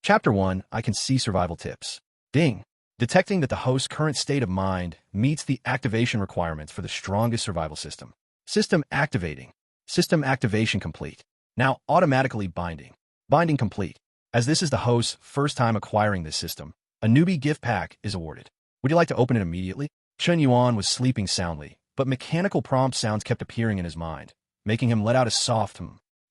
Chapter 1, I can see survival tips. Ding. Detecting that the host's current state of mind meets the activation requirements for the strongest survival system. System activating. System activation complete. Now automatically binding. Binding complete. As this is the host's first time acquiring this system, a newbie gift pack is awarded. Would you like to open it immediately? Chen Yuan was sleeping soundly, but mechanical prompt sounds kept appearing in his mind, making him let out a soft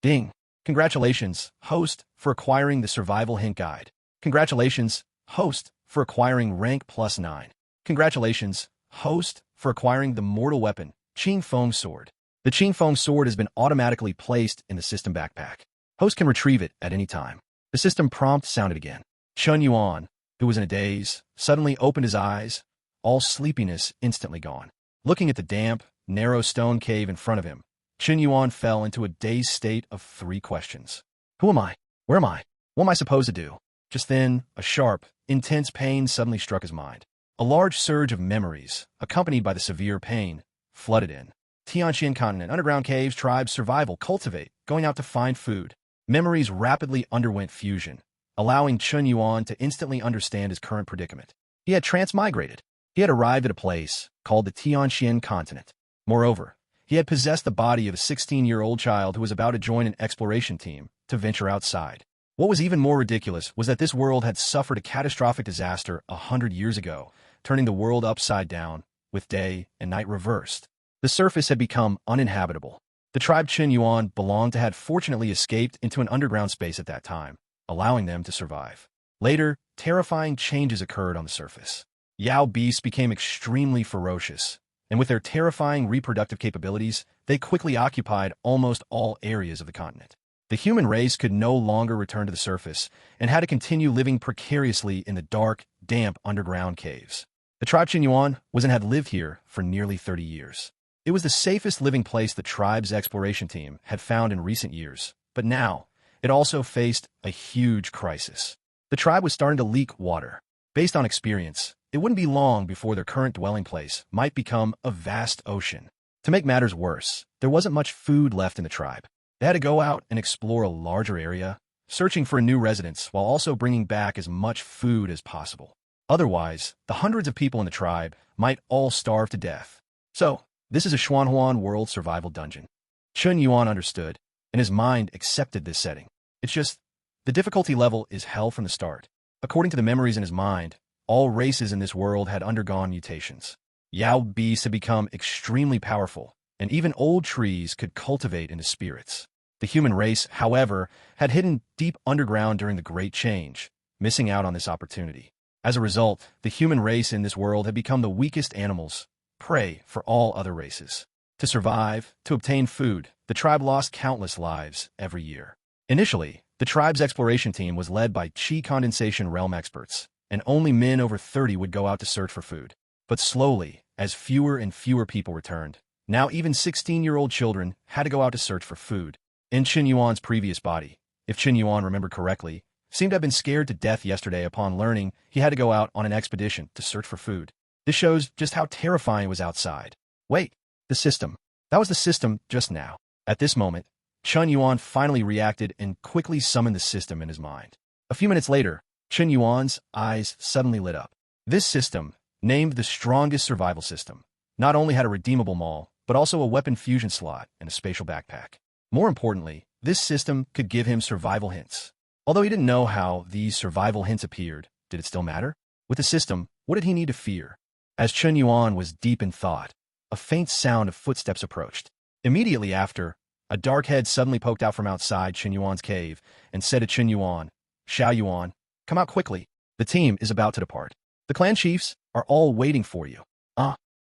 Ding. Congratulations, host, for acquiring the survival hint guide. Congratulations, host, for acquiring rank +9. Congratulations, host, for acquiring the mortal weapon, Qing Feng Sword. The Qing Feng Sword has been automatically placed in the system backpack. Host can retrieve it at any time. The system prompt sounded again. Chen Yuan, who was in a daze, suddenly opened his eyes, all sleepiness instantly gone. Looking at the damp, narrow stone cave in front of him, Chen Yuan fell into a dazed state of 3 questions. Who am I? Where am I? What am I supposed to do? Just then, a sharp, intense pain suddenly struck his mind. A large surge of memories, accompanied by the severe pain, flooded in. Tianxian continent, underground caves, tribes, survival, cultivate, going out to find food. Memories rapidly underwent fusion, allowing Chen Yuan to instantly understand his current predicament. He had transmigrated. He had arrived at a place called the Tianxian continent. Moreover, he had possessed the body of a 16-year-old child who was about to join an exploration team to venture outside. What was even more ridiculous was that this world had suffered a catastrophic disaster 100 years ago, turning the world upside down, with day and night reversed. The surface had become uninhabitable. The tribe Chen Yuan belonged to had fortunately escaped into an underground space at that time, allowing them to survive. Later, terrifying changes occurred on the surface. Yao beasts became extremely ferocious, and with their terrifying reproductive capabilities, they quickly occupied almost all areas of the continent. The human race could no longer return to the surface and had to continue living precariously in the dark, damp underground caves. The tribe Chen Yuan was and had lived here for nearly 30 years. It was the safest living place the tribe's exploration team had found in recent years, but now, it also faced a huge crisis. The tribe was starting to leak water. Based on experience, it wouldn't be long before their current dwelling place might become a vast ocean. To make matters worse, there wasn't much food left in the tribe. They had to go out and explore a larger area, searching for a new residence while also bringing back as much food as possible. Otherwise, the hundreds of people in the tribe might all starve to death. So, this is a Xuanhuan world survival dungeon. Chen Yuan understood, and his mind accepted this setting. It's just, the difficulty level is hell from the start. According to the memories in his mind, all races in this world had undergone mutations. Yao beasts had become extremely powerful, and even old trees could cultivate into spirits. The human race, however, had hidden deep underground during the Great Change, missing out on this opportunity. As a result, the human race in this world had become the weakest animals, prey for all other races. To survive, to obtain food, the tribe lost countless lives every year. Initially, the tribe's exploration team was led by Qi condensation realm experts, and only men over 30 would go out to search for food. But slowly, as fewer and fewer people returned, now even 16-year-old children had to go out to search for food. In Chen Yuan's previous body, if Chen Yuan remembered correctly, seemed to have been scared to death yesterday upon learning he had to go out on an expedition to search for food. This shows just how terrifying it was outside. Wait, the system. That was the system just now. At this moment, Chen Yuan finally reacted and quickly summoned the system in his mind. A few minutes later, Chen Yuan's eyes suddenly lit up. This system, named the strongest survival system, not only had a redeemable maul, but also a weapon fusion slot and a spatial backpack. More importantly, this system could give him survival hints. Although he didn't know how these survival hints appeared, did it still matter? With the system, what did he need to fear? As Chen Yuan was deep in thought, a faint sound of footsteps approached. Immediately after, a dark head suddenly poked out from outside Chen Yuan's cave and said to Chen Yuan, "Xiao Yuan, come out quickly. The team is about to depart. The clan chiefs are all waiting for you."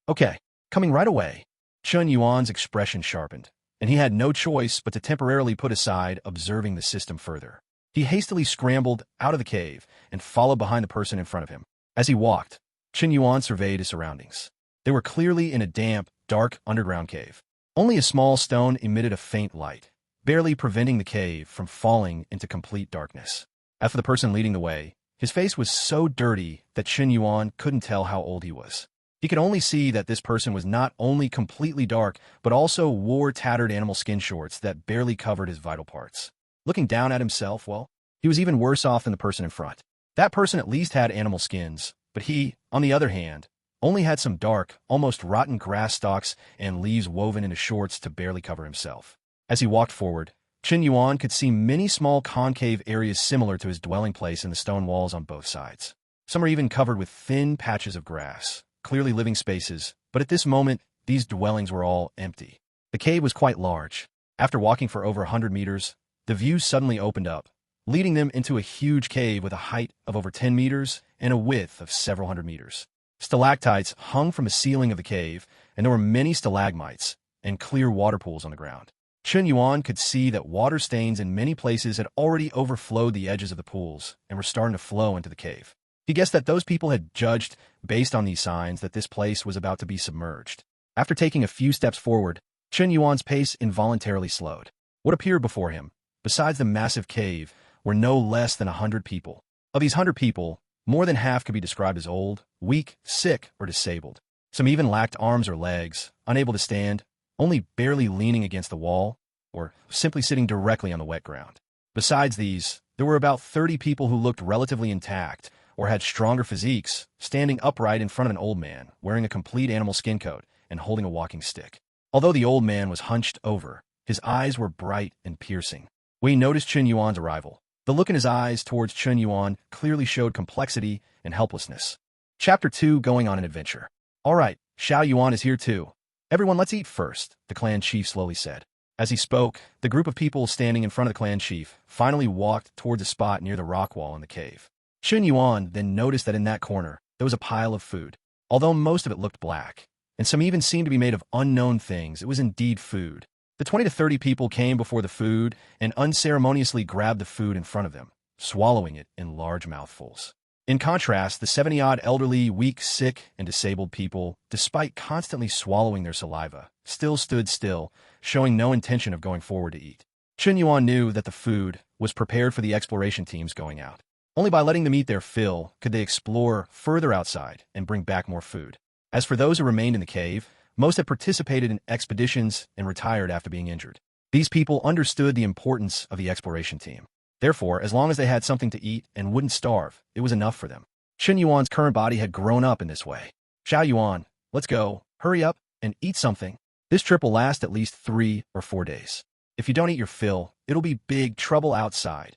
Okay, coming right away." Chen Yuan's expression sharpened, and he had no choice but to temporarily put aside observing the system further. He hastily scrambled out of the cave and followed behind the person in front of him. As he walked, Chen Yuan surveyed his surroundings. They were clearly in a damp, dark underground cave. Only a small stone emitted a faint light, barely preventing the cave from falling into complete darkness. As for the person leading the way, his face was so dirty that Chen Yuan couldn't tell how old he was. He could only see that this person was not only completely dark, but also wore tattered animal skin shorts that barely covered his vital parts. Looking down at himself, well, He was even worse off than the person in front. That person at least had animal skins, but he, on the other hand, only had some dark, almost rotten grass stalks and leaves woven into shorts to barely cover himself. As he walked forward, Chen Yuan could see many small concave areas similar to his dwelling place in the stone walls on both sides. Some are even covered with thin patches of grass, clearly living spaces, but at this moment, these dwellings were all empty. The cave was quite large. After walking for over 100 meters, the view suddenly opened up, leading them into a huge cave with a height of over 10 meters and a width of several hundred meters. Stalactites hung from the ceiling of the cave, and there were many stalagmites and clear water pools on the ground. Chen Yuan could see that water stains in many places had already overflowed the edges of the pools and were starting to flow into the cave. He guessed that those people had judged, based on these signs, that this place was about to be submerged. After taking a few steps forward, Chen Yuan's pace involuntarily slowed. What appeared before him, besides the massive cave, were no less than 100 people. Of these 100 people, more than half could be described as old, weak, sick, or disabled. Some even lacked arms or legs, unable to stand, only barely leaning against the wall, or simply sitting directly on the wet ground. Besides these, there were about 30 people who looked relatively intact, or had stronger physiques, standing upright in front of an old man, wearing a complete animal skin coat and holding a walking stick. Although the old man was hunched over, his eyes were bright and piercing. Wei noticed Chen Yuan's arrival. The look in his eyes towards Chen Yuan clearly showed complexity and helplessness. Chapter 2, Going on an Adventure. All right, Xiao Yuan is here too. Everyone, let's eat first, the clan chief slowly said. As he spoke, the group of people standing in front of the clan chief finally walked toward the spot near the rock wall in the cave. Chen Yuan then noticed that in that corner, there was a pile of food. Although most of it looked black, and some even seemed to be made of unknown things, it was indeed food. The 20 to 30 people came before the food and unceremoniously grabbed the food in front of them, swallowing it in large mouthfuls. In contrast, the 70-odd elderly, weak, sick, and disabled people, despite constantly swallowing their saliva, still stood still, showing no intention of going forward to eat. Chen Yuan knew that the food was prepared for the exploration teams going out. Only by letting them eat their fill could they explore further outside and bring back more food. As for those who remained in the cave, most had participated in expeditions and retired after being injured. These people understood the importance of the exploration team. Therefore, as long as they had something to eat and wouldn't starve, it was enough for them. Chen Yuan's current body had grown up in this way. Xiao Yuan, let's go, hurry up, and eat something. This trip will last at least 3 or 4 days. If you don't eat your fill, it'll be big trouble outside.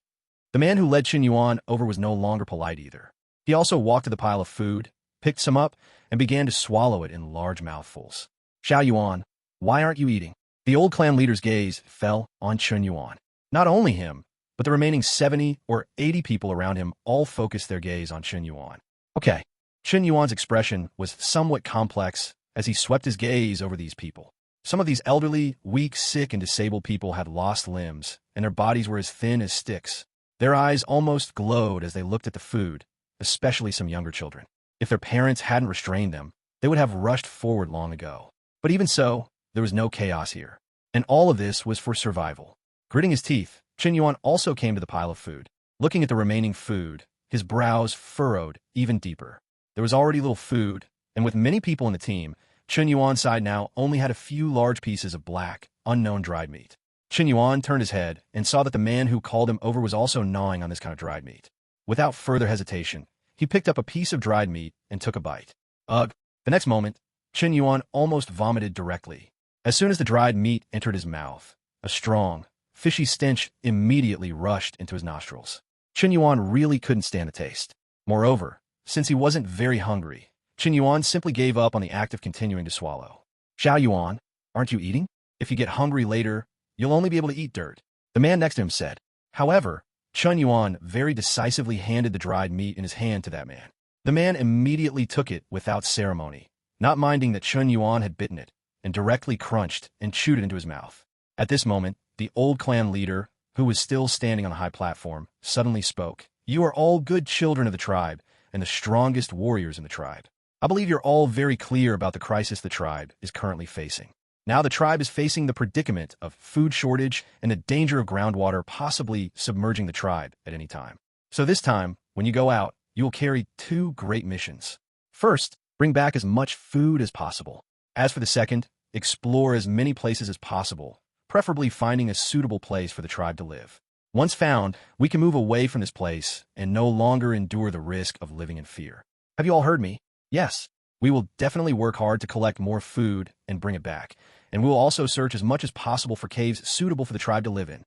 The man who led Chen Yuan over was no longer polite either. He also walked to the pile of food, picked some up, and began to swallow it in large mouthfuls. Xiao Yuan, why aren't you eating? The old clan leader's gaze fell on Chen Yuan. Not only him, but the remaining 70 or 80 people around him all focused their gaze on Chen Yuan. Okay. Chen Yuan's expression was somewhat complex as he swept his gaze over these people. Some of these elderly, weak, sick, and disabled people had lost limbs, and their bodies were as thin as sticks. Their eyes almost glowed as they looked at the food, especially some younger children. If their parents hadn't restrained them, they would have rushed forward long ago. But even so, there was no chaos here. And all of this was for survival. Gritting his teeth, Chen Yuan also came to the pile of food. Looking at the remaining food, his brows furrowed even deeper. There was already little food, and with many people in the team, Chen Yuan's side now only had a few large pieces of black, unknown dried meat. Chen Yuan turned his head and saw that the man who called him over was also gnawing on this kind of dried meat. Without further hesitation, he picked up a piece of dried meat and took a bite. Ugh! The next moment, Chen Yuan almost vomited directly. As soon as the dried meat entered his mouth, a strong, fishy stench immediately rushed into his nostrils. Chen Yuan really couldn't stand the taste. Moreover, since he wasn't very hungry, Chen Yuan simply gave up on the act of continuing to swallow. Xiao Yuan, aren't you eating? If you get hungry later, you'll only be able to eat dirt, the man next to him said. However, Chen Yuan very decisively handed the dried meat in his hand to that man. The man immediately took it without ceremony, not minding that Chen Yuan had bitten it, and directly crunched and chewed it into his mouth. At this moment, the old clan leader, who was still standing on a high platform, suddenly spoke. You are all good children of the tribe, and the strongest warriors in the tribe. I believe you're all very clear about the crisis the tribe is currently facing. Now the tribe is facing the predicament of food shortage and the danger of groundwater possibly submerging the tribe at any time. So this time, when you go out, you will carry 2 great missions. First, bring back as much food as possible. As for the second, explore as many places as possible, preferably finding a suitable place for the tribe to live. Once found, we can move away from this place and no longer endure the risk of living in fear. Have you all heard me? Yes. We will definitely work hard to collect more food and bring it back, and we will also search as much as possible for caves suitable for the tribe to live in.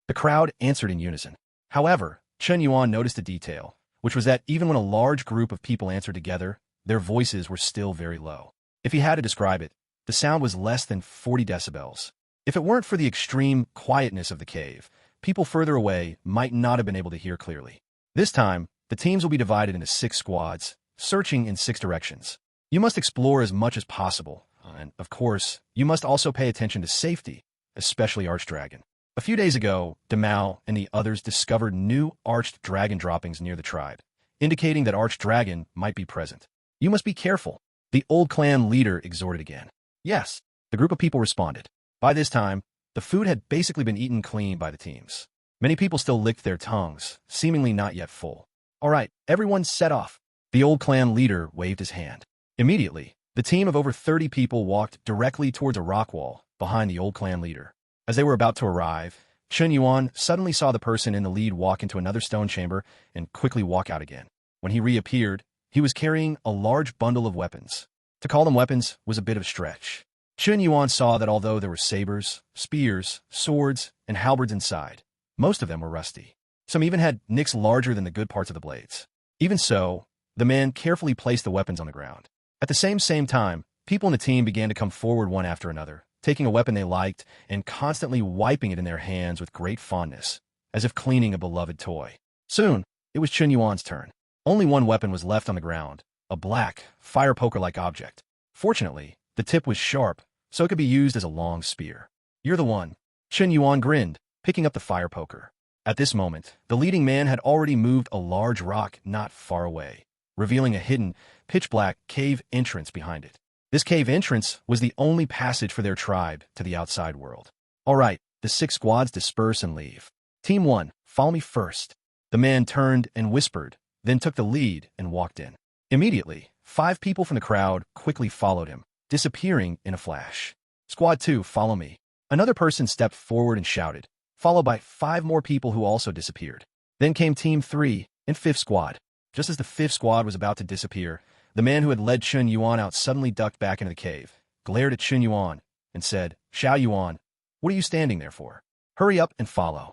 The crowd answered in unison. However, Chen Yuan noticed a detail, which was that even when a large group of people answered together, their voices were still very low. If he had to describe it, the sound was less than 40 decibels. If it weren't for the extreme quietness of the cave, people further away might not have been able to hear clearly. This time, the teams will be divided into 6 squads, searching in 6 directions. You must explore as much as possible, and, of course, you must also pay attention to safety, especially Archdragon. A few days ago, Demao and the others discovered new arched dragon droppings near the tribe, indicating that Archdragon might be present. You must be careful, the old clan leader exhorted again. Yes, the group of people responded. By this time, the food had basically been eaten clean by the teams. Many people still licked their tongues, seemingly not yet full. All right, everyone set off. The old clan leader waved his hand. Immediately, the team of over 30 people walked directly towards a rock wall behind the old clan leader. As they were about to arrive, Chen Yuan suddenly saw the person in the lead walk into another stone chamber and quickly walk out again. When he reappeared, he was carrying a large bundle of weapons. To call them weapons was a bit of a stretch. Chen Yuan saw that although there were sabers, spears, swords, and halberds inside, most of them were rusty. Some even had nicks larger than the good parts of the blades. Even so, the man carefully placed the weapons on the ground. At the same time, people in the team began to come forward one after another, taking a weapon they liked and constantly wiping it in their hands with great fondness, as if cleaning a beloved toy. Soon, it was Chen Yuan's turn. Only one weapon was left on the ground, a black, fire poker-like object. Fortunately, the tip was sharp, so it could be used as a long spear. You're the one. Chen Yuan grinned, picking up the fire poker. At this moment, the leading man had already moved a large rock not far away, revealing a hidden, pitch-black cave entrance behind it. This cave entrance was the only passage for their tribe to the outside world. All right, the 6 squads disperse and leave. Team 1, follow me first. The man turned and whispered, then took the lead and walked in. Immediately, 5 people from the crowd quickly followed him, disappearing in a flash. Squad 2, follow me. Another person stepped forward and shouted, followed by 5 more people who also disappeared. Then came Team 3 and 5th squad. Just as the 5th squad was about to disappear, the man who had led Chen Yuan out suddenly ducked back into the cave, glared at Chen Yuan, and said, Xiao Yuan, what are you standing there for? Hurry up and follow.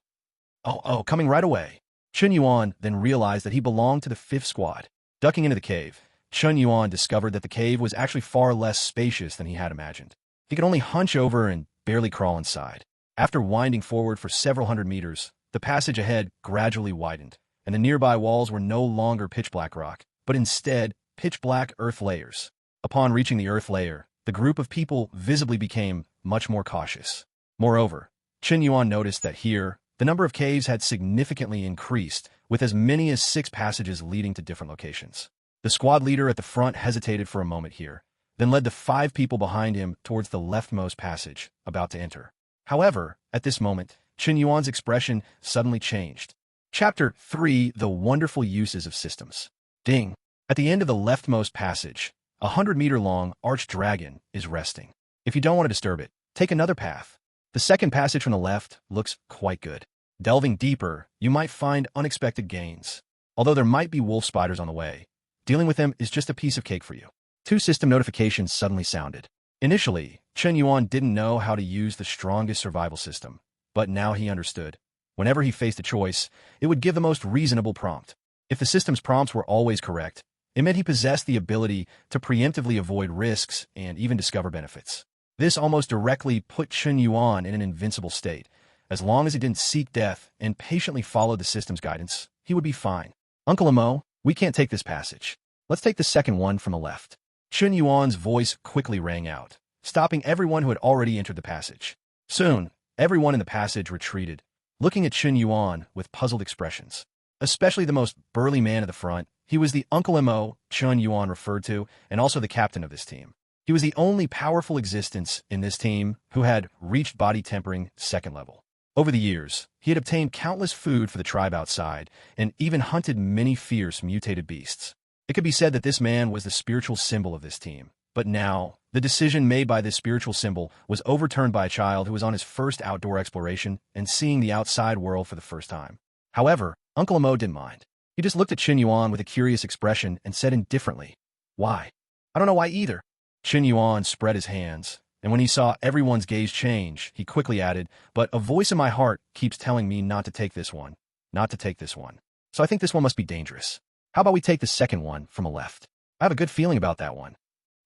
Oh, coming right away. Chen Yuan then realized that he belonged to the 5th squad. Ducking into the cave, Chen Yuan discovered that the cave was actually far less spacious than he had imagined. He could only hunch over and barely crawl inside. After winding forward for several hundred meters, the passage ahead gradually widened, and the nearby walls were no longer pitch-black rock, but instead pitch-black earth layers. Upon reaching the earth layer, the group of people visibly became much more cautious. Moreover, Chen Yuan noticed that here, the number of caves had significantly increased, with as many as 6 passages leading to different locations. The squad leader at the front hesitated for a moment here, then led the 5 people behind him towards the leftmost passage, about to enter. However, at this moment, Chen Yuan's expression suddenly changed. Chapter 3, The Wonderful Uses of Systems. Ding! At the end of the leftmost passage, a 100-meter-long archdragon is resting. If you don't want to disturb it, take another path. The second passage from the left looks quite good. Delving deeper, you might find unexpected gains. Although there might be wolf spiders on the way, dealing with them is just a piece of cake for you. 2 system notifications suddenly sounded. Initially, Chen Yuan didn't know how to use the strongest survival system, but now he understood. Whenever he faced a choice, it would give the most reasonable prompt. If the system's prompts were always correct, it meant he possessed the ability to preemptively avoid risks and even discover benefits. This almost directly put Chen Yuan in an invincible state. As long as he didn't seek death and patiently followed the system's guidance, he would be fine. Uncle Amo, we can't take this passage. Let's take the second one from the left. Chen Yuan's voice quickly rang out, stopping everyone who had already entered the passage. Soon, everyone in the passage retreated, looking at Chen Yuan with puzzled expressions. Especially the most burly man at the front. He was the Uncle Mo Chen Yuan referred to, and also the captain of this team. He was the only powerful existence in this team who had reached body tempering 2nd level. Over the years, he had obtained countless food for the tribe outside, and even hunted many fierce mutated beasts. It could be said that this man was the spiritual symbol of this team, But now, the decision made by this spiritual symbol was overturned by a child who was on his first outdoor exploration and seeing the outside world for the first time. However, Uncle Amo didn't mind. He just looked at Chen Yuan with a curious expression and said indifferently, "Why?" "I don't know why either." Chen Yuan spread his hands, and when he saw everyone's gaze change, he quickly added, "But a voice in my heart keeps telling me not to take this one, not to take this one. So I think this one must be dangerous. How about we take the second one from the left? I have a good feeling about that one."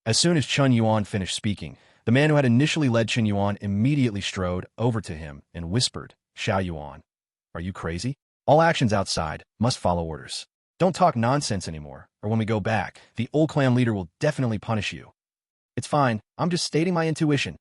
As soon as Chen Yuan finished speaking, the man who had initially led Chen Yuan immediately strode over to him and whispered, "Xiao Yuan, are you crazy? All actions outside must follow orders. Don't talk nonsense anymore, or when we go back, the old clan leader will definitely punish you." "It's fine, I'm just stating my intuition."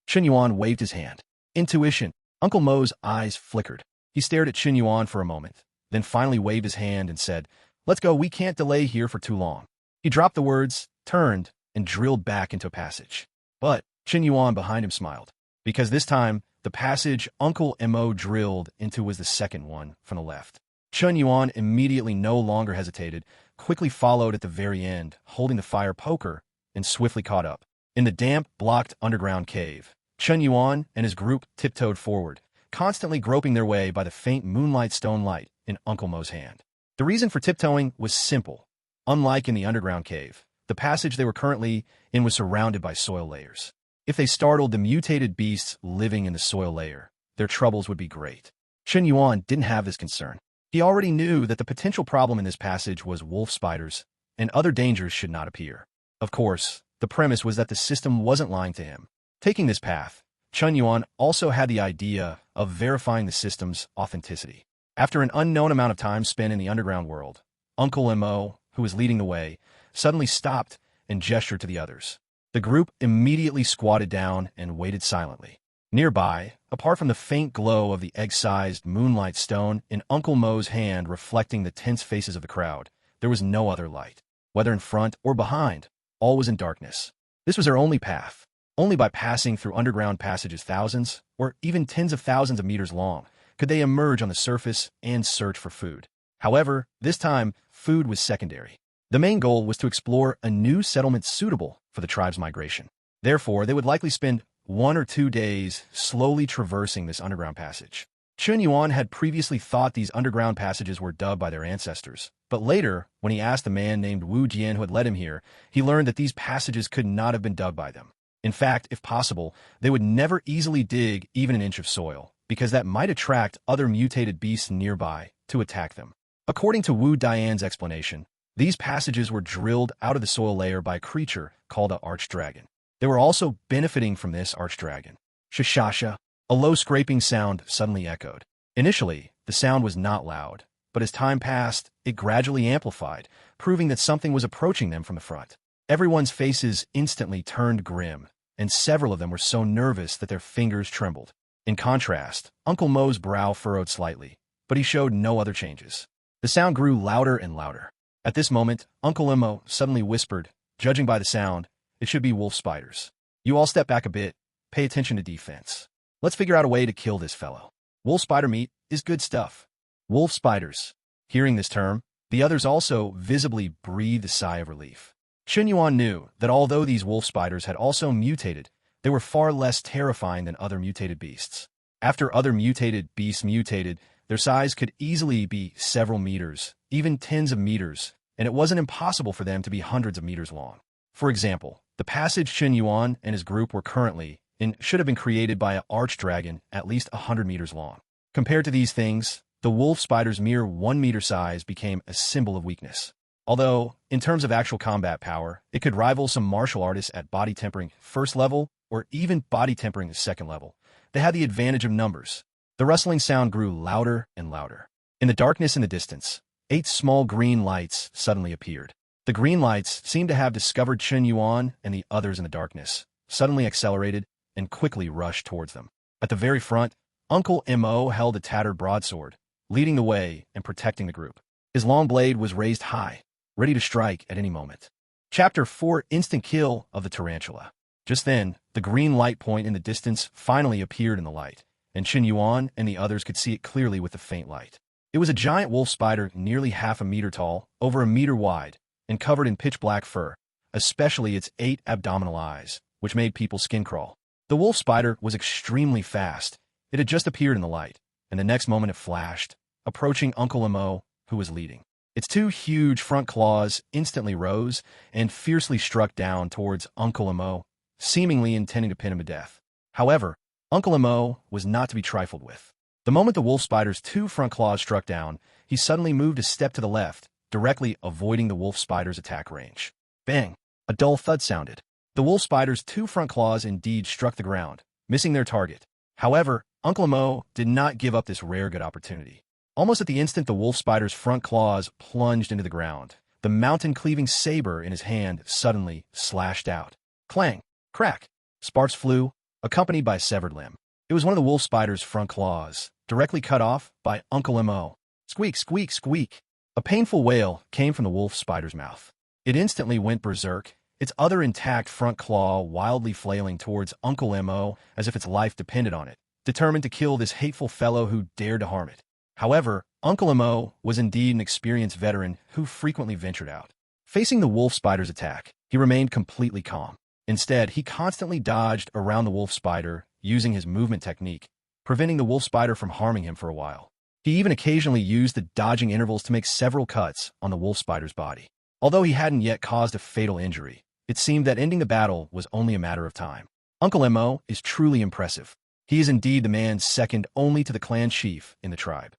Chen Yuan waved his hand. Intuition. Uncle Mo's eyes flickered. He stared at Chen Yuan for a moment, then finally waved his hand and said, "Let's go, we can't delay here for too long." He dropped the words, turned, and drilled back into a passage. But Chen Yuan behind him smiled, because this time, the passage Uncle Mo drilled into was the second one from the left. Chen Yuan immediately no longer hesitated, quickly followed at the very end, holding the fire poker, and swiftly caught up. In the damp, blocked underground cave, Chen Yuan and his group tiptoed forward, constantly groping their way by the faint moonlight stone light in Uncle Mo's hand. The reason for tiptoeing was simple. Unlike in the underground cave, the passage they were currently in was surrounded by soil layers. If they startled the mutated beasts living in the soil layer, their troubles would be great. Chen Yuan didn't have this concern. He already knew that the potential problem in this passage was wolf spiders, and other dangers should not appear. Of course, the premise was that the system wasn't lying to him. Taking this path, Chen Yuan also had the idea of verifying the system's authenticity. After an unknown amount of time spent in the underground world, Uncle Mo, who was leading the way, suddenly stopped and gestured to the others. The group immediately squatted down and waited silently. Nearby, apart from the faint glow of the egg-sized moonlight stone in Uncle Mo's hand reflecting the tense faces of the crowd, there was no other light. Whether in front or behind, all was in darkness. This was their only path. Only by passing through underground passages thousands, or even tens of thousands of meters long, could they emerge on the surface and search for food. However, this time, food was secondary. The main goal was to explore a new settlement suitable for the tribe's migration. Therefore, they would likely spend 1 or 2 days slowly traversing this underground passage. Chen Yuan had previously thought these underground passages were dug by their ancestors, but later, when he asked the man named Wu Jian who had led him here, he learned that these passages could not have been dug by them. In fact, if possible, they would never easily dig even an inch of soil, because that might attract other mutated beasts nearby to attack them. According to Wu Dian's explanation, these passages were drilled out of the soil layer by a creature called an archdragon. They were also benefiting from this archdragon. Shashasha, a low scraping sound suddenly echoed. Initially, the sound was not loud, but as time passed, it gradually amplified, proving that something was approaching them from the front. Everyone's faces instantly turned grim, and several of them were so nervous that their fingers trembled. In contrast, Uncle Mo's brow furrowed slightly, but he showed no other changes. The sound grew louder and louder. At this moment, Uncle Mo suddenly whispered, "Judging by the sound, it should be wolf spiders. You all step back a bit, pay attention to defense. Let's figure out a way to kill this fellow. Wolf spider meat is good stuff." Wolf spiders. Hearing this term, the others also visibly breathed a sigh of relief. Chen Yuan knew that although these wolf spiders had also mutated, they were far less terrifying than other mutated beasts. After other mutated beasts mutated, their size could easily be several meters, even tens of meters, and it wasn't impossible for them to be hundreds of meters long. For example, the passage Chen Yuan and his group were currently in should have been created by an archdragon at least 100 meters long. Compared to these things, the wolf spider's mere 1 meter size became a symbol of weakness. Although, in terms of actual combat power, it could rival some martial artists at body tempering first level or even body tempering second level. They had the advantage of numbers. The rustling sound grew louder and louder. In the darkness in the distance, 8 small green lights suddenly appeared. The green lights seemed to have discovered Chen Yuan and the others in the darkness, suddenly accelerated, and quickly rushed towards them. At the very front, Uncle Mo held a tattered broadsword, leading the way and protecting the group. His long blade was raised high, ready to strike at any moment. Chapter 4: Instant Kill of the Tarantula. Just then, the green light point in the distance finally appeared in the light, and Chen Yuan and the others could see it clearly with the faint light. It was a giant wolf spider nearly half a meter tall, over a meter wide, and covered in pitch-black fur, especially its 8 abdominal eyes, which made people's skin crawl. The wolf spider was extremely fast. It had just appeared in the light, and the next moment it flashed, approaching Uncle Mo, who was leading. Its 2 huge front claws instantly rose and fiercely struck down towards Uncle Mo, seemingly intending to pin him to death. However, Uncle Mo was not to be trifled with. The moment the wolf spider's 2 front claws struck down, he suddenly moved a step to the left, directly avoiding the wolf spider's attack range. Bang! A dull thud sounded. The wolf spider's 2 front claws indeed struck the ground, missing their target. However, Uncle Mo did not give up this rare good opportunity. Almost at the instant the wolf spider's front claws plunged into the ground, the mountain-cleaving saber in his hand suddenly slashed out. Clang! Crack! Sparks flew, accompanied by a severed limb. It was one of the wolf spider's front claws, directly cut off by Uncle Mo. Squeak, squeak, squeak! A painful wail came from the wolf spider's mouth. It instantly went berserk, its other intact front claw wildly flailing towards Uncle Mo as if its life depended on it, determined to kill this hateful fellow who dared to harm it. However, Uncle Mo was indeed an experienced veteran who frequently ventured out. Facing the wolf spider's attack, he remained completely calm. Instead, he constantly dodged around the wolf spider, using his movement technique, preventing the wolf spider from harming him for a while. He even occasionally used the dodging intervals to make several cuts on the wolf spider's body. Although he hadn't yet caused a fatal injury, it seemed that ending the battle was only a matter of time. Uncle Mo is truly impressive. He is indeed the man second only to the clan chief in the tribe.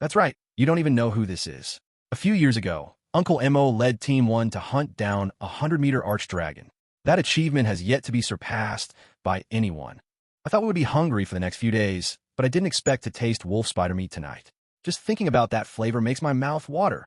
That's right, you don't even know who this is. A few years ago, Uncle Mo led Team 1 to hunt down a 100-meter archdragon. That achievement has yet to be surpassed by anyone. I thought we would be hungry for the next few days, but I didn't expect to taste wolf spider meat tonight. Just thinking about that flavor makes my mouth water.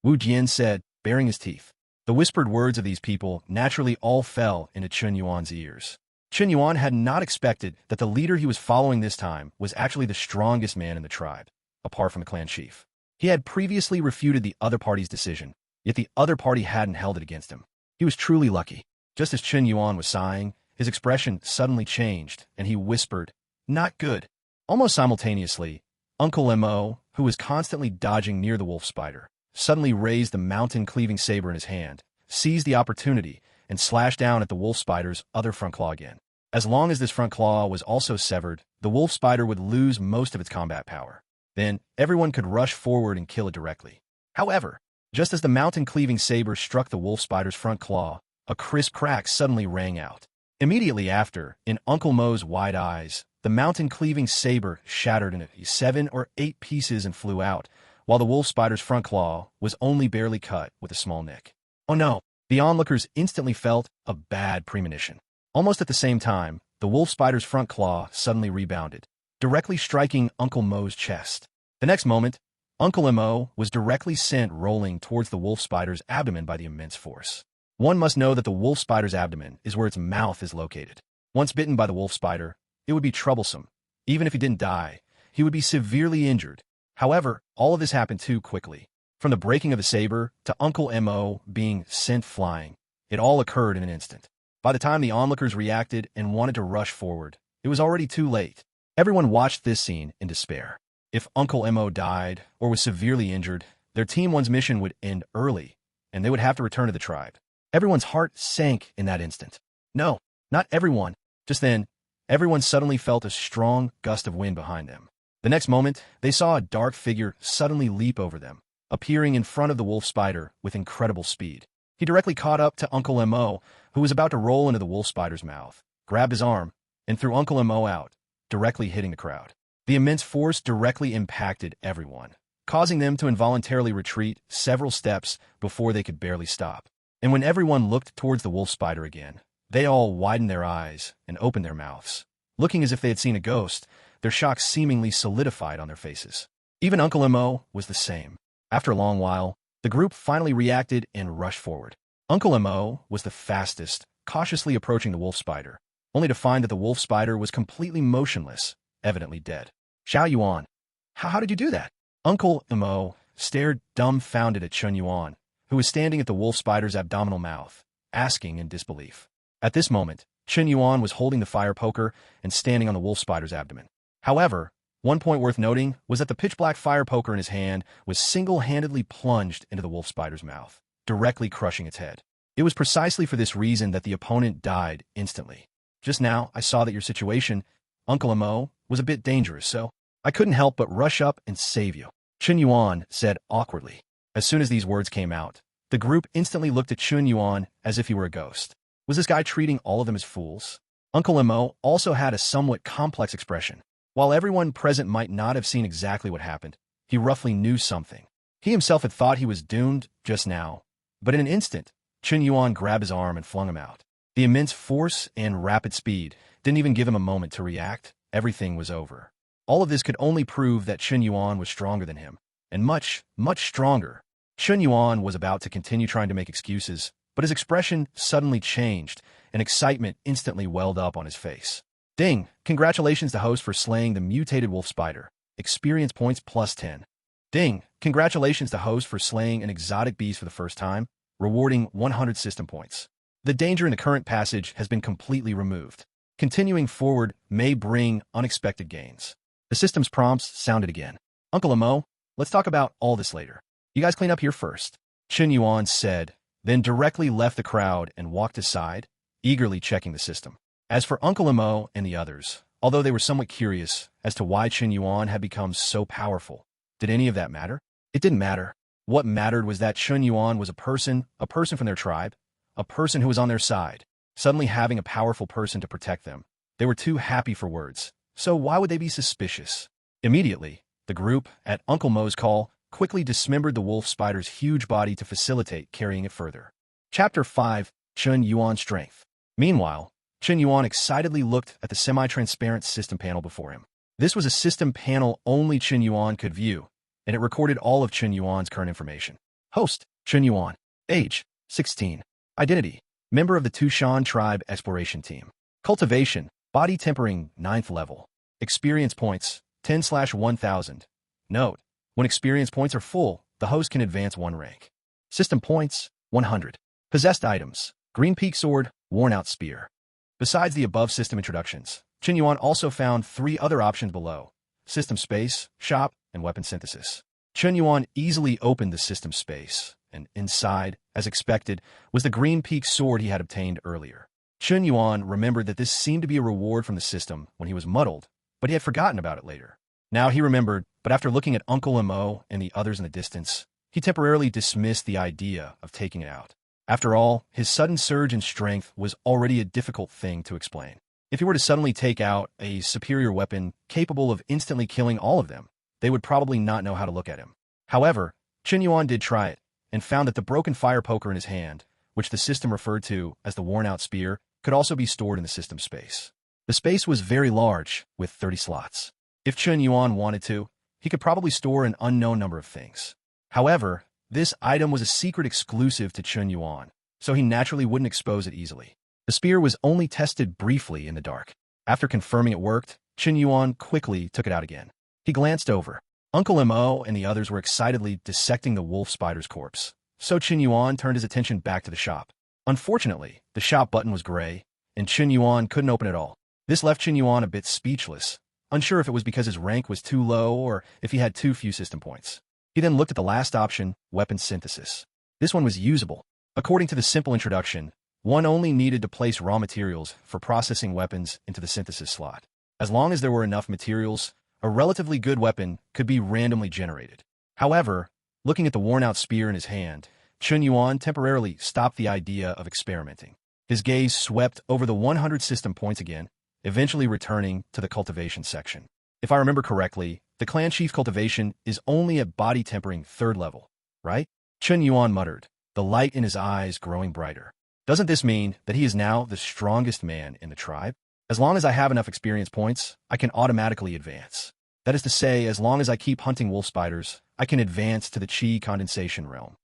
Wu Jian said, baring his teeth. The whispered words of these people naturally all fell into Chen Yuan's ears. Chen Yuan had not expected that the leader he was following this time was actually the strongest man in the tribe, apart from the clan chief. He had previously refuted the other party's decision, yet the other party hadn't held it against him. He was truly lucky. Just as Chen Yuan was sighing, his expression suddenly changed, and he whispered, "Not good." Almost simultaneously, Uncle Mo, who was constantly dodging near the wolf spider, suddenly raised the mountain-cleaving saber in his hand, seized the opportunity, and slashed down at the wolf spider's other front claw again. As long as this front claw was also severed, the wolf spider would lose most of its combat power. Then, everyone could rush forward and kill it directly. However, just as the mountain-cleaving saber struck the wolf spider's front claw, a crisp crack suddenly rang out. Immediately after, in Uncle Mo's wide eyes, the mountain-cleaving saber shattered into 7 or 8 pieces and flew out, while the wolf spider's front claw was only barely cut with a small nick. Oh no! The onlookers instantly felt a bad premonition. Almost at the same time, the wolf spider's front claw suddenly rebounded, directly striking Uncle Mo's chest. The next moment, Uncle Mo was directly sent rolling towards the wolf spider's abdomen by the immense force. One must know that the wolf spider's abdomen is where its mouth is located. Once bitten by the wolf spider, it would be troublesome. Even if he didn't die, he would be severely injured. However, all of this happened too quickly. From the breaking of the saber to Uncle Mo being sent flying, it all occurred in an instant. By the time the onlookers reacted and wanted to rush forward, it was already too late. Everyone watched this scene in despair. If Uncle Mo died or was severely injured, their Team 1's mission would end early, and they would have to return to the tribe. Everyone's heart sank in that instant. No, not everyone. Just then, everyone suddenly felt a strong gust of wind behind them. The next moment, they saw a dark figure suddenly leap over them, appearing in front of the wolf spider with incredible speed. He directly caught up to Uncle Mo, who was about to roll into the wolf spider's mouth, grabbed his arm, and threw Uncle Mo out, directly hitting the crowd. The immense force directly impacted everyone, causing them to involuntarily retreat several steps before they could barely stop. And when everyone looked towards the wolf spider again, they all widened their eyes and opened their mouths. Looking as if they had seen a ghost, their shock seemingly solidified on their faces. Even Uncle Mo was the same. After a long while, the group finally reacted and rushed forward. Uncle Mo was the fastest, cautiously approaching the wolf spider, only to find that the wolf spider was completely motionless, evidently dead. Xiao Yuan, how did you do that? Uncle Mo stared dumbfounded at Chen Yuan, who was standing at the wolf spider's abdominal mouth, asking in disbelief. At this moment, Chen Yuan was holding the fire poker and standing on the wolf spider's abdomen. However, one point worth noting was that the pitch-black fire poker in his hand was single-handedly plunged into the wolf spider's mouth, directly crushing its head. It was precisely for this reason that the opponent died instantly. Just now, I saw that your situation, Uncle Amo, was a bit dangerous, so I couldn't help but rush up and save you, Chen Yuan said awkwardly. As soon as these words came out, the group instantly looked at Chen Yuan as if he were a ghost. Was this guy treating all of them as fools? Uncle Amo also had a somewhat complex expression. While everyone present might not have seen exactly what happened, he roughly knew something. He himself had thought he was doomed just now, but in an instant, Chen Yuan grabbed his arm and flung him out. The immense force and rapid speed didn't even give him a moment to react. Everything was over. All of this could only prove that Chen Yuan was stronger than him, and much, much stronger. Chen Yuan was about to continue trying to make excuses, but his expression suddenly changed, and excitement instantly welled up on his face. Ding! Congratulations to host for slaying the mutated wolf spider. Experience points plus 10. Ding! Congratulations to host for slaying an exotic beast for the first time, rewarding 100 system points. The danger in the current passage has been completely removed. Continuing forward may bring unexpected gains. The system's prompts sounded again. Uncle Amo, let's talk about all this later. You guys clean up here first, Chen Yuan said, then directly left the crowd and walked aside, eagerly checking the system. As for Uncle Amo and the others, although they were somewhat curious as to why Chen Yuan had become so powerful, did any of that matter? It didn't matter. What mattered was that Chen Yuan was a person from their tribe, a person who was on their side. Suddenly having a powerful person to protect them, they were too happy for words. So why would they be suspicious? Immediately, the group, at Uncle Mo's call, quickly dismembered the wolf spider's huge body to facilitate carrying it further. Chapter 5, Chen Yuan's Strength. Meanwhile, Chen Yuan excitedly looked at the semi-transparent system panel before him. This was a system panel only Chen Yuan could view, and it recorded all of Chen Yuan's current information. Host, Chen Yuan. Age, 16. Identity, member of the Tushan Tribe Exploration Team. Cultivation, body tempering, 9th level. Experience points, 10/1000. Note, when experience points are full, the host can advance 1 rank. System points, 100. Possessed items, green peak sword, worn out spear. Besides the above system introductions, Chen Yuan also found 3 other options below: system space, shop, and weapon synthesis. Chen Yuan easily opened the system space, and inside, as expected, was the green peak sword he had obtained earlier. Chen Yuan remembered that this seemed to be a reward from the system when he was muddled, but he had forgotten about it later. Now he remembered, but after looking at Uncle Mo and the others in the distance, he temporarily dismissed the idea of taking it out. After all, his sudden surge in strength was already a difficult thing to explain. If he were to suddenly take out a superior weapon capable of instantly killing all of them, they would probably not know how to look at him. However, Chen Yuan did try it, and found that the broken fire poker in his hand, which the system referred to as the worn-out spear, could also be stored in the system space. The space was very large, with 30 slots. If Chen Yuan wanted to, he could probably store an unknown number of things. However, this item was a secret exclusive to Chen Yuan, so he naturally wouldn't expose it easily. The spear was only tested briefly in the dark. After confirming it worked, Chen Yuan quickly took it out again. He glanced over. Uncle Mo and the others were excitedly dissecting the wolf spider's corpse, so Chen Yuan turned his attention back to the shop. Unfortunately, the shop button was gray, and Chen Yuan couldn't open it all. This left Chen Yuan a bit speechless, unsure if it was because his rank was too low or if he had too few system points. He then looked at the last option, weapon synthesis. This one was usable. According to the simple introduction, one only needed to place raw materials for processing weapons into the synthesis slot. As long as there were enough materials, a relatively good weapon could be randomly generated. However, looking at the worn-out spear in his hand, Chen Yuan temporarily stopped the idea of experimenting. His gaze swept over the 100 system points again, eventually returning to the cultivation section. If I remember correctly, the clan chief cultivation is only at body tempering 3rd level, right? Chen Yuan muttered, the light in his eyes growing brighter. Doesn't this mean that he is now the strongest man in the tribe? As long as I have enough experience points, I can automatically advance. That is to say, as long as I keep hunting wolf spiders, I can advance to the Qi condensation realm.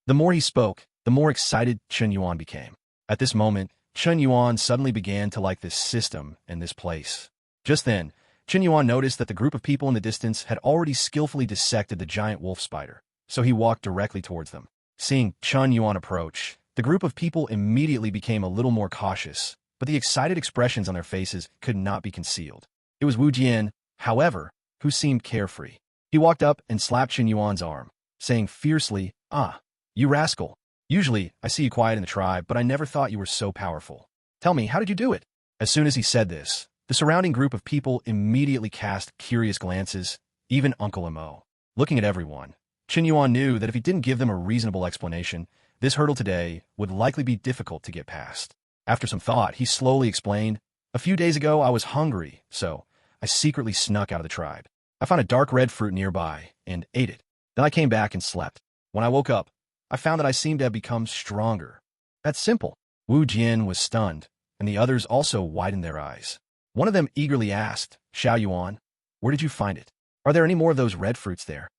The more he spoke, the more excited Chen Yuan became. At this moment, Chen Yuan suddenly began to like this system and this place. Just then, Chen Yuan noticed that the group of people in the distance had already skillfully dissected the giant wolf spider, so he walked directly towards them. Seeing Chen Yuan approach, the group of people immediately became a little more cautious, but the excited expressions on their faces could not be concealed. It was Wu Jian, however, who seemed carefree. He walked up and slapped Chen Yuan's arm, saying fiercely, "Ah, you rascal, Usually, I see you quiet in the tribe, but I never thought you were so powerful. Tell me, how did you do it?" As soon as he said this, the surrounding group of people immediately cast curious glances, even Uncle Mo. Looking at everyone, Chen Yuan knew that if he didn't give them a reasonable explanation, this hurdle today would likely be difficult to get past. After some thought, he slowly explained, "A few days ago, I was hungry, so I secretly snuck out of the tribe. I found a dark red fruit nearby and ate it. Then I came back and slept. When I woke up, I found that I seemed to have become stronger. That's simple." Wu Jian was stunned, and the others also widened their eyes. One of them eagerly asked, "Xiao Yuan, where did you find it? Are there any more of those red fruits there?"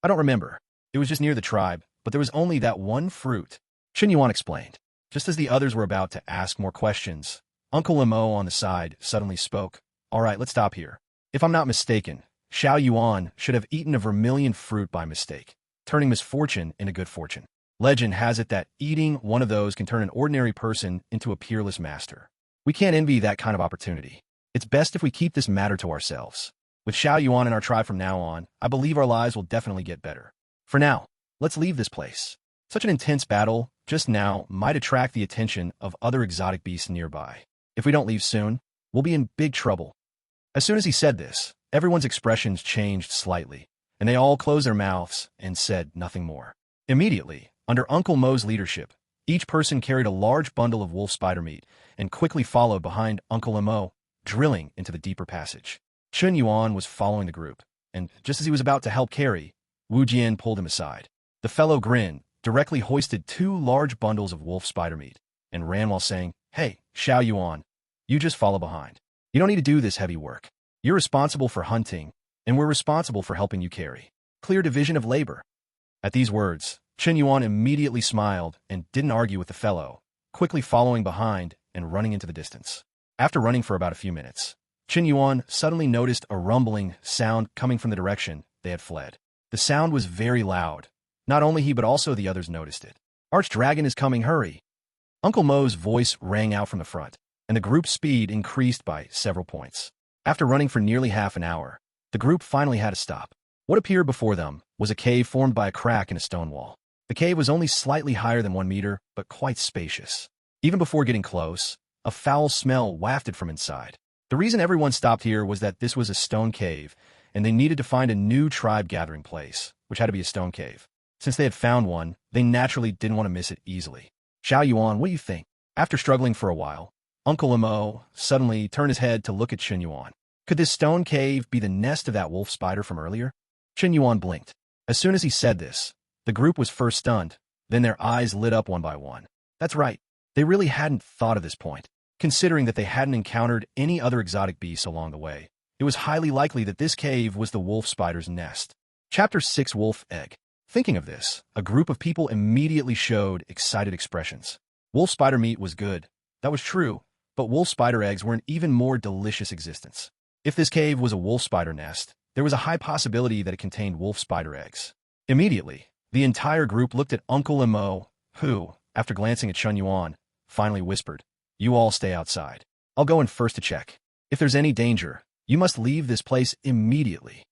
"I don't remember. It was just near the tribe, but there was only that one fruit," Chen Yuan explained. Just as the others were about to ask more questions, Uncle Lemo on the side suddenly spoke. "All right, let's stop here. If I'm not mistaken, Xiao Yuan should have eaten a vermilion fruit by mistake, turning misfortune into good fortune. Legend has it that eating one of those can turn an ordinary person into a peerless master. We can't envy that kind of opportunity. It's best if we keep this matter to ourselves. With Xiao Yuan in our tribe from now on, I believe our lives will definitely get better. For now, let's leave this place. Such an intense battle just now might attract the attention of other exotic beasts nearby. If we don't leave soon, we'll be in big trouble." As soon as he said this, everyone's expressions changed slightly, and they all closed their mouths and said nothing more. Immediately, under Uncle Mo's leadership, each person carried a large bundle of wolf spider meat and quickly followed behind Uncle Mo, drilling into the deeper passage. Chen Yuan was following the group, and just as he was about to help carry, Wu Jian pulled him aside. The fellow grinned, directly hoisted 2 large bundles of wolf spider meat, and ran while saying, "Hey, Xiao Yuan, you just follow behind. You don't need to do this heavy work. You're responsible for hunting, and we're responsible for helping you carry. Clear division of labor." At these words, Chen Yuan immediately smiled and didn't argue with the fellow, quickly following behind and running into the distance. After running for about a few minutes, Chen Yuan suddenly noticed a rumbling sound coming from the direction they had fled. The sound was very loud. Not only he but also the others noticed it. "Archdragon is coming, hurry!" Uncle Mo's voice rang out from the front, and the group's speed increased by several points. After running for nearly half an hour, the group finally had to stop. What appeared before them was a cave formed by a crack in a stone wall. The cave was only slightly higher than 1 meter, but quite spacious. Even before getting close, a foul smell wafted from inside. The reason everyone stopped here was that this was a stone cave, and they needed to find a new tribe gathering place, which had to be a stone cave. Since they had found one, they naturally didn't want to miss it easily. "Xiao Yuan, what do you think?" After struggling for a while, Uncle Mo suddenly turned his head to look at Chen Yuan. Could this stone cave be the nest of that wolf spider from earlier? Chen Yuan blinked. As soon as he said this, the group was first stunned, then their eyes lit up one by one. That's right, they really hadn't thought of this point. Considering that they hadn't encountered any other exotic beasts along the way, it was highly likely that this cave was the wolf spider's nest. Chapter 6 Wolf Egg. Thinking of this, a group of people immediately showed excited expressions. Wolf spider meat was good. That was true, but wolf spider eggs were an even more delicious existence. If this cave was a wolf spider nest, there was a high possibility that it contained wolf spider eggs. Immediately, the entire group looked at Uncle Mo, who, after glancing at Chen Yuan, finally whispered, "You all stay outside. I'll go in first to check. If there's any danger, you must leave this place immediately."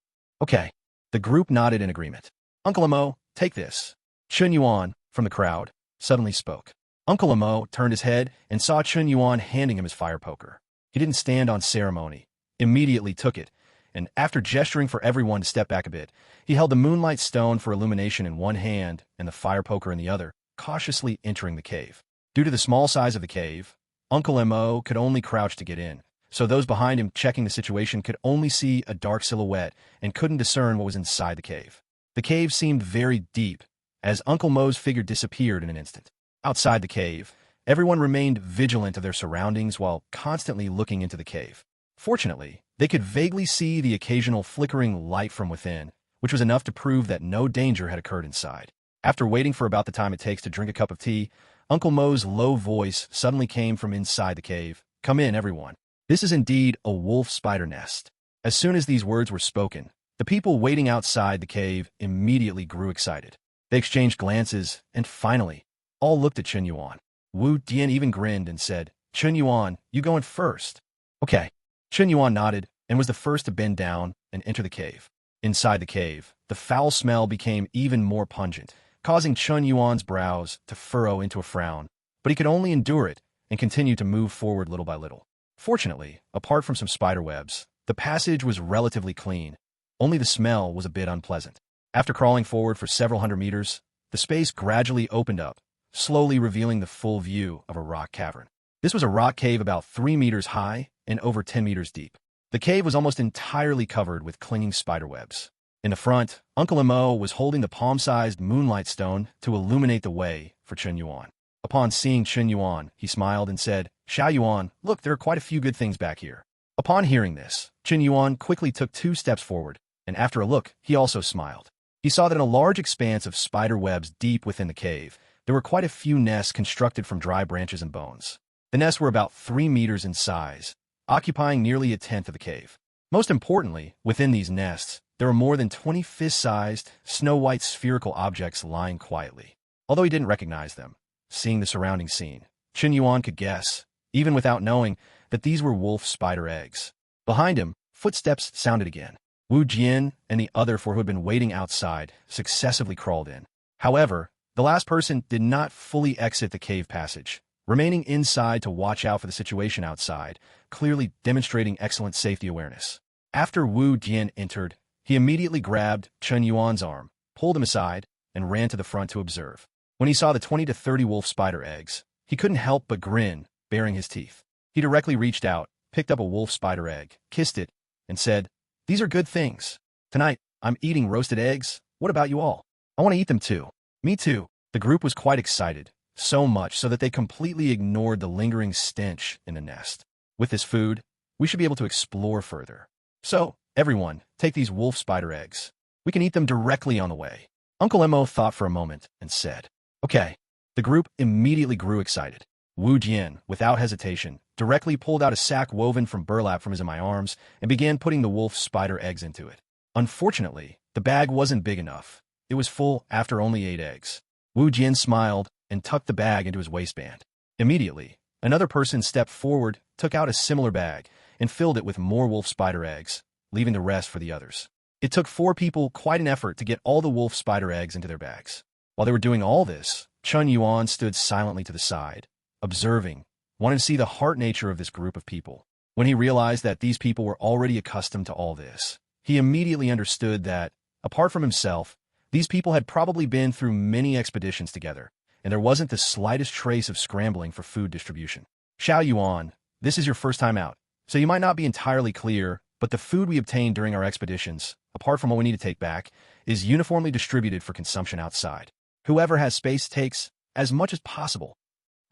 "Okay." The group nodded in agreement. "Uncle Mo, take this." Chen Yuan, from the crowd, suddenly spoke. Uncle Mo turned his head and saw Chen Yuan handing him his fire poker. He didn't stand on ceremony, immediately took it, and after gesturing for everyone to step back a bit, he held the moonlight stone for illumination in one hand and the fire poker in the other, cautiously entering the cave. Due to the small size of the cave, Uncle Mo could only crouch to get in, so those behind him checking the situation could only see a dark silhouette and couldn't discern what was inside the cave. The cave seemed very deep, as Uncle Mo's figure disappeared in an instant. Outside the cave, everyone remained vigilant of their surroundings while constantly looking into the cave. Fortunately, they could vaguely see the occasional flickering light from within, which was enough to prove that no danger had occurred inside. After waiting for about the time it takes to drink a cup of tea, Uncle Mo's low voice suddenly came from inside the cave. "Come in, everyone. This is indeed a wolf spider nest." As soon as these words were spoken, the people waiting outside the cave immediately grew excited. They exchanged glances, and finally, all looked at Chen Yuan. Wu Dian even grinned and said, "Chen Yuan, you go in first." "Okay." Chen Yuan nodded and was the first to bend down and enter the cave. Inside the cave, the foul smell became even more pungent, causing Chen Yuan's brows to furrow into a frown, but he could only endure it and continue to move forward little by little. Fortunately, apart from some spider webs, the passage was relatively clean. Only the smell was a bit unpleasant. After crawling forward for several hundred meters, the space gradually opened up, slowly revealing the full view of a rock cavern. This was a rock cave about 3 meters high and over 10 meters deep. The cave was almost entirely covered with clinging spider webs. In the front, Uncle Mo was holding the palm-sized moonlight stone to illuminate the way for Chen Yuan. Upon seeing Chen Yuan, he smiled and said, "Xiao Yuan, look, there are quite a few good things back here." Upon hearing this, Chen Yuan quickly took 2 steps forward, and after a look, he also smiled. He saw that in a large expanse of spider webs deep within the cave, there were quite a few nests constructed from dry branches and bones. The nests were about 3 meters in size, occupying nearly a tenth of the cave. Most importantly, within these nests, there were more than 20 fist-sized, snow-white spherical objects lying quietly. Although he didn't recognize them, seeing the surrounding scene, Chen Yuan could guess, even without knowing, that these were wolf spider eggs. Behind him, footsteps sounded again. Wu Jian and the other 4 who had been waiting outside successively crawled in. However, the last person did not fully exit the cave passage, remaining inside to watch out for the situation outside, clearly demonstrating excellent safety awareness. After Wu Jian entered, he immediately grabbed Chen Yuan's arm, pulled him aside, and ran to the front to observe. When he saw the 20 to 30 wolf spider eggs, he couldn't help but grin, baring his teeth. He directly reached out, picked up a wolf spider egg, kissed it, and said, "These are good things. Tonight, I'm eating roasted eggs. What about you all? I want to eat them too." "Me too." The group was quite excited, so much so that they completely ignored the lingering stench in the nest. With this food, we should be able to explore further. So, everyone, take these wolf spider eggs. We can eat them directly on the way. Uncle Mo thought for a moment and said, "Okay." The group immediately grew excited. Wu Jian, without hesitation, directly pulled out a sack woven from burlap from his and my arms and began putting the wolf spider eggs into it. Unfortunately, the bag wasn't big enough. It was full after only 8 eggs. Wu Jian smiled and tucked the bag into his waistband. Immediately, another person stepped forward, took out a similar bag, and filled it with more wolf spider eggs, leaving the rest for the others. It took 4 people quite an effort to get all the wolf spider eggs into their bags. While they were doing all this, Chen Yuan stood silently to the side, observing, wanting to see the heart nature of this group of people. When he realized that these people were already accustomed to all this, he immediately understood that, apart from himself, these people had probably been through many expeditions together, and there wasn't the slightest trace of scrambling for food distribution. "Xiao Yuan, this is your first time out, so you might not be entirely clear, but the food we obtained during our expeditions, apart from what we need to take back, is uniformly distributed for consumption outside. Whoever has space takes as much as possible."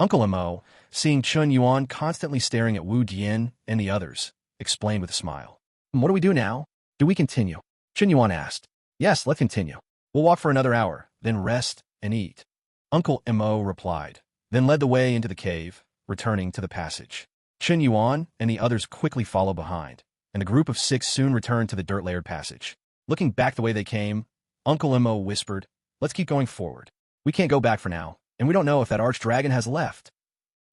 Uncle Mo, seeing Chen Yuan constantly staring at Wu Jian and the others, explained with a smile. "What do we do now? Do we continue?" Chen Yuan asked. "Yes, let's continue. We'll walk for another hour, then rest and eat." Uncle Mo replied, then led the way into the cave, returning to the passage. Chen Yuan and the others quickly followed behind, and the group of 6 soon returned to the dirt-layered passage. Looking back the way they came, Uncle Mo whispered, "Let's keep going forward. We can't go back for now, and we don't know if that archdragon has left."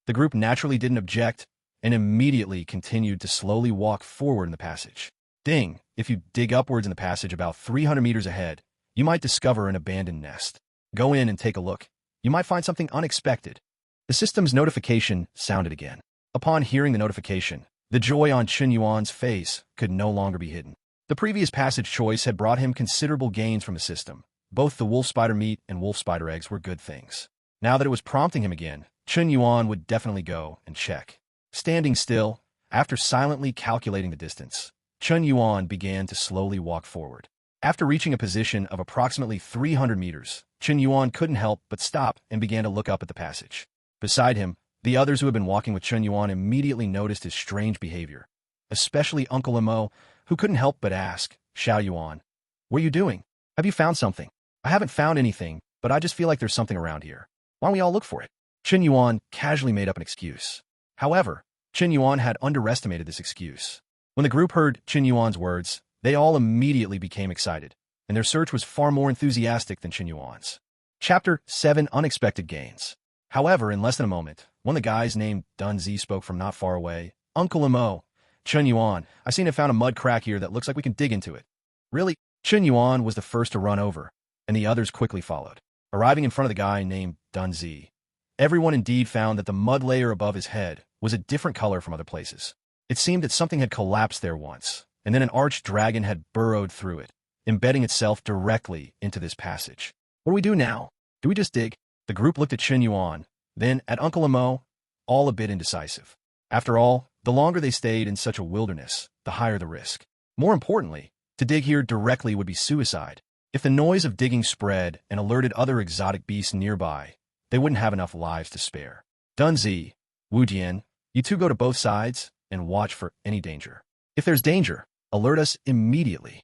The group naturally didn't object, and immediately continued to slowly walk forward in the passage. Ding! If you dig upwards in the passage about 300 meters ahead, you might discover an abandoned nest. Go in and take a look. You might find something unexpected. The system's notification sounded again. Upon hearing the notification, the joy on Chen Yuan's face could no longer be hidden. The previous passage choice had brought him considerable gains from the system. Both the wolf spider meat and wolf spider eggs were good things. Now that it was prompting him again, Chen Yuan would definitely go and check. Standing still, after silently calculating the distance, Chen Yuan began to slowly walk forward. After reaching a position of approximately 300 meters, Chen Yuan couldn't help but stop and began to look up at the passage. Beside him, the others who had been walking with Chen Yuan immediately noticed his strange behavior, especially Uncle Mo, who couldn't help but ask, "Xiao Yuan, what are you doing? Have you found something?" "I haven't found anything, but I just feel like there's something around here. Why don't we all look for it?" Chen Yuan casually made up an excuse. However, Chen Yuan had underestimated this excuse. When the group heard Chen Yuan's words, they all immediately became excited, and their search was far more enthusiastic than Chen Yuan's. Chapter 7: Unexpected Gains. However, in less than a moment, one of the guys named Dunzi spoke from not far away. "Uncle Mo, Chen Yuan, I've seen and found a mud crack here that looks like we can dig into it." "Really?" Chen Yuan was the first to run over, and the others quickly followed. Arriving in front of the guy named Dunzi, everyone indeed found that the mud layer above his head was a different color from other places. It seemed that something had collapsed there once, and then an arched dragon had burrowed through it, embedding itself directly into this passage. What do we do now? Do we just dig? The group looked at Chen Yuan, then at Uncle Amo, all a bit indecisive. After all, the longer they stayed in such a wilderness, the higher the risk. More importantly, to dig here directly would be suicide. If the noise of digging spread and alerted other exotic beasts nearby, they wouldn't have enough lives to spare. Dunzi, Wu Jian, you two go to both sides and watch for any danger. If there's danger, alert us immediately.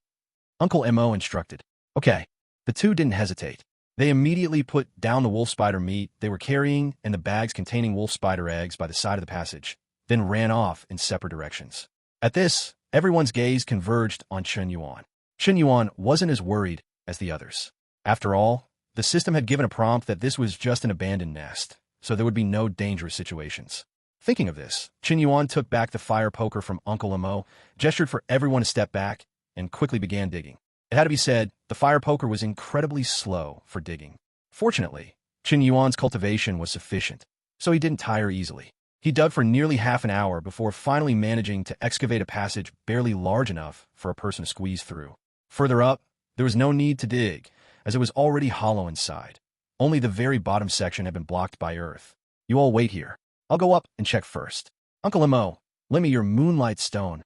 Uncle Mo instructed. Okay. The two didn't hesitate. They immediately put down the wolf spider meat they were carrying and the bags containing wolf spider eggs by the side of the passage, then ran off in separate directions. At this, everyone's gaze converged on Chen Yuan. Chen Yuan wasn't as worried as the others. After all, the system had given a prompt that this was just an abandoned nest, so there would be no dangerous situations. Thinking of this, Chen Yuan took back the fire poker from Uncle Mo, gestured for everyone to step back, and quickly began digging. It had to be said, the fire poker was incredibly slow for digging. Fortunately, Chen Yuan's cultivation was sufficient, so he didn't tire easily. He dug for nearly half an hour before finally managing to excavate a passage barely large enough for a person to squeeze through. Further up, there was no need to dig, as it was already hollow inside. Only the very bottom section had been blocked by earth. You all wait here. I'll go up and check first. Uncle Mo, lend me your moonlight stone,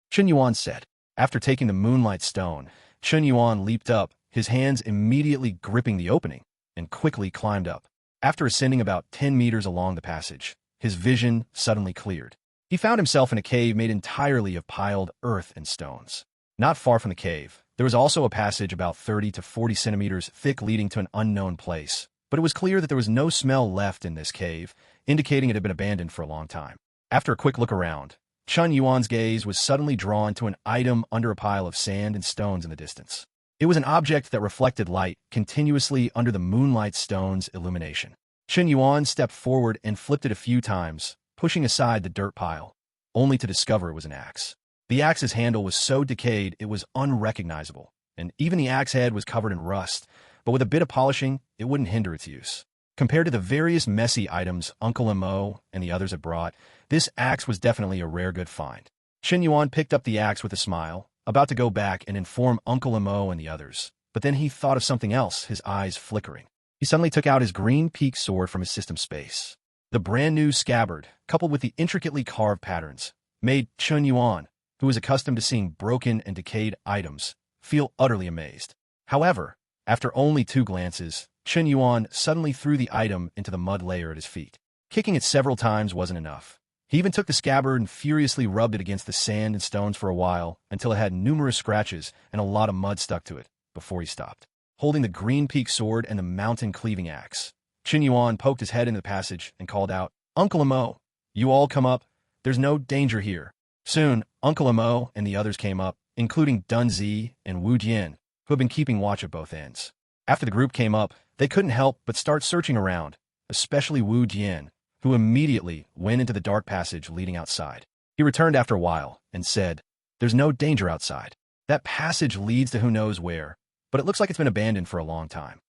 Chen Yuan said. After taking the moonlight stone, Chen Yuan leaped up, his hands immediately gripping the opening, and quickly climbed up. After ascending about 10 meters along the passage, his vision suddenly cleared. He found himself in a cave made entirely of piled earth and stones. Not far from the cave, there was also a passage about 30 to 40 centimeters thick leading to an unknown place, but it was clear that there was no smell left in this cave, indicating it had been abandoned for a long time. After a quick look around, Chen Yuan's gaze was suddenly drawn to an item under a pile of sand and stones in the distance. It was an object that reflected light continuously under the moonlight stone's illumination. Chen Yuan stepped forward and flipped it a few times, pushing aside the dirt pile, only to discover it was an axe. The axe's handle was so decayed it was unrecognizable, and even the axe head was covered in rust, but with a bit of polishing, it wouldn't hinder its use. Compared to the various messy items Uncle Mo and the others had brought, this axe was definitely a rare good find. Chen Yuan picked up the axe with a smile, about to go back and inform Uncle Mo and the others, but then he thought of something else, his eyes flickering. He suddenly took out his green peak sword from his system space. The brand-new scabbard, coupled with the intricately carved patterns, made Chen Yuan, who was accustomed to seeing broken and decayed items, feel utterly amazed. However, after only 2 glances, Chen Yuan suddenly threw the item into the mud layer at his feet. Kicking it several times wasn't enough. He even took the scabbard and furiously rubbed it against the sand and stones for a while until it had numerous scratches and a lot of mud stuck to it, before he stopped. Holding the green peak sword and the mountain-cleaving axe, Chen Yuan poked his head into the passage and called out, Uncle Mo, you all come up. There's no danger here. Soon, Uncle Mo and the others came up, including Dunzi and Wu Jian, who had been keeping watch at both ends. After the group came up, they couldn't help but start searching around, especially Wu Jian, who immediately went into the dark passage leading outside. He returned after a while and said, There's no danger outside. That passage leads to who knows where, but it looks like it's been abandoned for a long time.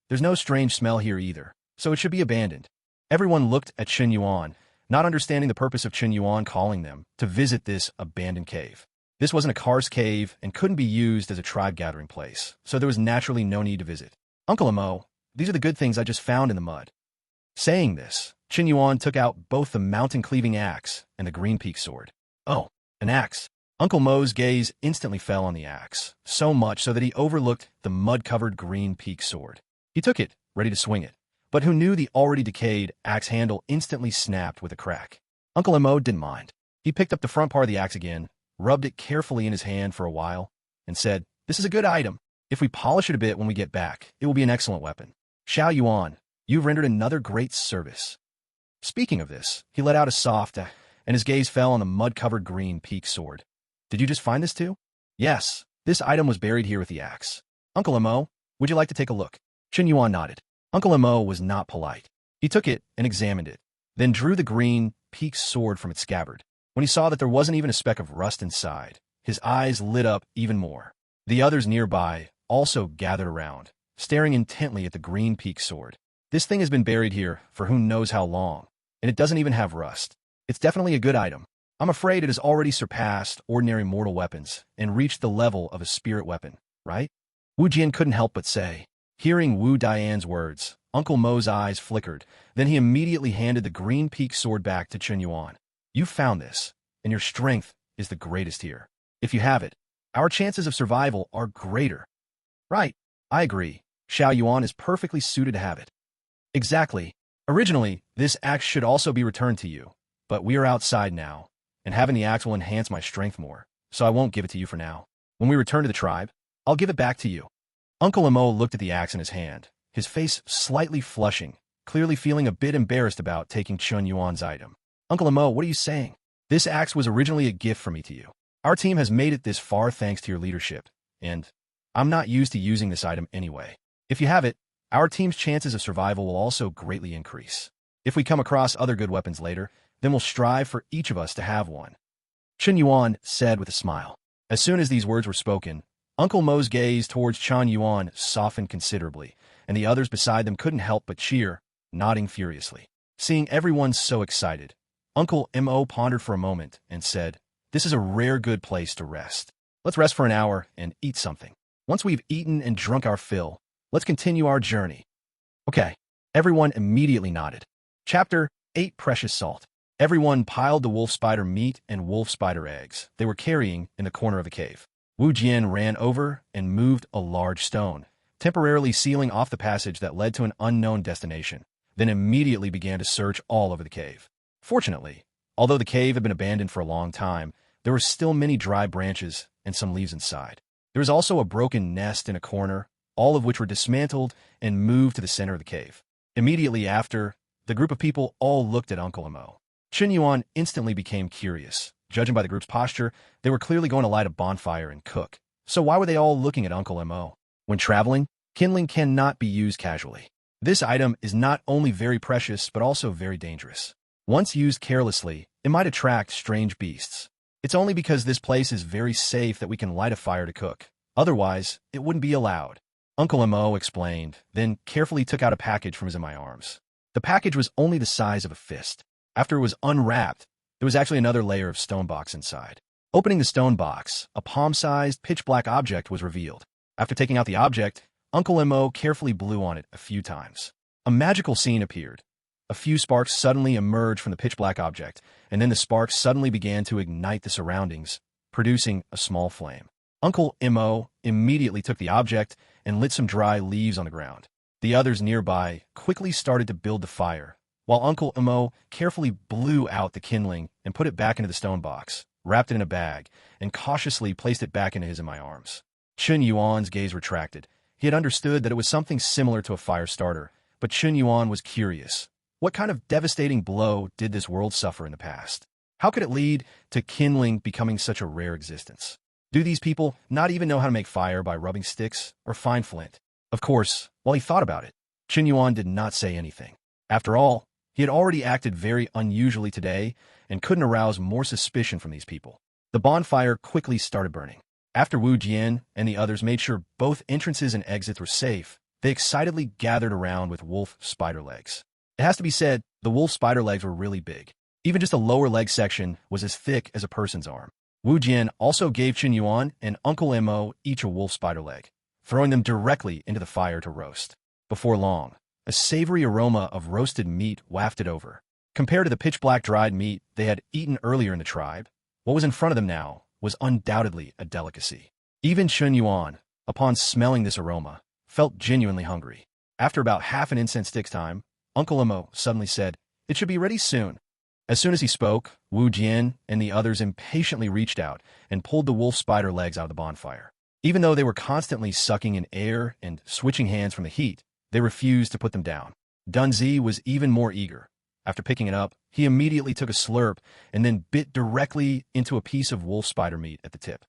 There's no strange smell here either, so it should be abandoned. Everyone looked at Chen Yuan, not understanding the purpose of Chen Yuan calling them to visit this abandoned cave. This wasn't a karst cave and couldn't be used as a tribe gathering place, so there was naturally no need to visit. Uncle Mo, these are the good things I just found in the mud. Saying this, Chen Yuan took out both the mountain-cleaving axe and the green peak sword. Oh, an axe. Uncle Mo's gaze instantly fell on the axe, so much so that he overlooked the mud-covered green peak sword. He took it, ready to swing it, but who knew the already decayed axe handle instantly snapped with a crack. Uncle Mo didn't mind. He picked up the front part of the axe again, rubbed it carefully in his hand for a while, and said, This is a good item. If we polish it a bit when we get back, it will be an excellent weapon. Xiao Yuan, you've rendered another great service. Speaking of this, he let out a soft and his gaze fell on the mud-covered green peak sword. Did you just find this too? Yes, this item was buried here with the axe. Uncle Mo, would you like to take a look? Chen Yuan nodded. Uncle Mo was not polite. He took it and examined it, then drew the green peak sword from its scabbard. When he saw that there wasn't even a speck of rust inside, his eyes lit up even more. The others nearby also gathered around, staring intently at the green peak sword. This thing has been buried here for who knows how long, and it doesn't even have rust. It's definitely a good item. I'm afraid it has already surpassed ordinary mortal weapons and reached the level of a spirit weapon, right? Wu Jian couldn't help but say. Hearing Wu Dian's words, Uncle Mo's eyes flickered. Then he immediately handed the green peak sword back to Chen Yuan. You found this, and your strength is the greatest here. If you have it, our chances of survival are greater. Right, I agree. Xiao Yuan is perfectly suited to have it. Exactly. Originally, this axe should also be returned to you, but we are outside now, and having the axe will enhance my strength more, so I won't give it to you for now. When we return to the tribe, I'll give it back to you. Uncle Mo looked at the axe in his hand, his face slightly flushing, clearly feeling a bit embarrassed about taking Chen Yuan's item. Uncle Mo, what are you saying? This axe was originally a gift from me to you. Our team has made it this far thanks to your leadership, and I'm not used to using this item anyway. If you have it, our team's chances of survival will also greatly increase. If we come across other good weapons later, then we'll strive for each of us to have one. Chen Yuan said with a smile. As soon as these words were spoken, Uncle Mo's gaze towards Chen Yuan softened considerably, and the others beside them couldn't help but cheer, nodding furiously. Seeing everyone so excited, Uncle Mo pondered for a moment and said, "This is a rare good place to rest. Let's rest for an hour and eat something. Once we've eaten and drunk our fill, let's continue our journey." Okay. Everyone immediately nodded. Chapter 8 Precious Salt. Everyone piled the wolf spider meat and wolf spider eggs they were carrying in the corner of the cave. Wu Jian ran over and moved a large stone, temporarily sealing off the passage that led to an unknown destination, then immediately began to search all over the cave. Fortunately, although the cave had been abandoned for a long time, there were still many dry branches and some leaves inside. There was also a broken nest in a corner, all of which were dismantled and moved to the center of the cave. Immediately after, the group of people all looked at Uncle Mo. Chen Yuan instantly became curious. Judging by the group's posture, they were clearly going to light a bonfire and cook. So why were they all looking at Uncle Mo? When traveling, kindling cannot be used casually. This item is not only very precious, but also very dangerous. Once used carelessly, it might attract strange beasts. It's only because this place is very safe that we can light a fire to cook. Otherwise, it wouldn't be allowed. Uncle Mo explained, then carefully took out a package from his in my arms. The package was only the size of a fist. After it was unwrapped, there was actually another layer of stone box inside. Opening the stone box, a palm-sized, pitch-black object was revealed. After taking out the object, Uncle Mo carefully blew on it a few times. A magical scene appeared. A few sparks suddenly emerged from the pitch-black object, and then the sparks suddenly began to ignite the surroundings, producing a small flame. Uncle Mo immediately took the object and lit some dry leaves on the ground. The others nearby quickly started to build the fire, while Uncle Mo carefully blew out the kindling and put it back into the stone box, wrapped it in a bag, and cautiously placed it back into his in my arms. Chen Yuan's gaze retracted. He had understood that it was something similar to a fire starter, but Chen Yuan was curious. What kind of devastating blow did this world suffer in the past? How could it lead to kindling becoming such a rare existence? Do these people not even know how to make fire by rubbing sticks or fine flint? Of course, while he thought about it, Chen Yuan did not say anything. After all, he had already acted very unusually today and couldn't arouse more suspicion from these people. The bonfire quickly started burning. After Wu Jian and the others made sure both entrances and exits were safe, they excitedly gathered around with wolf spider legs. It has to be said, the wolf spider legs were really big. Even just the lower leg section was as thick as a person's arm. Wu Jian also gave Chen Yuan and Uncle Mo each a wolf spider leg, throwing them directly into the fire to roast. Before long, a savory aroma of roasted meat wafted over. Compared to the pitch-black dried meat they had eaten earlier in the tribe, what was in front of them now was undoubtedly a delicacy. Even Chen Yuan, upon smelling this aroma, felt genuinely hungry. After about half an incense stick's time, Uncle Mo suddenly said, "It should be ready soon." As soon as he spoke, Wu Jian and the others impatiently reached out and pulled the wolf spider legs out of the bonfire. Even though they were constantly sucking in air and switching hands from the heat, they refused to put them down. Dunzi was even more eager. After picking it up, he immediately took a slurp and then bit directly into a piece of wolf spider meat at the tip.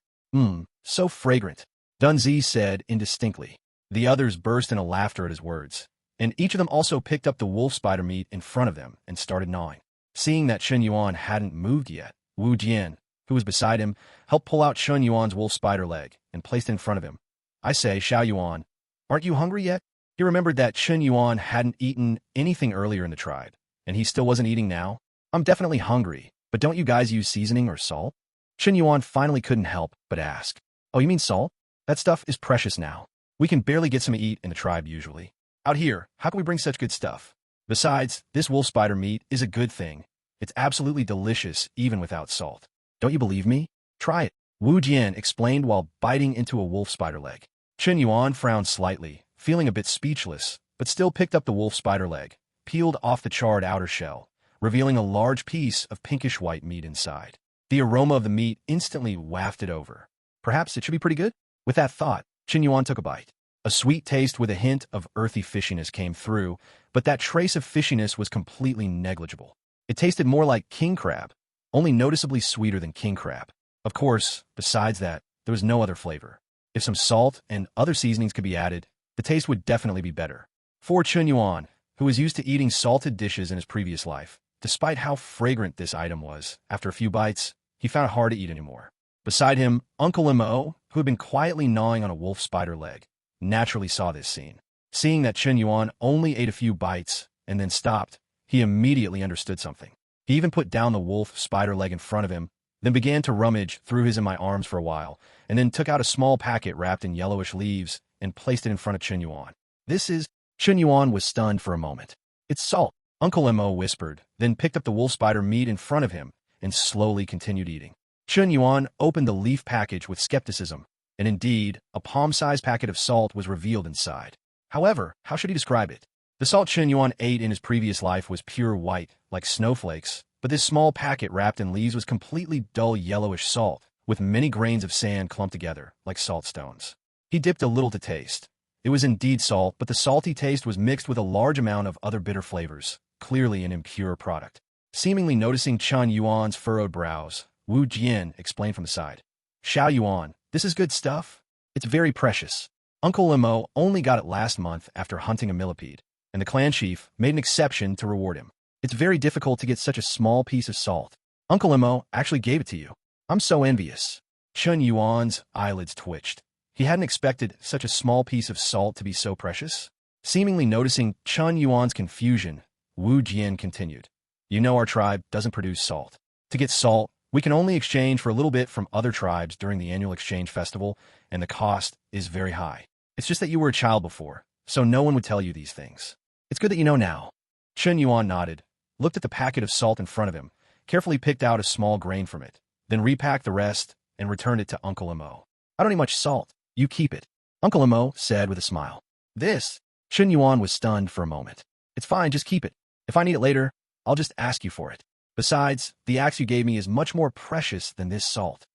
So fragrant, Dunzi said indistinctly. The others burst into laughter at his words, and each of them also picked up the wolf spider meat in front of them and started gnawing. Seeing that Chen Yuan hadn't moved yet, Wu Jian, who was beside him, helped pull out Chen Yuan's wolf spider leg and placed it in front of him. "I say, Xiao Yuan, Aren't you hungry yet? He remembered that Chen Yuan hadn't eaten anything earlier in the tribe, and he still wasn't eating now. I'm definitely hungry, but don't you guys use seasoning or salt? Chen Yuan finally couldn't help but ask. Oh, you mean salt? That stuff is precious now. We can barely get some to eat in the tribe usually. Out here, how can we bring such good stuff? Besides, this wolf spider meat is a good thing. It's absolutely delicious even without salt. Don't you believe me? Try it. Wu Jian explained while biting into a wolf spider leg. Chen Yuan frowned slightly, feeling a bit speechless, but still picked up the wolf spider leg, peeled off the charred outer shell, revealing a large piece of pinkish-white meat inside. The aroma of the meat instantly wafted over. Perhaps it should be pretty good? With that thought, Chen Yuan took a bite. A sweet taste with a hint of earthy fishiness came through, but that trace of fishiness was completely negligible. It tasted more like king crab, only noticeably sweeter than king crab. Of course, besides that, there was no other flavor. If some salt and other seasonings could be added, the taste would definitely be better. For Chen Yuan, who was used to eating salted dishes in his previous life, despite how fragrant this item was, after a few bites, he found it hard to eat anymore. Beside him, Uncle Mo, who had been quietly gnawing on a wolf spider leg, naturally saw this scene. Seeing that Chen Yuan only ate a few bites and then stopped, he immediately understood something. He even put down the wolf spider leg in front of him, then began to rummage through his and my arms for a while, and then took out a small packet wrapped in yellowish leaves and placed it in front of Chen Yuan. This is... Chen Yuan was stunned for a moment. It's salt, Uncle Mo whispered, then picked up the wolf spider meat in front of him and slowly continued eating. Chen Yuan opened the leaf package with skepticism, and indeed, a palm-sized packet of salt was revealed inside. However, how should he describe it? The salt Chen Yuan ate in his previous life was pure white, like snowflakes, but this small packet wrapped in leaves was completely dull yellowish salt, with many grains of sand clumped together, like salt stones. He dipped a little to taste. It was indeed salt, but the salty taste was mixed with a large amount of other bitter flavors, clearly an impure product. Seemingly noticing Chen Yuan's furrowed brows, Wu Jian explained from the side. Xiao Yuan, this is good stuff? It's very precious. Uncle Mo only got it last month after hunting a millipede, and the clan chief made an exception to reward him. It's very difficult to get such a small piece of salt. Uncle Mo actually gave it to you. I'm so envious. Chen Yuan's eyelids twitched. He hadn't expected such a small piece of salt to be so precious. Seemingly noticing Chen Yuan's confusion, Wu Jian continued. You know our tribe doesn't produce salt. To get salt, we can only exchange for a little bit from other tribes during the annual exchange festival, and the cost is very high. It's just that you were a child before, so no one would tell you these things. It's good that you know now. Chen Yuan nodded, looked at the packet of salt in front of him, carefully picked out a small grain from it, then repacked the rest and returned it to Uncle Mo. I don't need much salt. You keep it, Uncle Mo said with a smile. This? Chen Yuan was stunned for a moment. It's fine, just keep it. If I need it later, I'll just ask you for it. Besides, the axe you gave me is much more precious than this salt,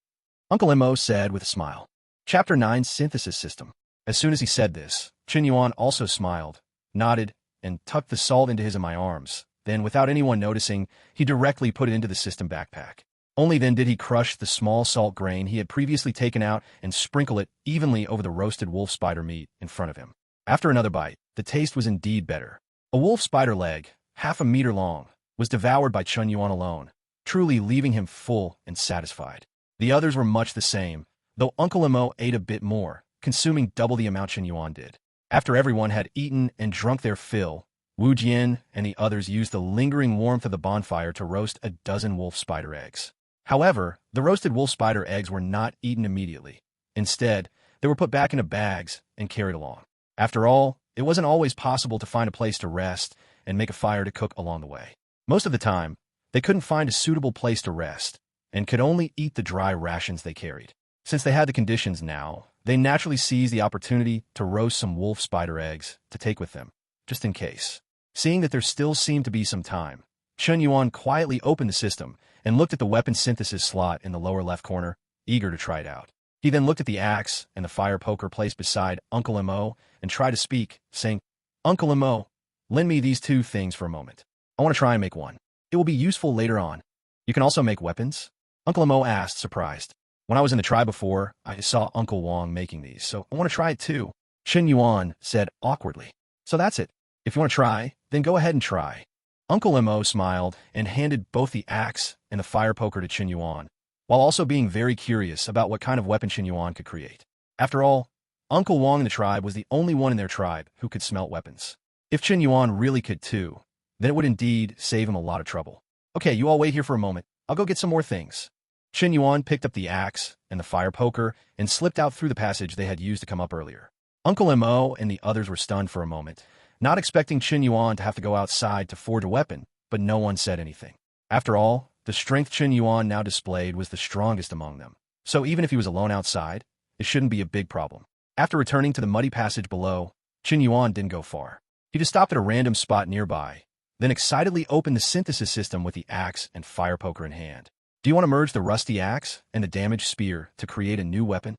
Uncle Mo said with a smile. Chapter 9 Synthesis System. As soon as he said this, Chen Yuan also smiled, nodded, and tucked the salt into his and my arms. Then, without anyone noticing, he directly put it into the system backpack. Only then did he crush the small salt grain he had previously taken out and sprinkle it evenly over the roasted wolf spider meat in front of him. After another bite, the taste was indeed better. A wolf spider leg, half a meter long, was devoured by Chen Yuan alone, truly leaving him full and satisfied. The others were much the same, though Uncle Mo ate a bit more, consuming double the amount Chen Yuan did. After everyone had eaten and drunk their fill, Wu Jian and the others used the lingering warmth of the bonfire to roast a dozen wolf spider eggs. However, the roasted wolf spider eggs were not eaten immediately. Instead, they were put back into bags and carried along. After all, it wasn't always possible to find a place to rest and make a fire to cook along the way. Most of the time, they couldn't find a suitable place to rest and could only eat the dry rations they carried. Since they had the conditions now, they naturally seized the opportunity to roast some wolf spider eggs to take with them, just in case. Seeing that there still seemed to be some time, Chen Yuan quietly opened the system and looked at the weapon synthesis slot in the lower left corner, eager to try it out. He then looked at the axe and the fire poker placed beside Uncle Mo and tried to speak, saying, Uncle Mo, lend me these two things for a moment. I want to try and make one. It will be useful later on. You can also make weapons? Uncle Mo asked, surprised. When I was in the tribe before, I saw Uncle Wang making these, so I want to try it too. Chen Yuan said awkwardly. So that's it. If you want to try, then go ahead and try. Uncle Mo smiled and handed both the axe and the fire poker to Chen Yuan, while also being very curious about what kind of weapon Chen Yuan could create. After all, Uncle Wong in the tribe was the only one in their tribe who could smelt weapons. If Chen Yuan really could too, then it would indeed save him a lot of trouble. Okay, you all wait here for a moment. I'll go get some more things. Chen Yuan picked up the axe and the fire poker and slipped out through the passage they had used to come up earlier. Uncle Mo and the others were stunned for a moment, not expecting Chen Yuan to have to go outside to forge a weapon, but no one said anything. After all, the strength Chen Yuan now displayed was the strongest among them, so even if he was alone outside, it shouldn't be a big problem. After returning to the muddy passage below, Chen Yuan didn't go far. He just stopped at a random spot nearby, then excitedly opened the synthesis system with the axe and fire poker in hand. Do you want to merge the rusty axe and the damaged spear to create a new weapon?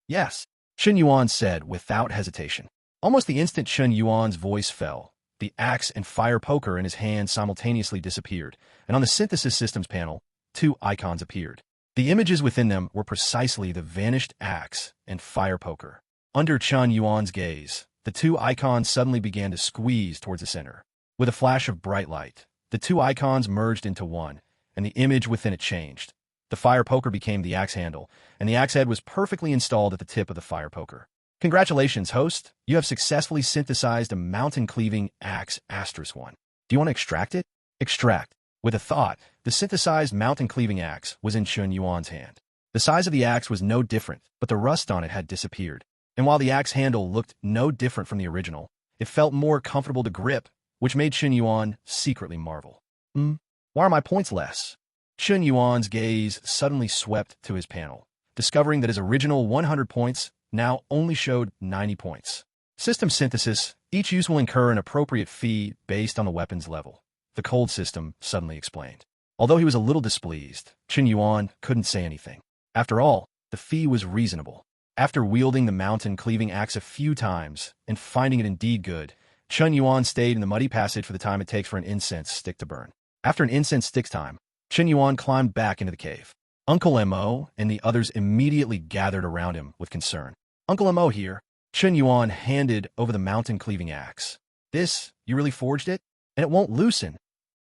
Yes, Chen Yuan said without hesitation. Almost the instant Chen Yuan's voice fell, the axe and fire poker in his hand simultaneously disappeared, and on the synthesis systems panel, two icons appeared. The images within them were precisely the vanished axe and fire poker. Under Chen Yuan's gaze, the two icons suddenly began to squeeze towards the center. With a flash of bright light, the two icons merged into one, and the image within it changed. The fire poker became the axe handle, and the axe head was perfectly installed at the tip of the fire poker. Congratulations, host! You have successfully synthesized a mountain-cleaving axe *1. Do you want to extract it? Extract. With a thought, the synthesized mountain-cleaving axe was in Chen Yuan's hand. The size of the axe was no different, but the rust on it had disappeared. And while the axe handle looked no different from the original, it felt more comfortable to grip, which made Chen Yuan secretly marvel. Why are my points less? Chen Yuan's gaze suddenly swept to his panel, discovering that his original 100 points now only showed 90 points. System synthesis, each use will incur an appropriate fee based on the weapon's level, the cold system suddenly explained. Although he was a little displeased, Chen Yuan couldn't say anything. After all, the fee was reasonable. After wielding the mountain-cleaving axe a few times and finding it indeed good, Chen Yuan stayed in the muddy passage for the time it takes for an incense stick to burn. After an incense stick's time, Chen Yuan climbed back into the cave. Uncle Mo and the others immediately gathered around him with concern. Uncle Mo here. Chen Yuan handed over the mountain-cleaving axe. This, you really forged it? And it won't loosen.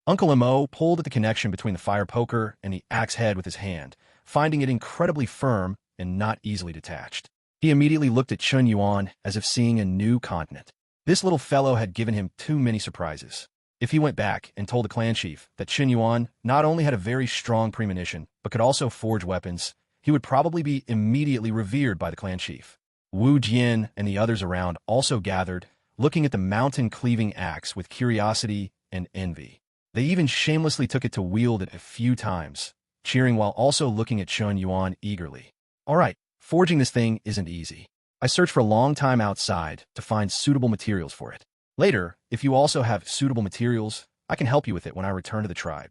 Uncle Mo pulled at the connection between the fire poker and the axe head with his hand, finding it incredibly firm and not easily detached. He immediately looked at Chen Yuan as if seeing a new continent. This little fellow had given him too many surprises. If he went back and told the clan chief that Chen Yuan not only had a very strong premonition, but could also forge weapons, he would probably be immediately revered by the clan chief. Wu Jian and the others around also gathered, looking at the mountain-cleaving axe with curiosity and envy. They even shamelessly took it to wield it a few times, cheering while also looking at Chen Yuan eagerly. All right, forging this thing isn't easy. I searched for a long time outside to find suitable materials for it. Later, if you also have suitable materials, I can help you with it when I return to the tribe.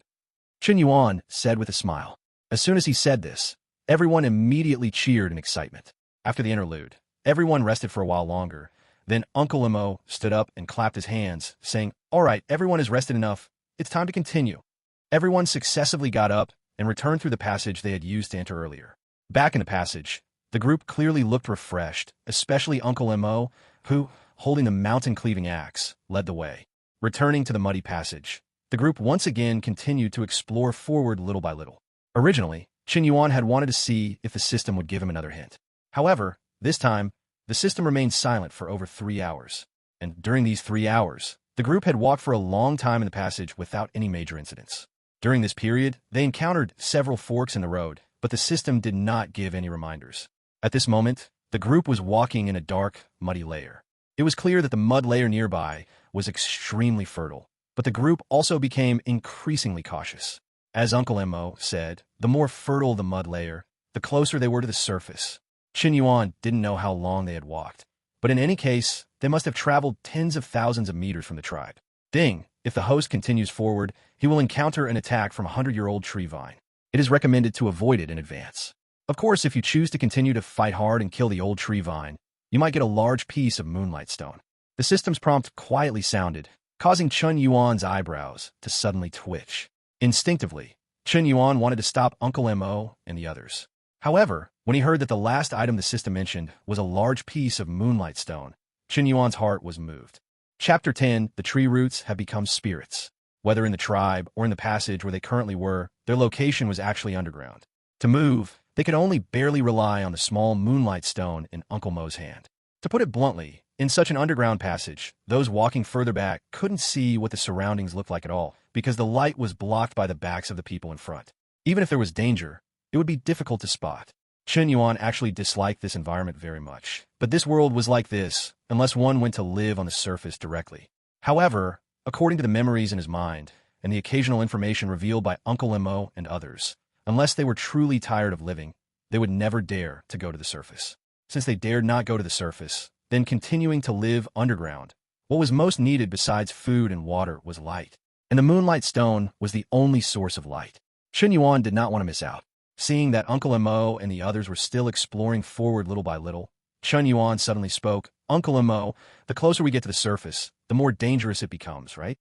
Chen Yuan said with a smile. As soon as he said this, everyone immediately cheered in excitement. After the interlude, everyone rested for a while longer. Then Uncle Mo stood up and clapped his hands, saying, "All right, everyone has rested enough. It's time to continue." Everyone successively got up and returned through the passage they had used to enter earlier. Back in the passage, the group clearly looked refreshed, especially Uncle Mo, who, holding the mountain-cleaving axe, led the way. Returning to the muddy passage, the group once again continued to explore forward little by little. Originally, Chen Yuan had wanted to see if the system would give him another hint. However, this time, the system remained silent for over 3 hours. And during these 3 hours, the group had walked for a long time in the passage without any major incidents. During this period, they encountered several forks in the road, but the system did not give any reminders. At this moment, the group was walking in a dark, muddy layer. It was clear that the mud layer nearby was extremely fertile, but the group also became increasingly cautious. As Uncle Mo said, the more fertile the mud layer, the closer they were to the surface. Chen Yuan didn't know how long they had walked, but in any case, they must have traveled tens of thousands of meters from the tribe. If the host continues forward, he will encounter an attack from a 100-year-old tree vine. It is recommended to avoid it in advance. Of course, if you choose to continue to fight hard and kill the old tree vine, you might get a large piece of moonlight stone. The system's prompt quietly sounded, causing Chen Yuan's eyebrows to suddenly twitch. Instinctively, Chen Yuan wanted to stop Uncle Mo and the others. However, when he heard that the last item the system mentioned was a large piece of moonlight stone, Chen Yuan's heart was moved. Chapter 10, The Tree Roots Have Become Spirits. Whether in the tribe or in the passage where they currently were, their location was actually underground. To move, they could only barely rely on the small moonlight stone in Uncle Mo's hand. To put it bluntly, in such an underground passage, those walking further back couldn't see what the surroundings looked like at all, because the light was blocked by the backs of the people in front. Even if there was danger, it would be difficult to spot. Chen Yuan actually disliked this environment very much, but this world was like this, unless one went to live on the surface directly. However, according to the memories in his mind, and the occasional information revealed by Uncle Mo and others, unless they were truly tired of living, they would never dare to go to the surface. Since they dared not go to the surface, then continuing to live underground, what was most needed besides food and water was light. And the moonlight stone was the only source of light. Chen Yuan did not want to miss out. Seeing that Uncle Mo and the others were still exploring forward little by little, Chen Yuan suddenly spoke, "Uncle Mo, the closer we get to the surface, the more dangerous it becomes, right?"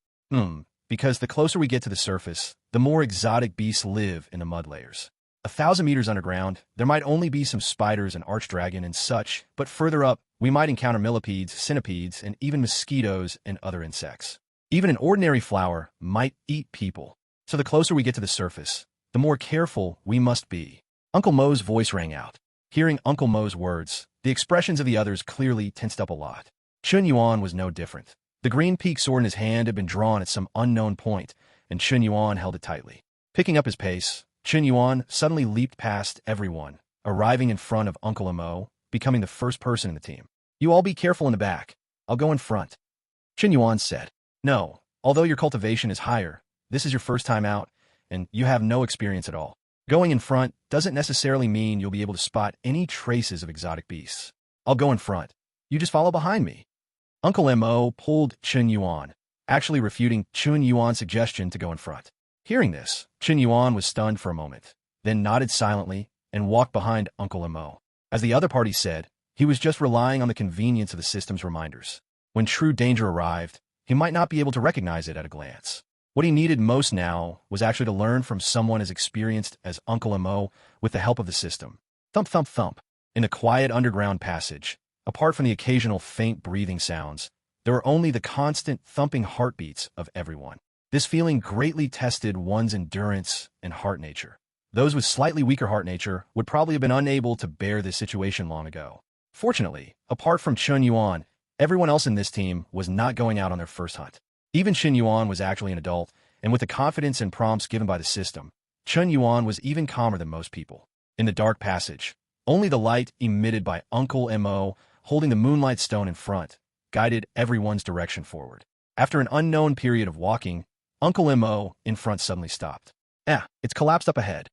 Because the closer we get to the surface, the more exotic beasts live in the mud layers. 1,000 meters underground, there might only be some spiders and archdragon and such, but further up, we might encounter millipedes, centipedes, and even mosquitoes and other insects. Even an ordinary flower might eat people. So the closer we get to the surface, the more careful we must be. Uncle Mo's voice rang out. Hearing Uncle Mo's words, the expressions of the others clearly tensed up a lot. Chen Yuan was no different. The green peak sword in his hand had been drawn at some unknown point, and Chen Yuan held it tightly. Picking up his pace, Chen Yuan suddenly leaped past everyone, arriving in front of Uncle Mo, becoming the first person in the team. "You all be careful in the back. I'll go in front." Chen Yuan said, "No, although your cultivation is higher, this is your first time out, and you have no experience at all. Going in front doesn't necessarily mean you'll be able to spot any traces of exotic beasts. I'll go in front. You just follow behind me." Uncle Mo pulled Chen Yuan, actually refuting Chen Yuan's suggestion to go in front. Hearing this, Chen Yuan was stunned for a moment, then nodded silently and walked behind Uncle Mo. As the other party said, he was just relying on the convenience of the system's reminders. When true danger arrived, he might not be able to recognize it at a glance. What he needed most now was actually to learn from someone as experienced as Uncle Mo with the help of the system. Thump, thump, thump. In the quiet underground passage, apart from the occasional faint breathing sounds, there were only the constant thumping heartbeats of everyone. This feeling greatly tested one's endurance and heart nature. Those with slightly weaker heart nature would probably have been unable to bear this situation long ago. Fortunately, apart from Chen Yuan, everyone else in this team was not going out on their first hunt. Even Chen Yuan was actually an adult, and with the confidence and prompts given by the system, Chen Yuan was even calmer than most people. In the dark passage, only the light emitted by Uncle Mo, holding the moonlight stone in front, guided everyone's direction forward. After an unknown period of walking, Uncle Mo in front suddenly stopped. It's collapsed up ahead.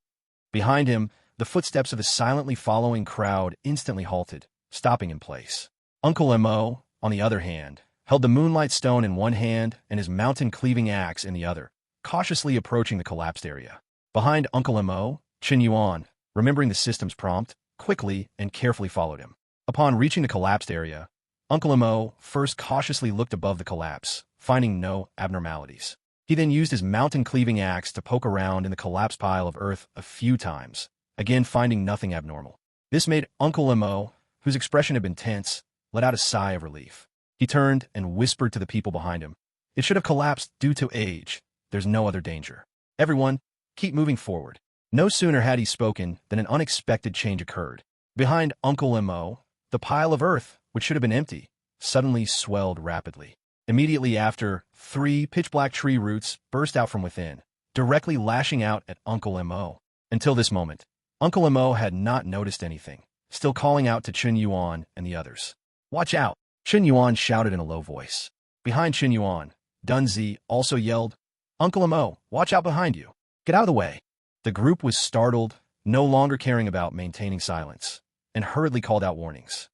Behind him, the footsteps of the silently following crowd instantly halted, stopping in place. Uncle Mo, on the other hand, held the moonlight stone in one hand and his mountain-cleaving axe in the other, cautiously approaching the collapsed area. Behind Uncle Mo, Chen Yuan, remembering the system's prompt, quickly and carefully followed him. Upon reaching the collapsed area, Uncle Mo first cautiously looked above the collapse, finding no abnormalities. He then used his mountain-cleaving axe to poke around in the collapsed pile of earth a few times, again finding nothing abnormal. This made Uncle Mo, whose expression had been tense, let out a sigh of relief. He turned and whispered to the people behind him. "It should have collapsed due to age. There's no other danger. Everyone, keep moving forward." No sooner had he spoken than an unexpected change occurred. Behind Uncle Mo, the pile of earth, which should have been empty, suddenly swelled rapidly. Immediately after, 3 pitch-black tree roots burst out from within, directly lashing out at Uncle Mo. Until this moment, Uncle Mo had not noticed anything, still calling out to Chen Yuan and the others. "Watch out!" Chen Yuan shouted in a low voice. Behind Chen Yuan, Dunzi also yelled, "Uncle Mo, watch out behind you. Get out of the way." The group was startled, no longer caring about maintaining silence, and hurriedly called out warnings.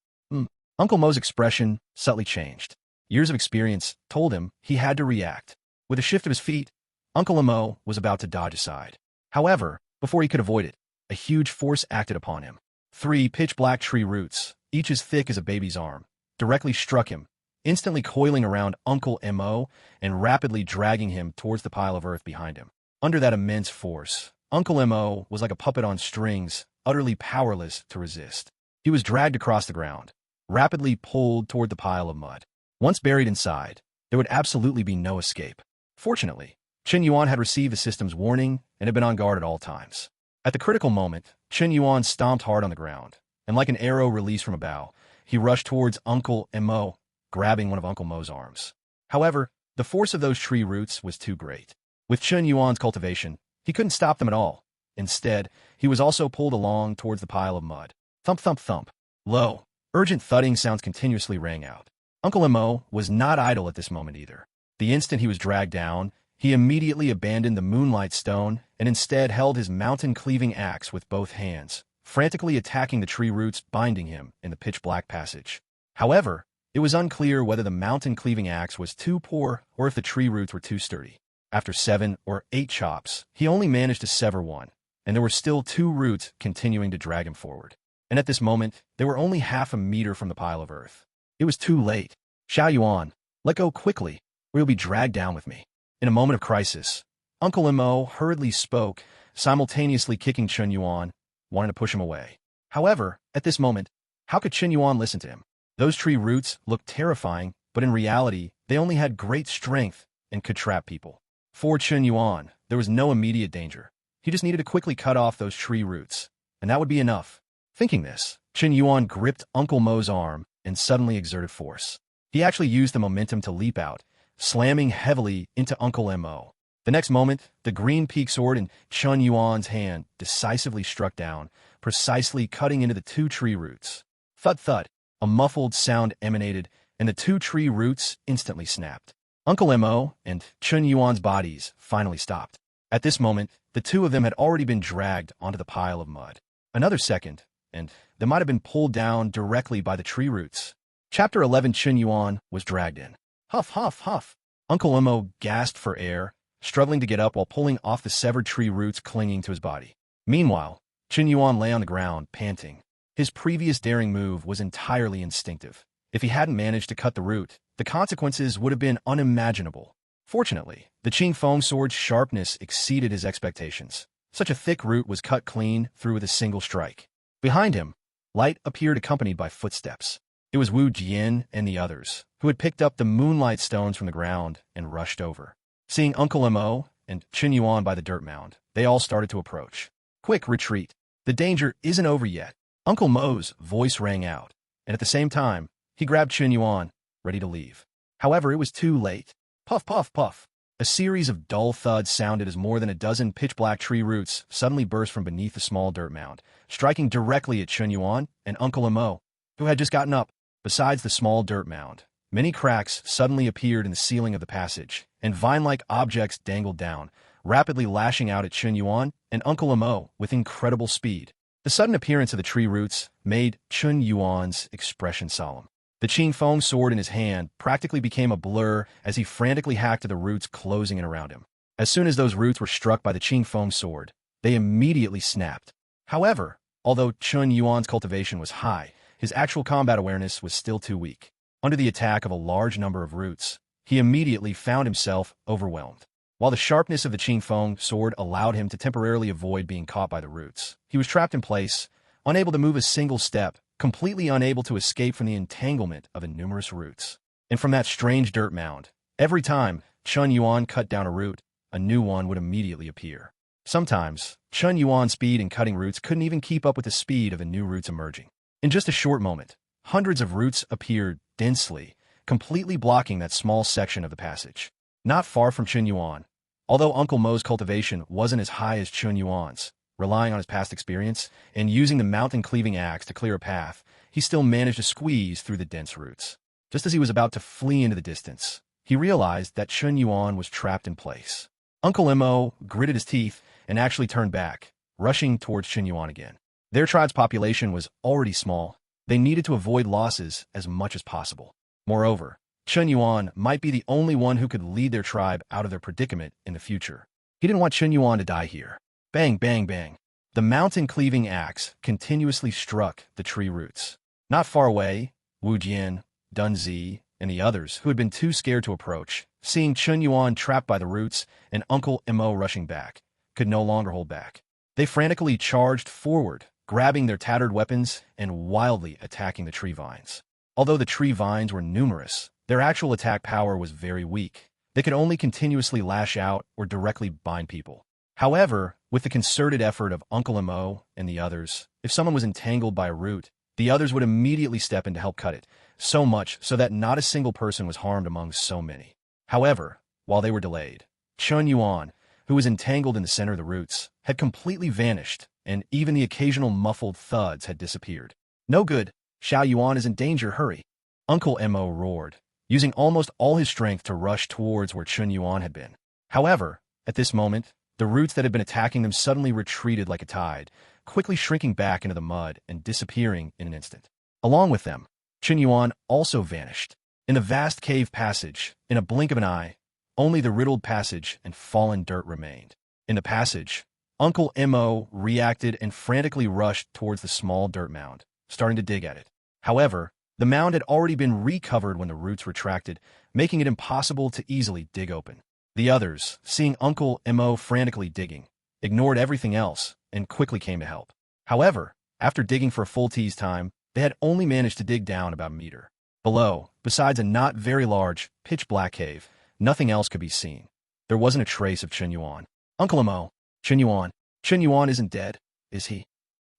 Uncle Mo's expression subtly changed. Years of experience told him he had to react. With a shift of his feet, Uncle Mo was about to dodge aside. However, before he could avoid it, a huge force acted upon him. 3 pitch-black tree roots, each as thick as a baby's arm, directly struck him, instantly coiling around Uncle Mo and rapidly dragging him towards the pile of earth behind him. Under that immense force, Uncle Mo was like a puppet on strings, utterly powerless to resist. He was dragged across the ground, rapidly pulled toward the pile of mud. Once buried inside, there would absolutely be no escape. Fortunately, Chen Yuan had received the system's warning and had been on guard at all times. At the critical moment, Chen Yuan stomped hard on the ground, and like an arrow released from a bow, he rushed towards Uncle Mo, grabbing one of Uncle Mo's arms. However, the force of those tree roots was too great. With Chen Yuan's cultivation, he couldn't stop them at all. Instead, he was also pulled along towards the pile of mud. Thump, thump, thump. Low, urgent thudding sounds continuously rang out. Uncle Mo was not idle at this moment either. The instant he was dragged down, he immediately abandoned the moonlight stone and instead held his mountain-cleaving axe with both hands, frantically attacking the tree roots binding him in the pitch-black passage. However, it was unclear whether the mountain-cleaving axe was too poor or if the tree roots were too sturdy. After 7 or 8 chops, he only managed to sever one, and there were still 2 roots continuing to drag him forward. And at this moment, they were only half a meter from the pile of earth. It was too late. Chen Yuan, let go quickly, or you'll be dragged down with me. In a moment of crisis, Uncle Mo hurriedly spoke, simultaneously kicking Chen Yuan, wanting to push him away. However, at this moment, how could Chen Yuan listen to him? Those tree roots looked terrifying, but in reality, they only had great strength and could trap people. For Chen Yuan, there was no immediate danger. He just needed to quickly cut off those tree roots, and that would be enough. Thinking this, Chen Yuan gripped Uncle Mo's arm and suddenly exerted force. He actually used the momentum to leap out, slamming heavily into Uncle Mo. The next moment, the green peak sword in Chen Yuan's hand decisively struck down, precisely cutting into the 2 tree roots. Thud thud, a muffled sound emanated, and the 2 tree roots instantly snapped. Uncle Mo and Chen Yuan's bodies finally stopped. At this moment, the 2 of them had already been dragged onto the pile of mud. Another second, and they might have been pulled down directly by the tree roots. Chapter 11. Chen Yuan was dragged in. Huff, huff, huff. Uncle Mo gasped for air, struggling to get up while pulling off the severed tree roots clinging to his body. Meanwhile, Chen Yuan lay on the ground, panting. His previous daring move was entirely instinctive. If he hadn't managed to cut the root, the consequences would have been unimaginable. Fortunately, the Qing Feng sword's sharpness exceeded his expectations. Such a thick root was cut clean through with a single strike. Behind him, light appeared accompanied by footsteps. It was Wu Jian and the others, who had picked up the moonlight stones from the ground and rushed over. Seeing Uncle Mo and Chen Yuan by the dirt mound, they all started to approach. Quick, retreat. The danger isn't over yet. Uncle Mo's voice rang out, and at the same time, he grabbed Chen Yuan, ready to leave. However, it was too late. Puff, puff, puff. A series of dull thuds sounded as more than a dozen pitch-black tree roots suddenly burst from beneath the small dirt mound, striking directly at Chen Yuan and Uncle Mo, who had just gotten up. Besides the small dirt mound, many cracks suddenly appeared in the ceiling of the passage, and vine-like objects dangled down, rapidly lashing out at Chen Yuan and Uncle Mo with incredible speed. The sudden appearance of the tree roots made Chen Yuan's expression solemn. The Qing Feng sword in his hand practically became a blur as he frantically hacked at the roots closing in around him. As soon as those roots were struck by the Qing Feng sword, they immediately snapped. However, although Chen Yuan's cultivation was high, his actual combat awareness was still too weak. Under the attack of a large number of roots, he immediately found himself overwhelmed. While the sharpness of the Qing Feng sword allowed him to temporarily avoid being caught by the roots, he was trapped in place, unable to move a single step, completely unable to escape from the entanglement of numerous roots. And from that strange dirt mound, every time Chen Yuan cut down a root, a new one would immediately appear. Sometimes, Chen Yuan's speed in cutting roots couldn't even keep up with the speed of the new roots emerging. In just a short moment, hundreds of roots appeared densely, completely blocking that small section of the passage. Not far from Chen Yuan, although Uncle Mo's cultivation wasn't as high as Chen Yuan's, relying on his past experience and using the mountain-cleaving axe to clear a path, he still managed to squeeze through the dense roots. Just as he was about to flee into the distance, he realized that Chen Yuan was trapped in place. Uncle Mo gritted his teeth and actually turned back, rushing towards Chen Yuan again. Their tribe's population was already small. They needed to avoid losses as much as possible. Moreover, Chen Yuan might be the only one who could lead their tribe out of their predicament in the future. He didn't want Chen Yuan to die here. Bang, bang, bang. The mountain-cleaving axe continuously struck the tree roots. Not far away, Wu Jian, Dunzi, and the others, who had been too scared to approach, seeing Chen Yuan trapped by the roots and Uncle Mo rushing back, could no longer hold back. They frantically charged forward, grabbing their tattered weapons and wildly attacking the tree vines. Although the tree vines were numerous, their actual attack power was very weak. They could only continuously lash out or directly bind people. However, with the concerted effort of Uncle Mo and the others, if someone was entangled by a root, the others would immediately step in to help cut it, so much so that not a single person was harmed among so many. However, while they were delayed, Chen Yuan, who was entangled in the center of the roots, had completely vanished, and even the occasional muffled thuds had disappeared. No good, Xiao Yuan is in danger, hurry. Uncle Mo roared, using almost all his strength to rush towards where Chen Yuan had been. However, at this moment, the roots that had been attacking them suddenly retreated like a tide, quickly shrinking back into the mud and disappearing in an instant. Along with them, Chen Yuan also vanished. In the vast cave passage, in a blink of an eye, only the riddled passage and fallen dirt remained. In the passage, Uncle Mo reacted and frantically rushed towards the small dirt mound, starting to dig at it. However, the mound had already been recovered when the roots retracted, making it impossible to easily dig open. The others, seeing Uncle Mo frantically digging, ignored everything else and quickly came to help. However, after digging for a full tea's time, they had only managed to dig down about a meter. Below, besides a not very large, pitch-black cave, nothing else could be seen. There wasn't a trace of Chen Yuan. Uncle Mo, Chen Yuan isn't dead, is he?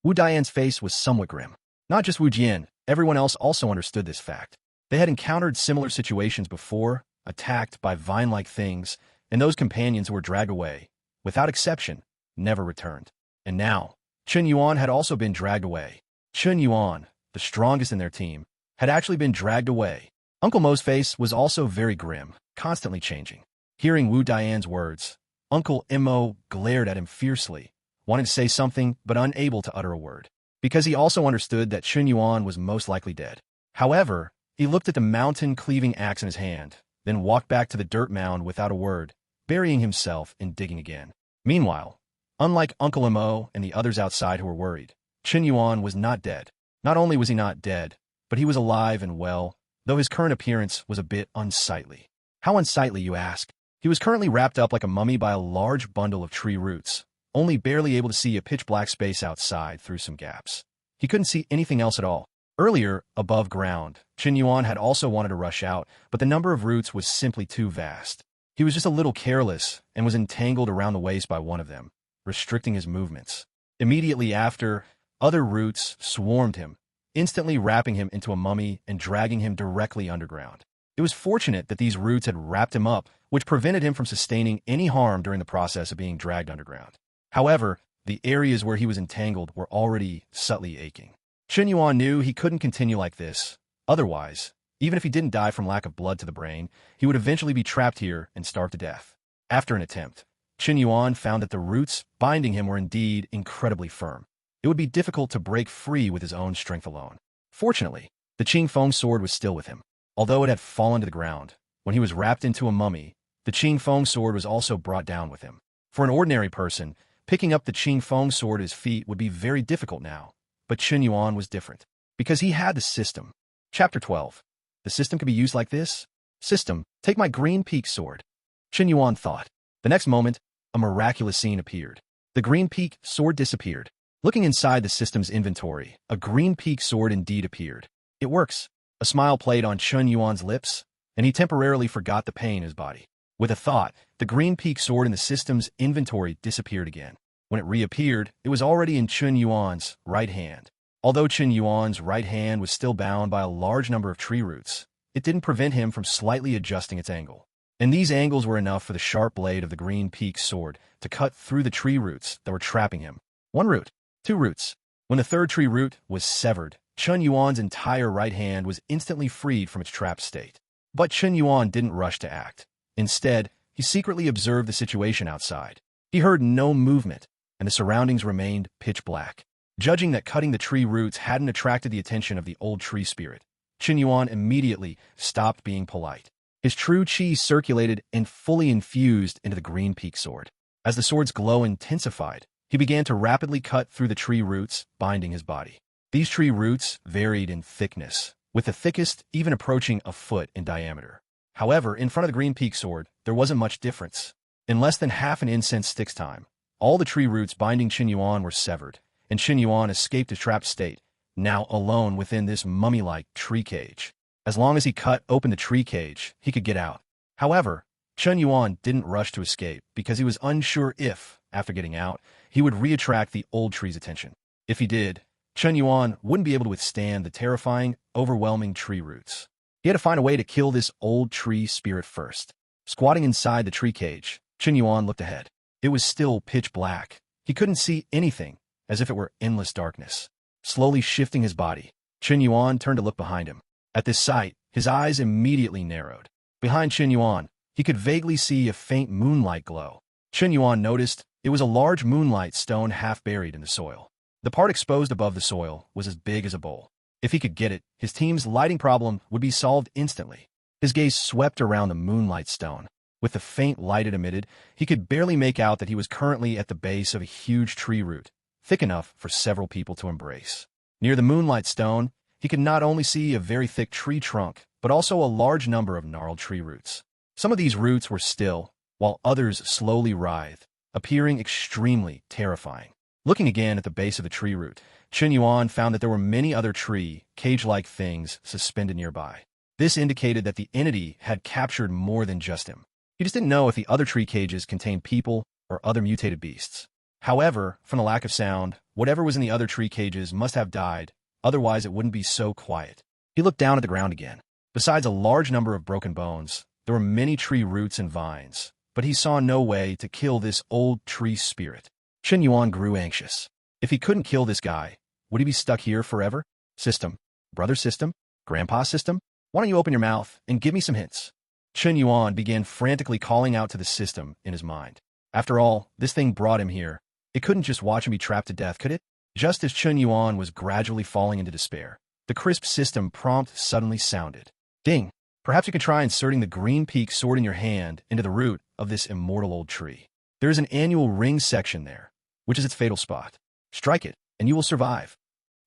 Wu Dian's face was somewhat grim. Not just Wu Jian, everyone else also understood this fact. They had encountered similar situations before, attacked by vine-like things, and those companions who were dragged away, without exception, never returned. And now, Chen Yuan had also been dragged away. Chen Yuan, the strongest in their team, had actually been dragged away. Uncle Mo's face was also very grim, constantly changing. Hearing Wu Dian's words, Uncle Mo glared at him fiercely, wanting to say something but unable to utter a word, because he also understood that Chen Yuan was most likely dead. However, he looked at the mountain-cleaving axe in his hand, then walked back to the dirt mound without a word, burying himself in digging again. Meanwhile, unlike Uncle Mo and the others outside who were worried, Chen Yuan was not dead. Not only was he not dead, but he was alive and well, though his current appearance was a bit unsightly. How unsightly, you ask? He was currently wrapped up like a mummy by a large bundle of tree roots, only barely able to see a pitch-black space outside through some gaps. He couldn't see anything else at all. Earlier, above ground, Chen Yuan had also wanted to rush out, but the number of roots was simply too vast. He was just a little careless and was entangled around the waist by one of them, restricting his movements. Immediately after, other roots swarmed him, instantly wrapping him into a mummy and dragging him directly underground. It was fortunate that these roots had wrapped him up, which prevented him from sustaining any harm during the process of being dragged underground. However, the areas where he was entangled were already subtly aching. Chen Yuan knew he couldn't continue like this. Otherwise, even if he didn't die from lack of blood to the brain, he would eventually be trapped here and starve to death. After an attempt, Chen Yuan found that the roots binding him were indeed incredibly firm. It would be difficult to break free with his own strength alone. Fortunately, the Qing Feng sword was still with him. Although it had fallen to the ground, when he was wrapped into a mummy, the Qing Feng sword was also brought down with him. For an ordinary person, picking up the Qing Feng sword at his feet would be very difficult now, but Chen Yuan was different, because he had the system. Chapter 12. The system could be used like this? System, take my green peak sword. Chen Yuan thought. The next moment, a miraculous scene appeared. The green peak sword disappeared. Looking inside the system's inventory, a green peak sword indeed appeared. It works. A smile played on Chen Yuan's lips, and he temporarily forgot the pain in his body. With a thought, the green peak sword in the system's inventory disappeared again. When it reappeared, it was already in Chen Yuan's right hand. Although Chen Yuan's right hand was still bound by a large number of tree roots, it didn't prevent him from slightly adjusting its angle. And these angles were enough for the sharp blade of the green peak sword to cut through the tree roots that were trapping him. One root, two roots. When the third tree root was severed, Chen Yuan's entire right hand was instantly freed from its trapped state. But Chen Yuan didn't rush to act. Instead, he secretly observed the situation outside. He heard no movement, and the surroundings remained pitch black. Judging that cutting the tree roots hadn't attracted the attention of the old tree spirit, Chen Yuan immediately stopped being polite. His true qi circulated and fully infused into the green peak sword. As the sword's glow intensified, he began to rapidly cut through the tree roots, binding his body. These tree roots varied in thickness, with the thickest even approaching a foot in diameter. However, in front of the green peak sword, there wasn't much difference. In less than half an incense stick's time, all the tree roots binding Chen Yuan were severed, and Chen Yuan escaped his trapped state, now alone within this mummy-like tree cage. As long as he cut open the tree cage, he could get out. However, Chen Yuan didn't rush to escape because he was unsure if, after getting out, he would reattract the old tree's attention. If he did, Chen Yuan wouldn't be able to withstand the terrifying, overwhelming tree roots. He had to find a way to kill this old tree spirit first. Squatting inside the tree cage, Chen Yuan looked ahead. It was still pitch black. He couldn't see anything, as if it were endless darkness. Slowly shifting his body, Chen Yuan turned to look behind him. At this sight, his eyes immediately narrowed. Behind Chen Yuan, he could vaguely see a faint moonlight glow. Chen Yuan noticed it was a large moonlight stone half buried in the soil. The part exposed above the soil was as big as a bowl. If he could get it, his team's lighting problem would be solved instantly. His gaze swept around the moonlight stone. With the faint light it emitted, he could barely make out that he was currently at the base of a huge tree root, thick enough for several people to embrace. Near the moonlight stone, he could not only see a very thick tree trunk, but also a large number of gnarled tree roots. Some of these roots were still, while others slowly writhed, appearing extremely terrifying. Looking again at the base of the tree root, Chen Yuan found that there were many other tree, cage-like things suspended nearby. This indicated that the entity had captured more than just him. He just didn't know if the other tree cages contained people or other mutated beasts. However, from the lack of sound, whatever was in the other tree cages must have died, otherwise it wouldn't be so quiet. He looked down at the ground again. Besides a large number of broken bones, there were many tree roots and vines, but he saw no way to kill this old tree spirit. Chen Yuan grew anxious. If he couldn't kill this guy, would he be stuck here forever? System, brother system, grandpa system, why don't you open your mouth and give me some hints? Chen Yuan began frantically calling out to the system in his mind. After all, this thing brought him here. It couldn't just watch him be trapped to death, could it? Just as Chen Yuan was gradually falling into despair, the crisp system prompt suddenly sounded. Ding! Perhaps you could try inserting the green peak sword in your hand into the root of this immortal old tree. There is an annual ring section there, which is its fatal spot. Strike it, and you will survive.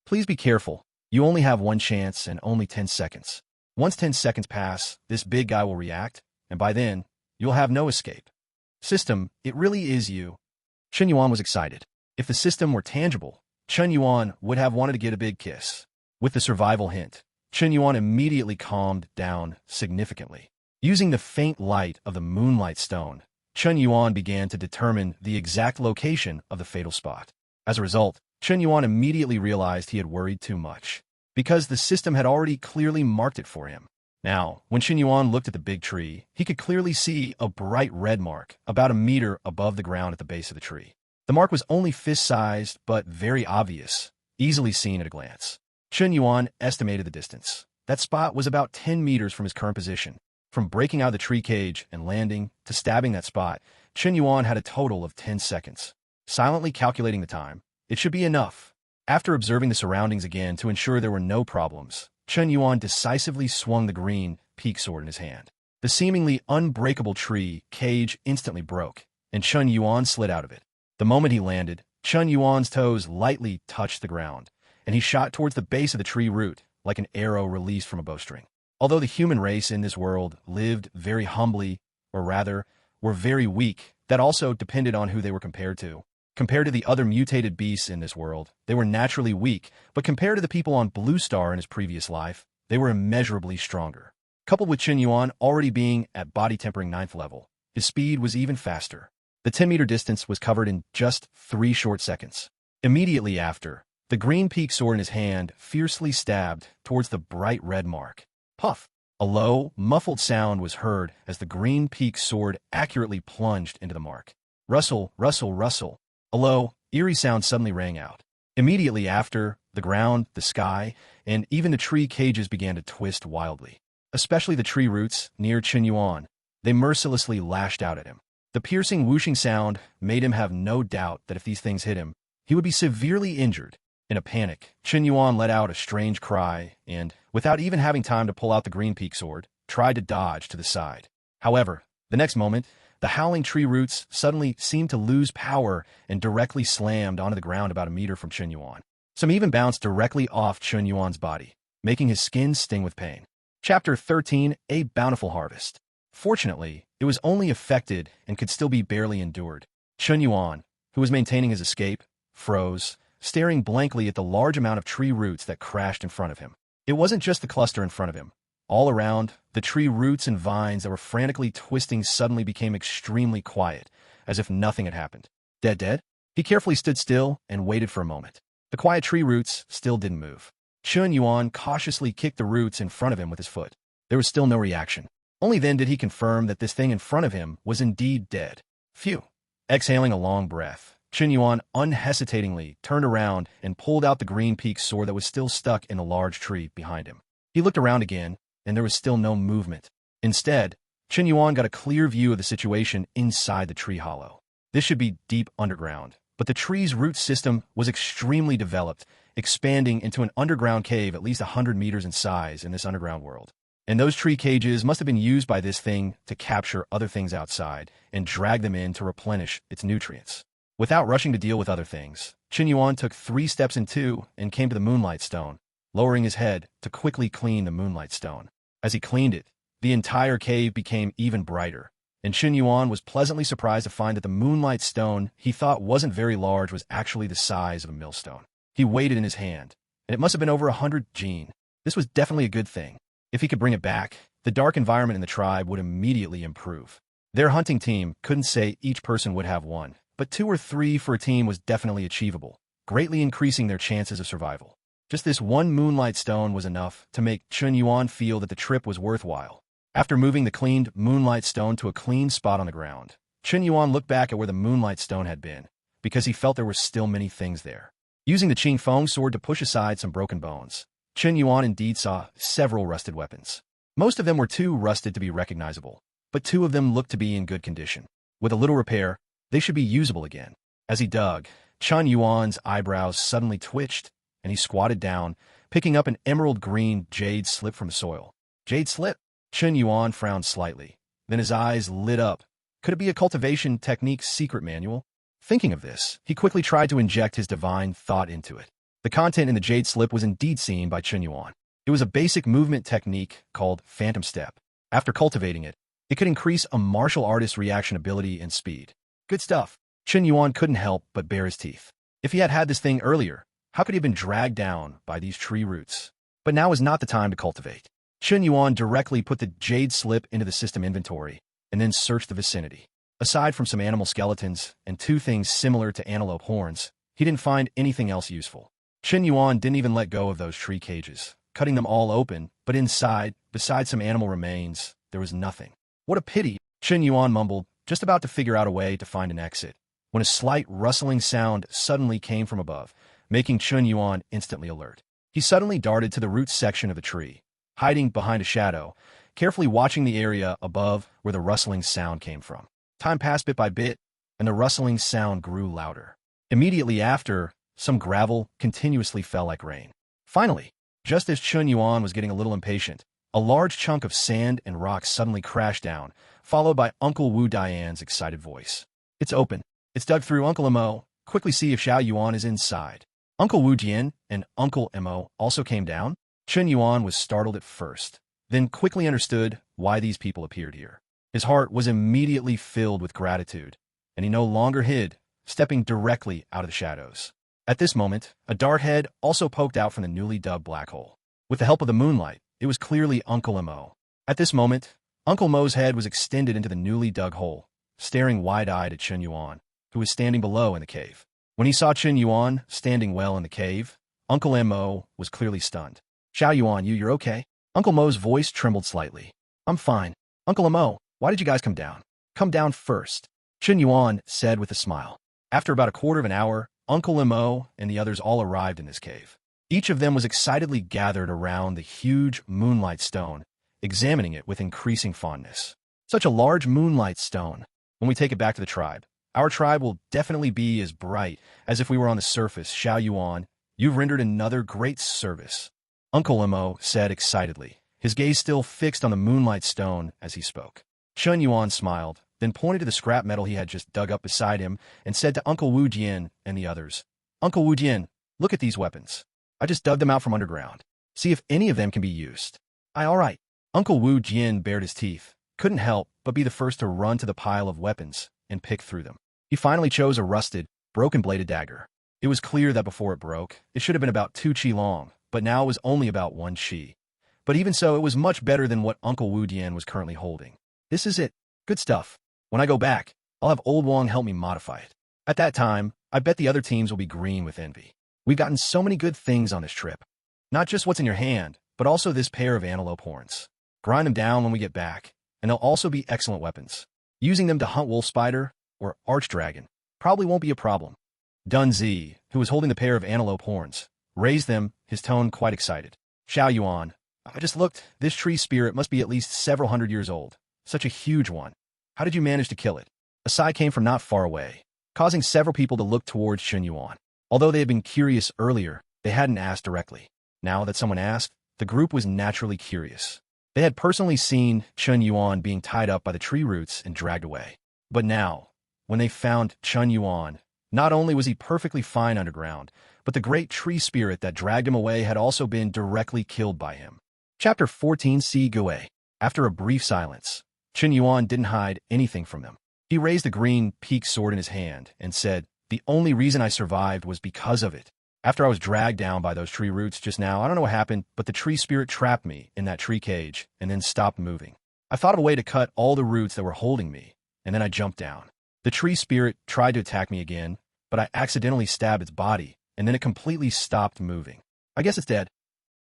Please be careful. You only have one chance and only 10 seconds. Once 10 seconds pass, this big guy will react, and by then, you'll have no escape. System, it really is you. Chen Yuan was excited. If the system were tangible, Chen Yuan would have wanted to get a big kiss. With the survival hint, Chen Yuan immediately calmed down significantly. Using the faint light of the moonlight stone, Chen Yuan began to determine the exact location of the fatal spot. As a result, Chen Yuan immediately realized he had worried too much, because the system had already clearly marked it for him. Now, when Chen Yuan looked at the big tree, he could clearly see a bright red mark about a meter above the ground at the base of the tree. The mark was only fist-sized, but very obvious, easily seen at a glance. Chen Yuan estimated the distance. That spot was about 10 meters from his current position. From breaking out of the tree cage and landing to stabbing that spot, Chen Yuan had a total of 10 seconds. Silently calculating the time, it should be enough. After observing the surroundings again to ensure there were no problems, Chen Yuan decisively swung the green peak sword in his hand. The seemingly unbreakable tree cage instantly broke, and Chen Yuan slid out of it. The moment he landed, Chen Yuan's toes lightly touched the ground, and he shot towards the base of the tree root like an arrow released from a bowstring. Although the human race in this world lived very humbly, or rather, were very weak, that also depended on who they were compared to. Compared to the other mutated beasts in this world, they were naturally weak, but compared to the people on Blue Star in his previous life, they were immeasurably stronger. Coupled with Chen Yuan already being at body tempering 9th level, his speed was even faster. The 10-meter distance was covered in just 3 short seconds. Immediately after, the green peak sword in his hand fiercely stabbed towards the bright red mark. Puff! A low, muffled sound was heard as the green peak sword accurately plunged into the mark. Rustle, rustle, rustle. A low, eerie sound suddenly rang out. Immediately after, the ground, the sky, and even the tree cages began to twist wildly. Especially the tree roots near Chen Yuan. They mercilessly lashed out at him. The piercing whooshing sound made him have no doubt that if these things hit him, he would be severely injured. In a panic, Chen Yuan let out a strange cry and, without even having time to pull out the green peak sword, tried to dodge to the side. However, the next moment, the howling tree roots suddenly seemed to lose power and directly slammed onto the ground about a meter from Chen Yuan. Some even bounced directly off Chen Yuan's body, making his skin sting with pain. Chapter 13, A Bountiful Harvest. Fortunately, it was only affected and could still be barely endured. Chen Yuan, who was maintaining his escape, froze, staring blankly at the large amount of tree roots that crashed in front of him. It wasn't just the cluster in front of him. All around, the tree roots and vines that were frantically twisting suddenly became extremely quiet, as if nothing had happened. Dead? He carefully stood still and waited for a moment. The quiet tree roots still didn't move. Chen Yuan cautiously kicked the roots in front of him with his foot. There was still no reaction. Only then did he confirm that this thing in front of him was indeed dead. Phew. Exhaling a long breath, Chen Yuan unhesitatingly turned around and pulled out the green peak sword that was still stuck in the large tree behind him. He looked around again, and there was still no movement. Instead, Chen Yuan got a clear view of the situation inside the tree hollow. This should be deep underground, but the tree's root system was extremely developed, expanding into an underground cave at least 100 meters in size in this underground world. And those tree cages must have been used by this thing to capture other things outside and drag them in to replenish its nutrients. Without rushing to deal with other things, Chen Yuan took 3 steps in 2 and came to the moonlight stone, lowering his head to quickly clean the moonlight stone. As he cleaned it, the entire cave became even brighter, and Chen Yuan was pleasantly surprised to find that the moonlight stone he thought wasn't very large was actually the size of a millstone. He weighed it in his hand, and it must have been over 100 gene. This was definitely a good thing. If he could bring it back, the dark environment in the tribe would immediately improve. Their hunting team couldn't say each person would have one, but 2 or 3 for a team was definitely achievable, greatly increasing their chances of survival. Just this one moonlight stone was enough to make Chen Yuan feel that the trip was worthwhile. After moving the cleaned moonlight stone to a clean spot on the ground, Chen Yuan looked back at where the moonlight stone had been, because he felt there were still many things there. Using the Qing Feng sword to push aside some broken bones, Chen Yuan indeed saw several rusted weapons. Most of them were too rusted to be recognizable, but 2 of them looked to be in good condition. With a little repair, they should be usable again. As he dug, Chen Yuan's eyebrows suddenly twitched, and he squatted down, picking up an emerald green jade slip from the soil. Jade slip? Chen Yuan frowned slightly. Then his eyes lit up. Could it be a cultivation technique's secret manual? Thinking of this, he quickly tried to inject his divine thought into it. The content in the jade slip was indeed seen by Chen Yuan. It was a basic movement technique called Phantom Step. After cultivating it, it could increase a martial artist's reaction ability and speed. Good stuff. Chen Yuan couldn't help but bare his teeth. If he had had this thing earlier, how could he have been dragged down by these tree roots? But now is not the time to cultivate. Chen Yuan directly put the jade slip into the system inventory and then searched the vicinity. Aside from some animal skeletons and 2 things similar to antelope horns, he didn't find anything else useful. Chen Yuan didn't even let go of those tree cages, cutting them all open, but inside, besides some animal remains, there was nothing. What a pity, Chen Yuan mumbled, just about to figure out a way to find an exit, when a slight rustling sound suddenly came from above, making Chen Yuan instantly alert. He suddenly darted to the root section of the tree, hiding behind a shadow, carefully watching the area above where the rustling sound came from. Time passed bit by bit, and the rustling sound grew louder. Immediately after, some gravel continuously fell like rain. Finally, just as Chen Yuan was getting a little impatient, a large chunk of sand and rock suddenly crashed down, followed by Uncle Wu Dian's excited voice. It's open. It's dug through, Uncle Mo. Quickly see if Xiao Yuan is inside. Uncle Wu Jian and Uncle Mo also came down. Chen Yuan was startled at first, then quickly understood why these people appeared here. His heart was immediately filled with gratitude, and he no longer hid, stepping directly out of the shadows. At this moment, a dark head also poked out from the newly dug black hole. With the help of the moonlight, it was clearly Uncle Mo. At this moment, Uncle Mo's head was extended into the newly dug hole, staring wide-eyed at Chen Yuan, who was standing below in the cave. When he saw Chen Yuan standing well in the cave, Uncle Mo was clearly stunned. Xiao Yuan, you're okay? Uncle Mo's voice trembled slightly. I'm fine. Uncle Mo, why did you guys come down? Come down first, Chen Yuan said with a smile. After about a quarter of an hour, Uncle Mo and the others all arrived in this cave. Each of them was excitedly gathered around the huge moonlight stone, examining it with increasing fondness. Such a large moonlight stone. When we take it back to the tribe, our tribe will definitely be as bright as if we were on the surface. Xiao Yuan, you've rendered another great service, Uncle Mo said excitedly, his gaze still fixed on the moonlight stone as he spoke. Chen Yuan smiled, then pointed to the scrap metal he had just dug up beside him and said to Uncle Wu Jian and the others, Uncle Wu Jian, look at these weapons. I just dug them out from underground. See if any of them can be used. All right. Uncle Wu Jian bared his teeth, couldn't help but be the first to run to the pile of weapons and pick through them. He finally chose a rusted, broken-bladed dagger. It was clear that before it broke, it should have been about 2 chi long, but now it was only about 1 chi. But even so, it was much better than what Uncle Wu Jian was currently holding. This is it. Good stuff. When I go back, I'll have Old Wong help me modify it. At that time, I bet the other teams will be green with envy. We've gotten so many good things on this trip. Not just what's in your hand, but also this pair of antelope horns. Grind them down when we get back, and they'll also be excellent weapons. Using them to hunt wolf spider or archdragon probably won't be a problem. Dunzi, who was holding the pair of antelope horns, raised them, his tone quite excited. Chen Yuan, I just looked. This tree spirit must be at least several hundred years old. Such a huge one. How did you manage to kill it? A sigh came from not far away, causing several people to look towards Chen Yuan. Although they had been curious earlier, they hadn't asked directly. Now that someone asked, the group was naturally curious. They had personally seen Chen Yuan being tied up by the tree roots and dragged away. But now, when they found Chen Yuan, not only was he perfectly fine underground, but the great tree spirit that dragged him away had also been directly killed by him. Chapter 14 Si Gui. After a brief silence, Chen Yuan didn't hide anything from them. He raised the green peak sword in his hand and said, "The only reason I survived was because of it. After I was dragged down by those tree roots just now, I don't know what happened, but the tree spirit trapped me in that tree cage and then stopped moving. I thought of a way to cut all the roots that were holding me, and then I jumped down. The tree spirit tried to attack me again, but I accidentally stabbed its body, and then it completely stopped moving. I guess it's dead."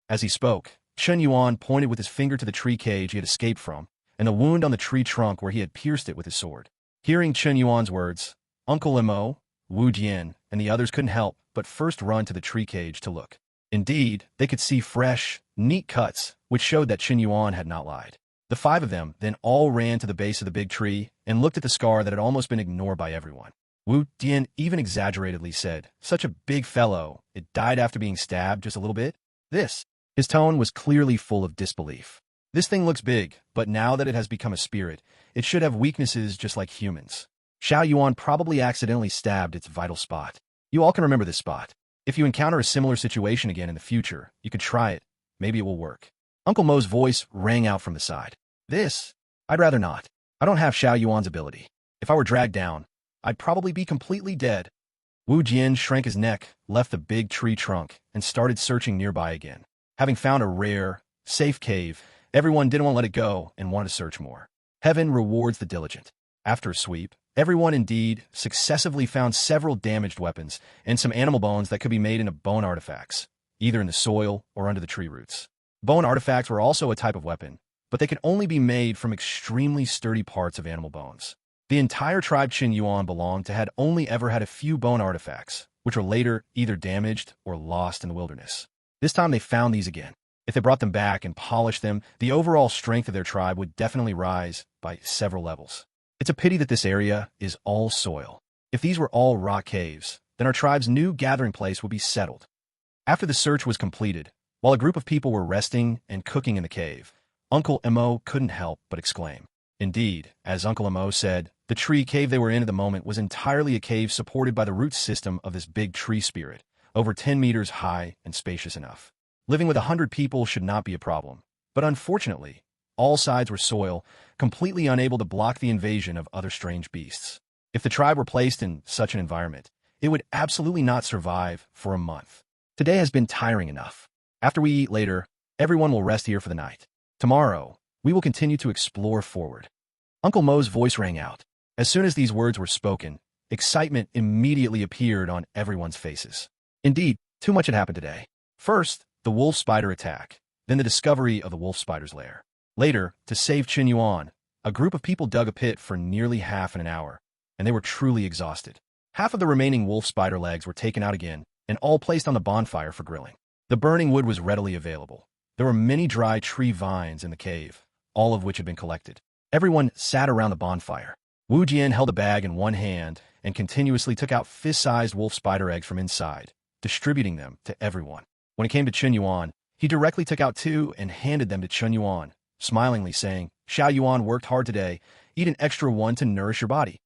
As he spoke, Chen Yuan pointed with his finger to the tree cage he had escaped from, and the wound on the tree trunk where he had pierced it with his sword. Hearing Chen Yuan's words, Uncle Mo, Wu Jian, and the others couldn't help but first run to the tree cage to look. Indeed, they could see fresh, neat cuts, which showed that Chen Yuan had not lied. The five of them then all ran to the base of the big tree and looked at the scar that had almost been ignored by everyone. Wu Jian even exaggeratedly said, "Such a big fellow, it died after being stabbed just a little bit?" His tone was clearly full of disbelief. "This thing looks big, but now that it has become a spirit, it should have weaknesses just like humans. Chen Yuan probably accidentally stabbed its vital spot. You all can remember this spot. If you encounter a similar situation again in the future, you could try it. Maybe it will work." Uncle Mo's voice rang out from the side. I'd rather not. I don't have Chen Yuan's ability. If I were dragged down, I'd probably be completely dead." Wu Jian shrank his neck, left the big tree trunk, and started searching nearby again. Having found a rare, safe cave, everyone didn't want to let it go and wanted to search more. Heaven rewards the diligent. After a sweep, everyone indeed successively found several damaged weapons and some animal bones that could be made into bone artifacts, either in the soil or under the tree roots. Bone artifacts were also a type of weapon, but they could only be made from extremely sturdy parts of animal bones. The entire tribe Chen Yuan belonged to had only ever had a few bone artifacts, which were later either damaged or lost in the wilderness. This time they found these again. If they brought them back and polished them, the overall strength of their tribe would definitely rise by several levels. It's a pity that this area is all soil. If these were all rock caves, then our tribe's new gathering place would be settled. After the search was completed, while a group of people were resting and cooking in the cave, Uncle Mo couldn't help but exclaim. Indeed, as Uncle Mo said, the tree cave they were in at the moment was entirely a cave supported by the root system of this big tree spirit, over 10 meters high and spacious enough. Living with 100 people should not be a problem, but unfortunately, all sides were soil, completely unable to block the invasion of other strange beasts. If the tribe were placed in such an environment, it would absolutely not survive for a month. Today has been tiring enough. After we eat later, everyone will rest here for the night. Tomorrow, we will continue to explore forward. Uncle Mo's voice rang out. As soon as these words were spoken, excitement immediately appeared on everyone's faces. Indeed, too much had happened today. First, the wolf spider attack, then the discovery of the wolf spider's lair. Later, to save Chen Yuan, a group of people dug a pit for nearly half an hour, and they were truly exhausted. Half of the remaining wolf spider legs were taken out again, and all placed on the bonfire for grilling. The burning wood was readily available. There were many dry tree vines in the cave, all of which had been collected. Everyone sat around the bonfire. Wu Jian held a bag in one hand and continuously took out fist-sized wolf spider eggs from inside, distributing them to everyone. When it came to Chen Yuan, he directly took out 2 and handed them to Chen Yuan, smilingly saying, "Chen Yuan worked hard today. Eat an extra one to nourish your body."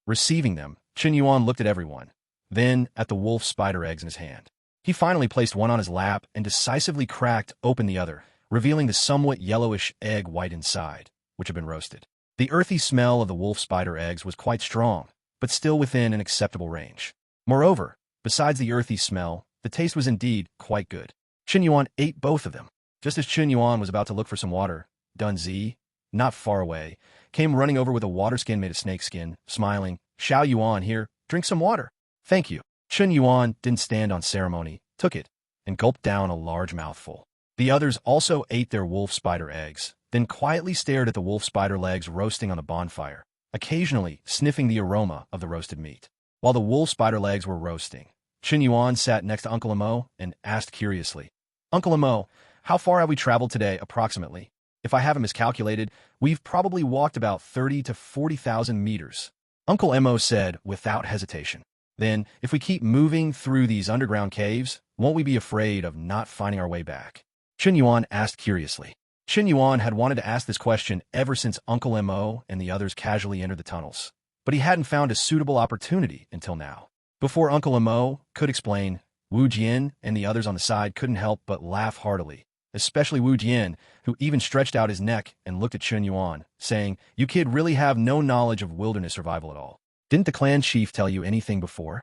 Receiving them, Chen Yuan looked at everyone, then at the wolf spider eggs in his hand. He finally placed one on his lap and decisively cracked open the other, revealing the somewhat yellowish egg white inside, which had been roasted. The earthy smell of the wolf spider eggs was quite strong, but still within an acceptable range. Moreover, besides the earthy smell, the taste was indeed quite good. Chen Yuan ate both of them. Just as Chen Yuan was about to look for some water, Dunzi, not far away, came running over with a water skin made of snakeskin, smiling. "Chen Yuan, here, drink some water." "Thank you." Chen Yuan didn't stand on ceremony took it, and gulped down a large mouthful. The others also ate their wolf spider eggs, then quietly stared at the wolf spider legs roasting on the bonfire, occasionally sniffing the aroma of the roasted meat. While the wolf spider legs were roasting, Chen Yuan sat next to Uncle Emo and asked curiously, "Uncle Emo, how far have we traveled today, approximately? If I haven't miscalculated, we've probably walked about 30 to 40,000 meters." Uncle Emo said without hesitation, "Then, if we keep moving through these underground caves, won't we be afraid of not finding our way back?" Chen Yuan asked curiously. Chen Yuan had wanted to ask this question ever since Uncle Mo and the others casually entered the tunnels, but he hadn't found a suitable opportunity until now. Before Uncle Mo could explain, Wu Jian and the others on the side couldn't help but laugh heartily, especially Wu Jian, who even stretched out his neck and looked at Chen Yuan, saying, "You kid really have no knowledge of wilderness survival at all. Didn't the clan chief tell you anything before?"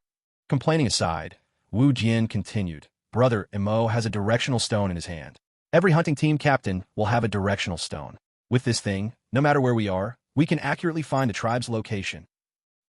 Complaining aside, Wu Jian continued, "Brother Mo has a directional stone in his hand. Every hunting team captain will have a directional stone. With this thing, no matter where we are, we can accurately find the tribe's location."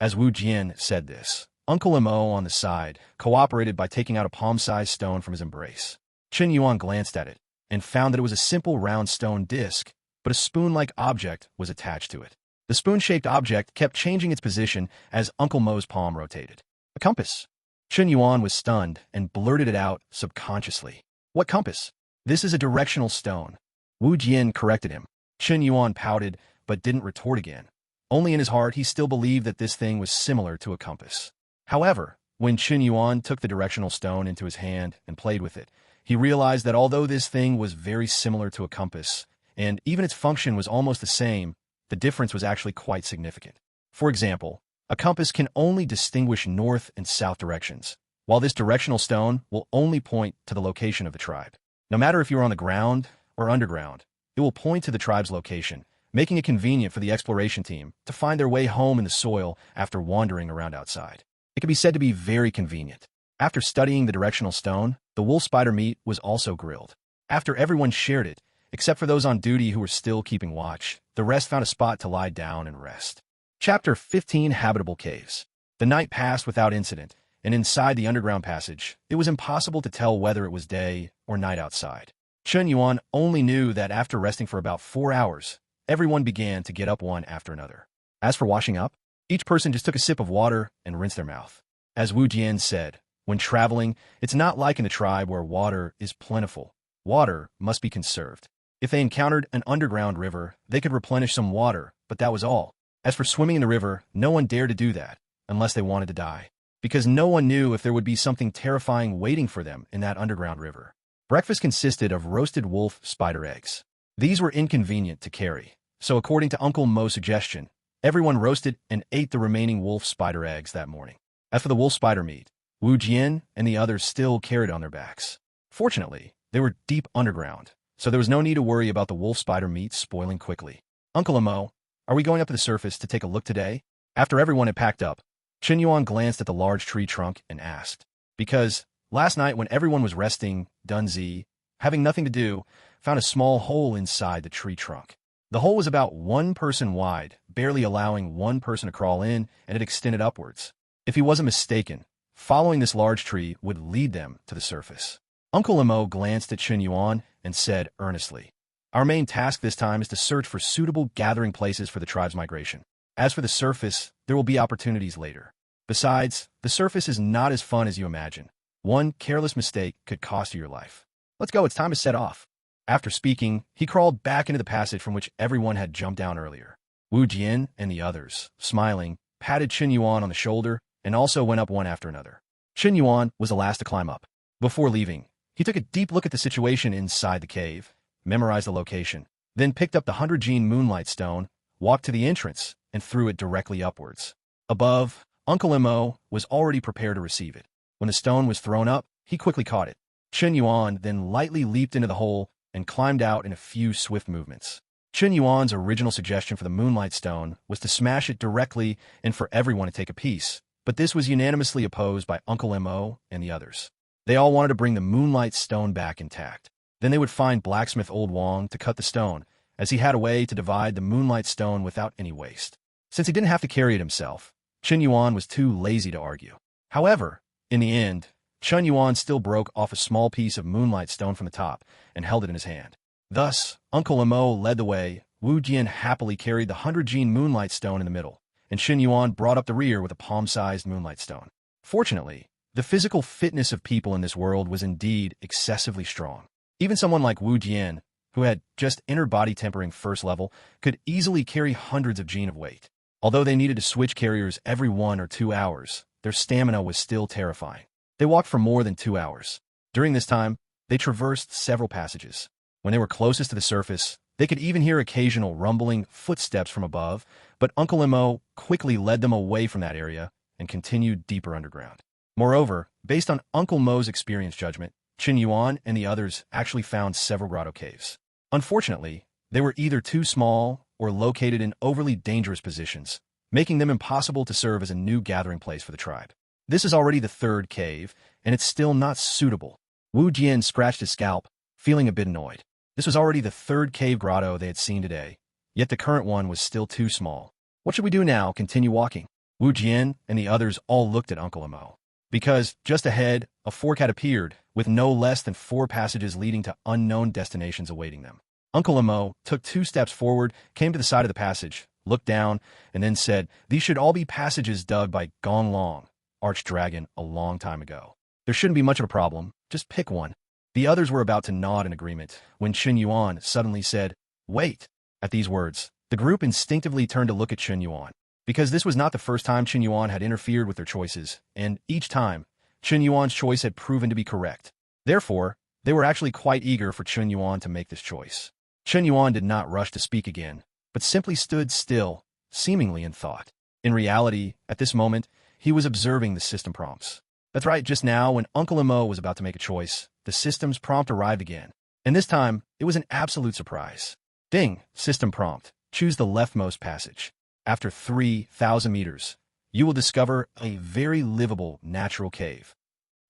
As Wu Jian said this, Uncle Mo on the side cooperated by taking out a palm-sized stone from his embrace. Chen Yuan glanced at it and found that it was a simple round stone disc, but a spoon-like object was attached to it. The spoon-shaped object kept changing its position as Uncle Mo's palm rotated. "A compass." Chen Yuan was stunned and blurted it out subconsciously. "What compass? This is a directional stone." Wu Jian corrected him. Chen Yuan pouted, but didn't retort again. Only in his heart he still believed that this thing was similar to a compass. However, when Chen Yuan took the directional stone into his hand and played with it, he realized that although this thing was very similar to a compass, and even its function was almost the same, the difference was actually quite significant. For example, a compass can only distinguish north and south directions, while this directional stone will only point to the location of the tribe. No matter if you're on the ground or underground, it will point to the tribe's location, making it convenient for the exploration team to find their way home in the soil after wandering around outside. It can be said to be very convenient. After studying the directional stone, the wolf spider meat was also grilled. After everyone shared it, except for those on duty who were still keeping watch, the rest found a spot to lie down and rest. Chapter 15: Habitable Caves. The night passed without incident, and inside the underground passage, it was impossible to tell whether it was day or night outside. Chen Yuan only knew that after resting for about 4 hours, everyone began to get up one after another. As for washing up, each person just took a sip of water and rinsed their mouth. As Wu Jian said, when traveling, it's not like in the tribe where water is plentiful. Water must be conserved. If they encountered an underground river, they could replenish some water, but that was all. As for swimming in the river, no one dared to do that, unless they wanted to die, because no one knew if there would be something terrifying waiting for them in that underground river. Breakfast consisted of roasted wolf spider eggs. These were inconvenient to carry, so according to Uncle Mo's suggestion, everyone roasted and ate the remaining wolf spider eggs that morning. As for the wolf spider meat, Wu Jian and the others still carried it on their backs. Fortunately, they were deep underground, so there was no need to worry about the wolf spider meat spoiling quickly. "Uncle Mo, are we going up to the surface to take a look today?" After everyone had packed up, Chen Yuan glanced at the large tree trunk and asked. Because last night when everyone was resting, Dunzi, having nothing to do, found a small hole inside the tree trunk. The hole was about 1 person wide, barely allowing 1 person to crawl in, and it extended upwards. If he wasn't mistaken, following this large tree would lead them to the surface. Uncle Mo glanced at Chen Yuan and said earnestly, "Our main task this time is to search for suitable gathering places for the tribe's migration. As for the surface, there will be opportunities later. Besides, the surface is not as fun as you imagine. One careless mistake could cost you your life. Let's go, it's time to set off." After speaking, he crawled back into the passage from which everyone had jumped down earlier. Wu Jian and the others, smiling, patted Chen Yuan on the shoulder and also went up one after another. Chen Yuan was the last to climb up. Before leaving, he took a deep look at the situation inside the cave, memorized the location, then picked up the 100-gene moonlight stone, walked to the entrance, and threw it directly upwards. Above, Uncle Mo was already prepared to receive it. When the stone was thrown up, he quickly caught it. Chen Yuan then lightly leaped into the hole and climbed out in a few swift movements. Chen Yuan's original suggestion for the moonlight stone was to smash it directly and for everyone to take a piece, but this was unanimously opposed by Uncle Mo and the others. They all wanted to bring the moonlight stone back intact. Then they would find blacksmith Old Wong to cut the stone, as he had a way to divide the moonlight stone without any waste. Since he didn't have to carry it himself, Chen Yuan was too lazy to argue. However, in the end, Chen Yuan still broke off a small piece of moonlight stone from the top and held it in his hand. Thus, Uncle Imo led the way. Wu Jian happily carried the 100-gene moonlight stone in the middle, and Chen Yuan brought up the rear with a palm-sized moonlight stone. Fortunately, the physical fitness of people in this world was indeed excessively strong. Even someone like Wu Jian, who had just entered body tempering first level, could easily carry hundreds of gene of weight. Although they needed to switch carriers every 1 or 2 hours, their stamina was still terrifying. They walked for more than 2 hours. During this time, they traversed several passages. When they were closest to the surface, they could even hear occasional rumbling footsteps from above, but Uncle Imo quickly led them away from that area and continued deeper underground. Moreover, based on Uncle Mo's experience judgment, Chen Yuan and the others actually found several grotto caves. Unfortunately, they were either too small or located in overly dangerous positions, making them impossible to serve as a new gathering place for the tribe. This is already the 3rd cave, and it's still not suitable. Wu Jian scratched his scalp, feeling a bit annoyed. This was already the 3rd cave grotto they had seen today, yet the current one was still too small. What should we do now? Continue walking? Wu Jian and the others all looked at Uncle Imo. Because, just ahead, a fork had appeared, with no less than 4 passages leading to unknown destinations awaiting them. Uncle Imo took 2 steps forward, came to the side of the passage, looked down, and then said, "These should all be passages dug by Gong Long, Archdragon, a long time ago. There shouldn't be much of a problem, just pick one." The others were about to nod in agreement, when Chen Yuan suddenly said, "Wait." At these words, the group instinctively turned to look at Chen Yuan. Because this was not the first time Chen Yuan had interfered with their choices, and each time, Chen Yuan's choice had proven to be correct. Therefore, they were actually quite eager for Chen Yuan to make this choice. Chen Yuan did not rush to speak again, but simply stood still, seemingly in thought. In reality, at this moment, he was observing the system prompts. That's right, just now, when Uncle Imo was about to make a choice, the system's prompt arrived again. And this time, it was an absolute surprise. Ding, system prompt, choose the leftmost passage. After 3,000 meters, you will discover a very livable natural cave.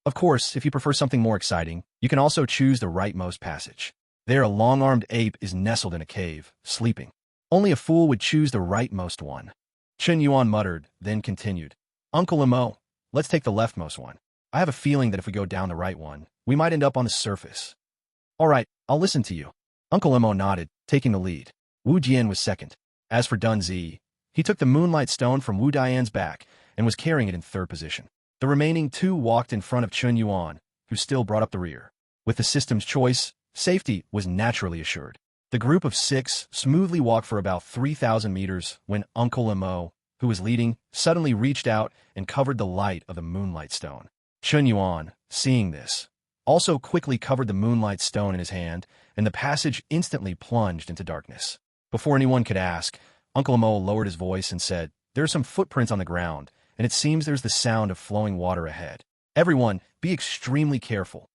Of course, if you prefer something more exciting, you can also choose the rightmost passage. There, a long-armed ape is nestled in a cave, sleeping. Only a fool would choose the rightmost one. Chen Yuan muttered, then continued. Uncle Imo, let's take the leftmost one. I have a feeling that if we go down the right one, we might end up on the surface. All right, I'll listen to you. Uncle Imo nodded, taking the lead. Wu Jian was second. As for Dun Zi, he took the moonlight stone from Wu Dian's back and was carrying it in 3rd position. The remaining 2 walked in front of Chen Yuan, who still brought up the rear. With the system's choice, safety was naturally assured. The group of 6 smoothly walked for about 3,000 meters when Uncle Imo, who was leading, suddenly reached out and covered the light of the moonlight stone. Chen Yuan, seeing this, also quickly covered the moonlight stone in his hand, and the passage instantly plunged into darkness. Before anyone could ask, Uncle Imo lowered his voice and said, "There are some footprints on the ground, and it seems there's the sound of flowing water ahead. Everyone, be extremely careful."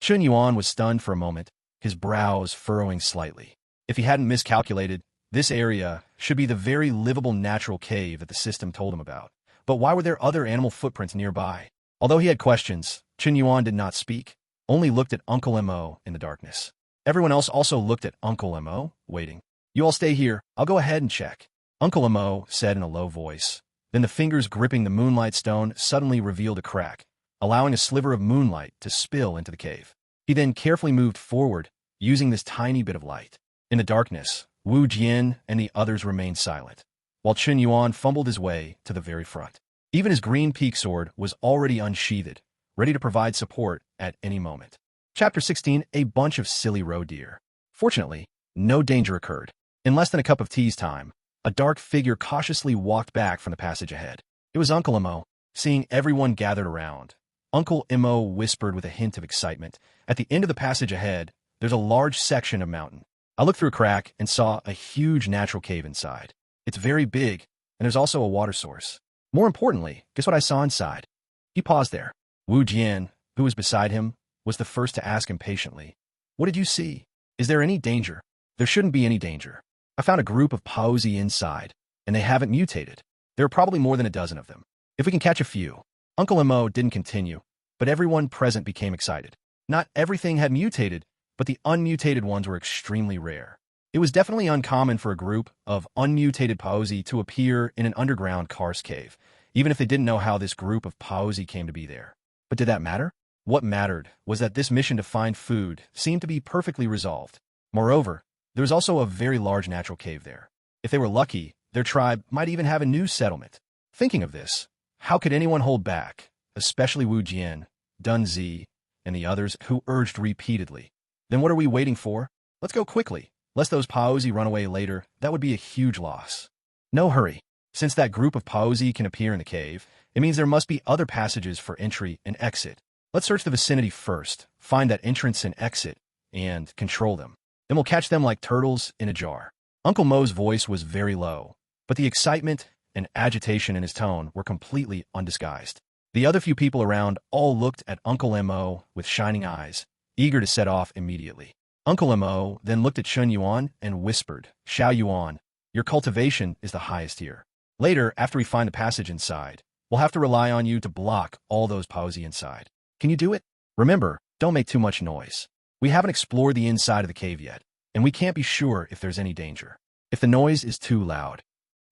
Chen Yuan was stunned for a moment, his brows furrowing slightly. If he hadn't miscalculated, this area should be the very livable natural cave that the system told him about. But why were there other animal footprints nearby? Although he had questions, Chen Yuan did not speak, only looked at Uncle Imo in the darkness. Everyone else also looked at Uncle Imo, waiting. "You all stay here, I'll go ahead and check," Uncle Imo said in a low voice. Then the fingers gripping the moonlight stone suddenly revealed a crack, allowing a sliver of moonlight to spill into the cave. He then carefully moved forward, using this tiny bit of light. In the darkness, Wu Jian and the others remained silent, while Chen Yuan fumbled his way to the very front. Even his green peak sword was already unsheathed, ready to provide support at any moment. Chapter 16, A Bunch of Silly Roe Deer. Fortunately, no danger occurred. In less than a cup of tea's time, a dark figure cautiously walked back from the passage ahead. It was Uncle Imo. Seeing everyone gathered around, Uncle Imo whispered with a hint of excitement, "At the end of the passage ahead, there's a large section of mountain. I looked through a crack and saw a huge natural cave inside. It's very big, and there's also a water source. More importantly, guess what I saw inside?" He paused there. Wu Jian, who was beside him, was the first to ask impatiently, "What did you see? Is there any danger?" "There shouldn't be any danger. I found a group of Paozi inside, and they haven't mutated. There are probably more than a dozen of them. If we can catch a few." Uncle Imo didn't continue, but everyone present became excited. Not everything had mutated, but the unmutated ones were extremely rare. It was definitely uncommon for a group of unmutated Paozi to appear in an underground karst cave, even if they didn't know how this group of Paozi came to be there. But did that matter? What mattered was that this mission to find food seemed to be perfectly resolved. Moreover, there was also a very large natural cave there. If they were lucky, their tribe might even have a new settlement. Thinking of this, how could anyone hold back, especially Wu Jian, Dun Zi, and the others who urged repeatedly? Then what are we waiting for? Let's go quickly, lest those Paozi run away later. That would be a huge loss. No hurry. Since that group of Paozi can appear in the cave, it means there must be other passages for entry and exit. Let's search the vicinity first, find that entrance and exit, and control them. Then we'll catch them like turtles in a jar. Uncle Mo's voice was very low, but the excitement and agitation in his tone were completely undisguised. The other few people around all looked at Uncle Mo with shining eyes, eager to set off immediately. Uncle Mo then looked at Chen Yuan and whispered, "Xiao Yuan, your cultivation is the highest here. Later, after we find the passage inside, we'll have to rely on you to block all those Paozi inside. Can you do it? Remember, don't make too much noise. We haven't explored the inside of the cave yet, and we can't be sure if there's any danger. If the noise is too loud."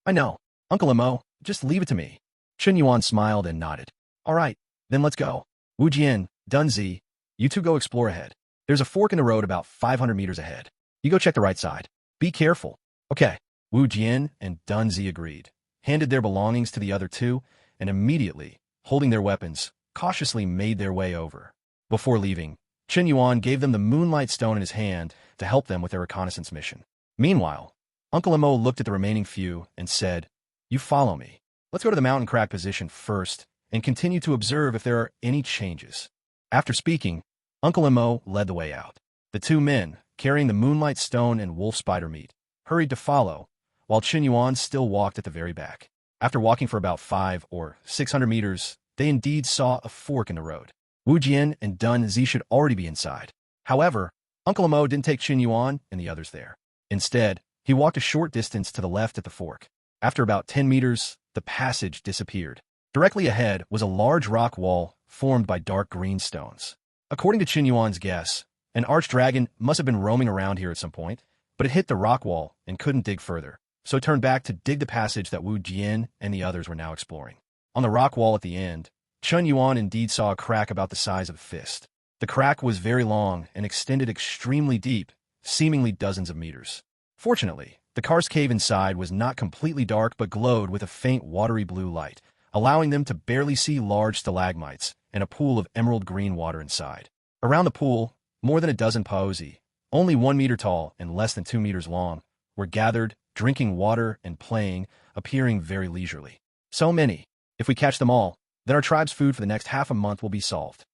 "I know. Uncle Mo, just leave it to me." Chen Yuan smiled and nodded. "All right, then let's go. Wu Jian, Dun Zi, you two go explore ahead. There's a fork in the road about 500 meters ahead. You go check the right side. Be careful." "Okay." Wu Jian and Dun Zi agreed, handed their belongings to the other two, and immediately, holding their weapons, cautiously made their way over. Before leaving, Chen Yuan gave them the moonlight stone in his hand to help them with their reconnaissance mission. Meanwhile, Uncle Mo looked at the remaining few and said, "You follow me. Let's go to the mountain crack position first and continue to observe if there are any changes." After speaking, Uncle Mo led the way out. The two men, carrying the moonlight stone and wolf spider meat, hurried to follow, while Chen Yuan still walked at the very back. After walking for about 500 or 600 meters, they indeed saw a fork in the road. Wu Jian and Dun Zi should already be inside. However, Uncle Mo didn't take Chen Yuan and the others there. Instead, he walked a short distance to the left at the fork. After about 10 meters, the passage disappeared. Directly ahead was a large rock wall formed by dark green stones. According to Chen Yuan's guess, an archdragon must have been roaming around here at some point, but it hit the rock wall and couldn't dig further, so it turned back to dig the passage that Wu Jian and the others were now exploring. On the rock wall at the end, Chen Yuan indeed saw a crack about the size of a fist. The crack was very long and extended extremely deep, seemingly dozens of meters. Fortunately, the karst cave inside was not completely dark but glowed with a faint watery blue light, allowing them to barely see large stalagmites and a pool of emerald green water inside. Around the pool, more than a dozen Paozi, only 1 meter tall and less than 2 meters long, were gathered, drinking water and playing, appearing very leisurely. So many. If we catch them all, then our tribe's food for the next half a month will be solved.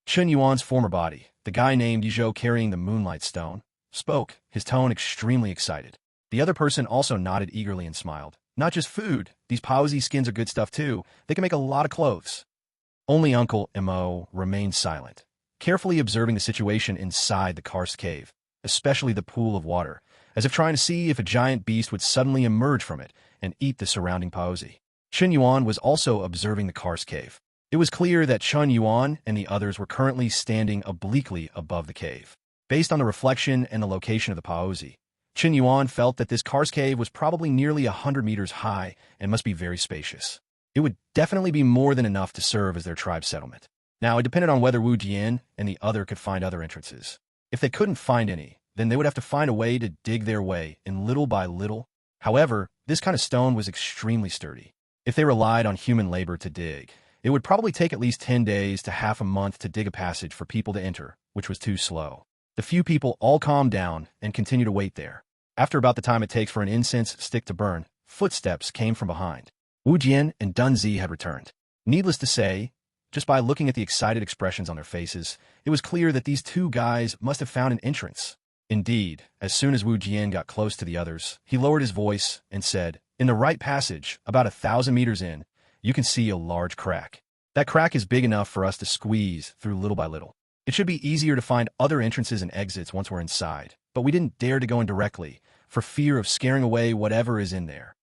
Chen Yuan's former body, the guy named Yizhou carrying the moonlight stone, spoke, his tone extremely excited. The other person also nodded eagerly and smiled. "Not just food, these Paozi skins are good stuff too. They can make a lot of clothes." Only Uncle Mo remained silent, carefully observing the situation inside the karst cave, especially the pool of water, as if trying to see if a giant beast would suddenly emerge from it and eat the surrounding Paozi. Chen Yuan was also observing the karst cave. It was clear that Chen Yuan and the others were currently standing obliquely above the cave. Based on the reflection and the location of the Paozi, Chen Yuan felt that this karst cave was probably nearly 100 meters high and must be very spacious. It would definitely be more than enough to serve as their tribe's settlement. Now, it depended on whether Wu Jian and the other could find other entrances. If they couldn't find any, then they would have to find a way to dig their way in little by little. However, this kind of stone was extremely sturdy. If they relied on human labor to dig, it would probably take at least 10 days to half a month to dig a passage for people to enter, which was too slow. The few people all calmed down and continued to wait there. After about the time it takes for an incense stick to burn, footsteps came from behind. Wu Jian and Dun Zi had returned. Needless to say, just by looking at the excited expressions on their faces, it was clear that these two guys must have found an entrance. Indeed, as soon as Wu Jian got close to the others, he lowered his voice and said, "In the right passage, about 1,000 meters in, you can see a large crack. That crack is big enough for us to squeeze through little by little. It should be easier to find other entrances and exits once we're inside, but we didn't dare to go in directly, for fear of scaring away whatever is in there."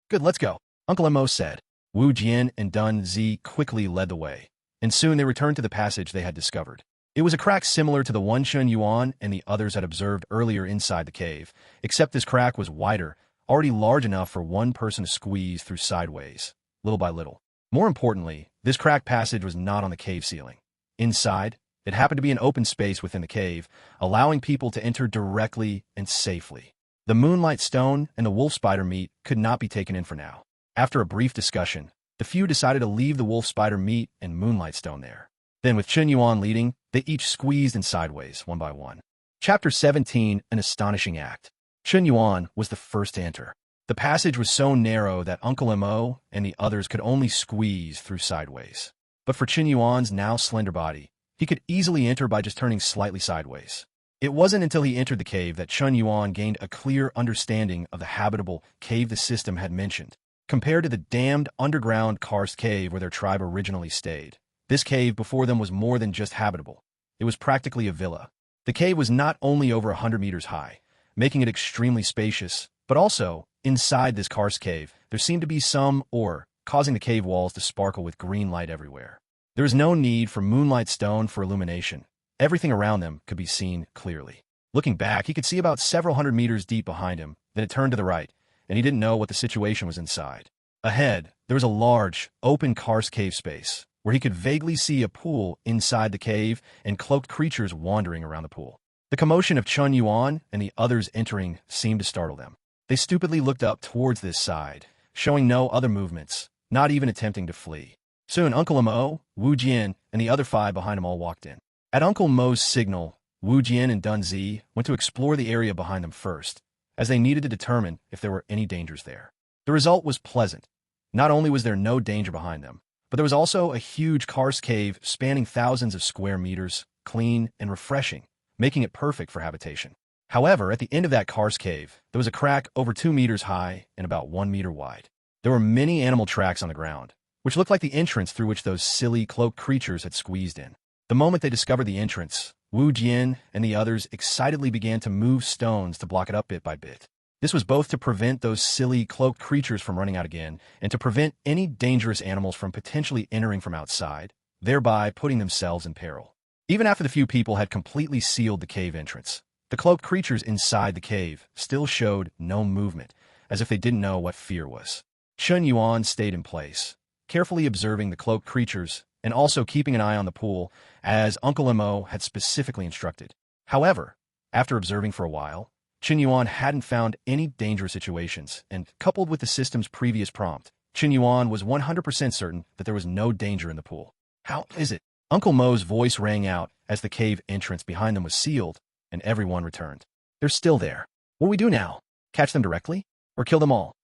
"Good, let's go," Uncle Mo said. Wu Jian and Dun Zi quickly led the way, and soon they returned to the passage they had discovered. It was a crack similar to the one Chen Yuan and the others had observed earlier inside the cave, except this crack was wider, already large enough for one person to squeeze through sideways, little by little. More importantly, this cracked passage was not on the cave ceiling. Inside, It happened to be an open space within the cave, allowing people to enter directly and safely. The moonlight stone and the wolf spider meat could not be taken in for now. After a brief discussion, the few decided to leave the wolf spider meat and moonlight stone there. Then, with Chen Yuan leading, they each squeezed in sideways, one by one. Chapter 17, An Astonishing Act. Chen Yuan was the first to enter. The passage was so narrow that Uncle Mo and the others could only squeeze through sideways. But for Chen Yuan's now slender body, he could easily enter by just turning slightly sideways. It wasn't until he entered the cave that Chen Yuan gained a clear understanding of the habitable cave the system had mentioned. Compared to the damned underground karst cave where their tribe originally stayed, this cave before them was more than just habitable. It was practically a villa. The cave was not only over 100 meters high, making it extremely spacious, but also, inside this karst cave, there seemed to be some ore, causing the cave walls to sparkle with green light everywhere. There was no need for moonlight stone for illumination. Everything around them could be seen clearly. Looking back, he could see about several hundred meters deep behind him, then it turned to the right, and he didn't know what the situation was inside. Ahead, there was a large, open karst cave space, where he could vaguely see a pool inside the cave and cloaked creatures wandering around the pool. The commotion of Chen Yuan and the others entering seemed to startle them. They stupidly looked up towards this side, showing no other movements, not even attempting to flee. Soon, Uncle Mo, Wu Jian, and the other five behind him all walked in. At Uncle Mo's signal, Wu Jian and Dun Zi went to explore the area behind them first, as they needed to determine if there were any dangers there. The result was pleasant. Not only was there no danger behind them, but there was also a huge karst cave spanning thousands of square meters, clean and refreshing, making it perfect for habitation. However, at the end of that karst cave, there was a crack over 2 meters high and about 1 meter wide. There were many animal tracks on the ground, which looked like the entrance through which those silly cloaked creatures had squeezed in. The moment they discovered the entrance, Wu Jian and the others excitedly began to move stones to block it up bit by bit. This was both to prevent those silly cloaked creatures from running out again and to prevent any dangerous animals from potentially entering from outside, thereby putting themselves in peril. Even after the few people had completely sealed the cave entrance, the cloaked creatures inside the cave still showed no movement, as if they didn't know what fear was. Chen Yuan stayed in place, carefully observing the cloaked creatures and also keeping an eye on the pool, as Uncle Mo had specifically instructed. However, after observing for a while, Chen Yuan hadn't found any dangerous situations, and coupled with the system's previous prompt, Chen Yuan was 100% certain that there was no danger in the pool. How is it? Uncle Mo's voice rang out as the cave entrance behind them was sealed, and everyone returned. They're still there. What do we do now? Catch them directly? Or kill them all?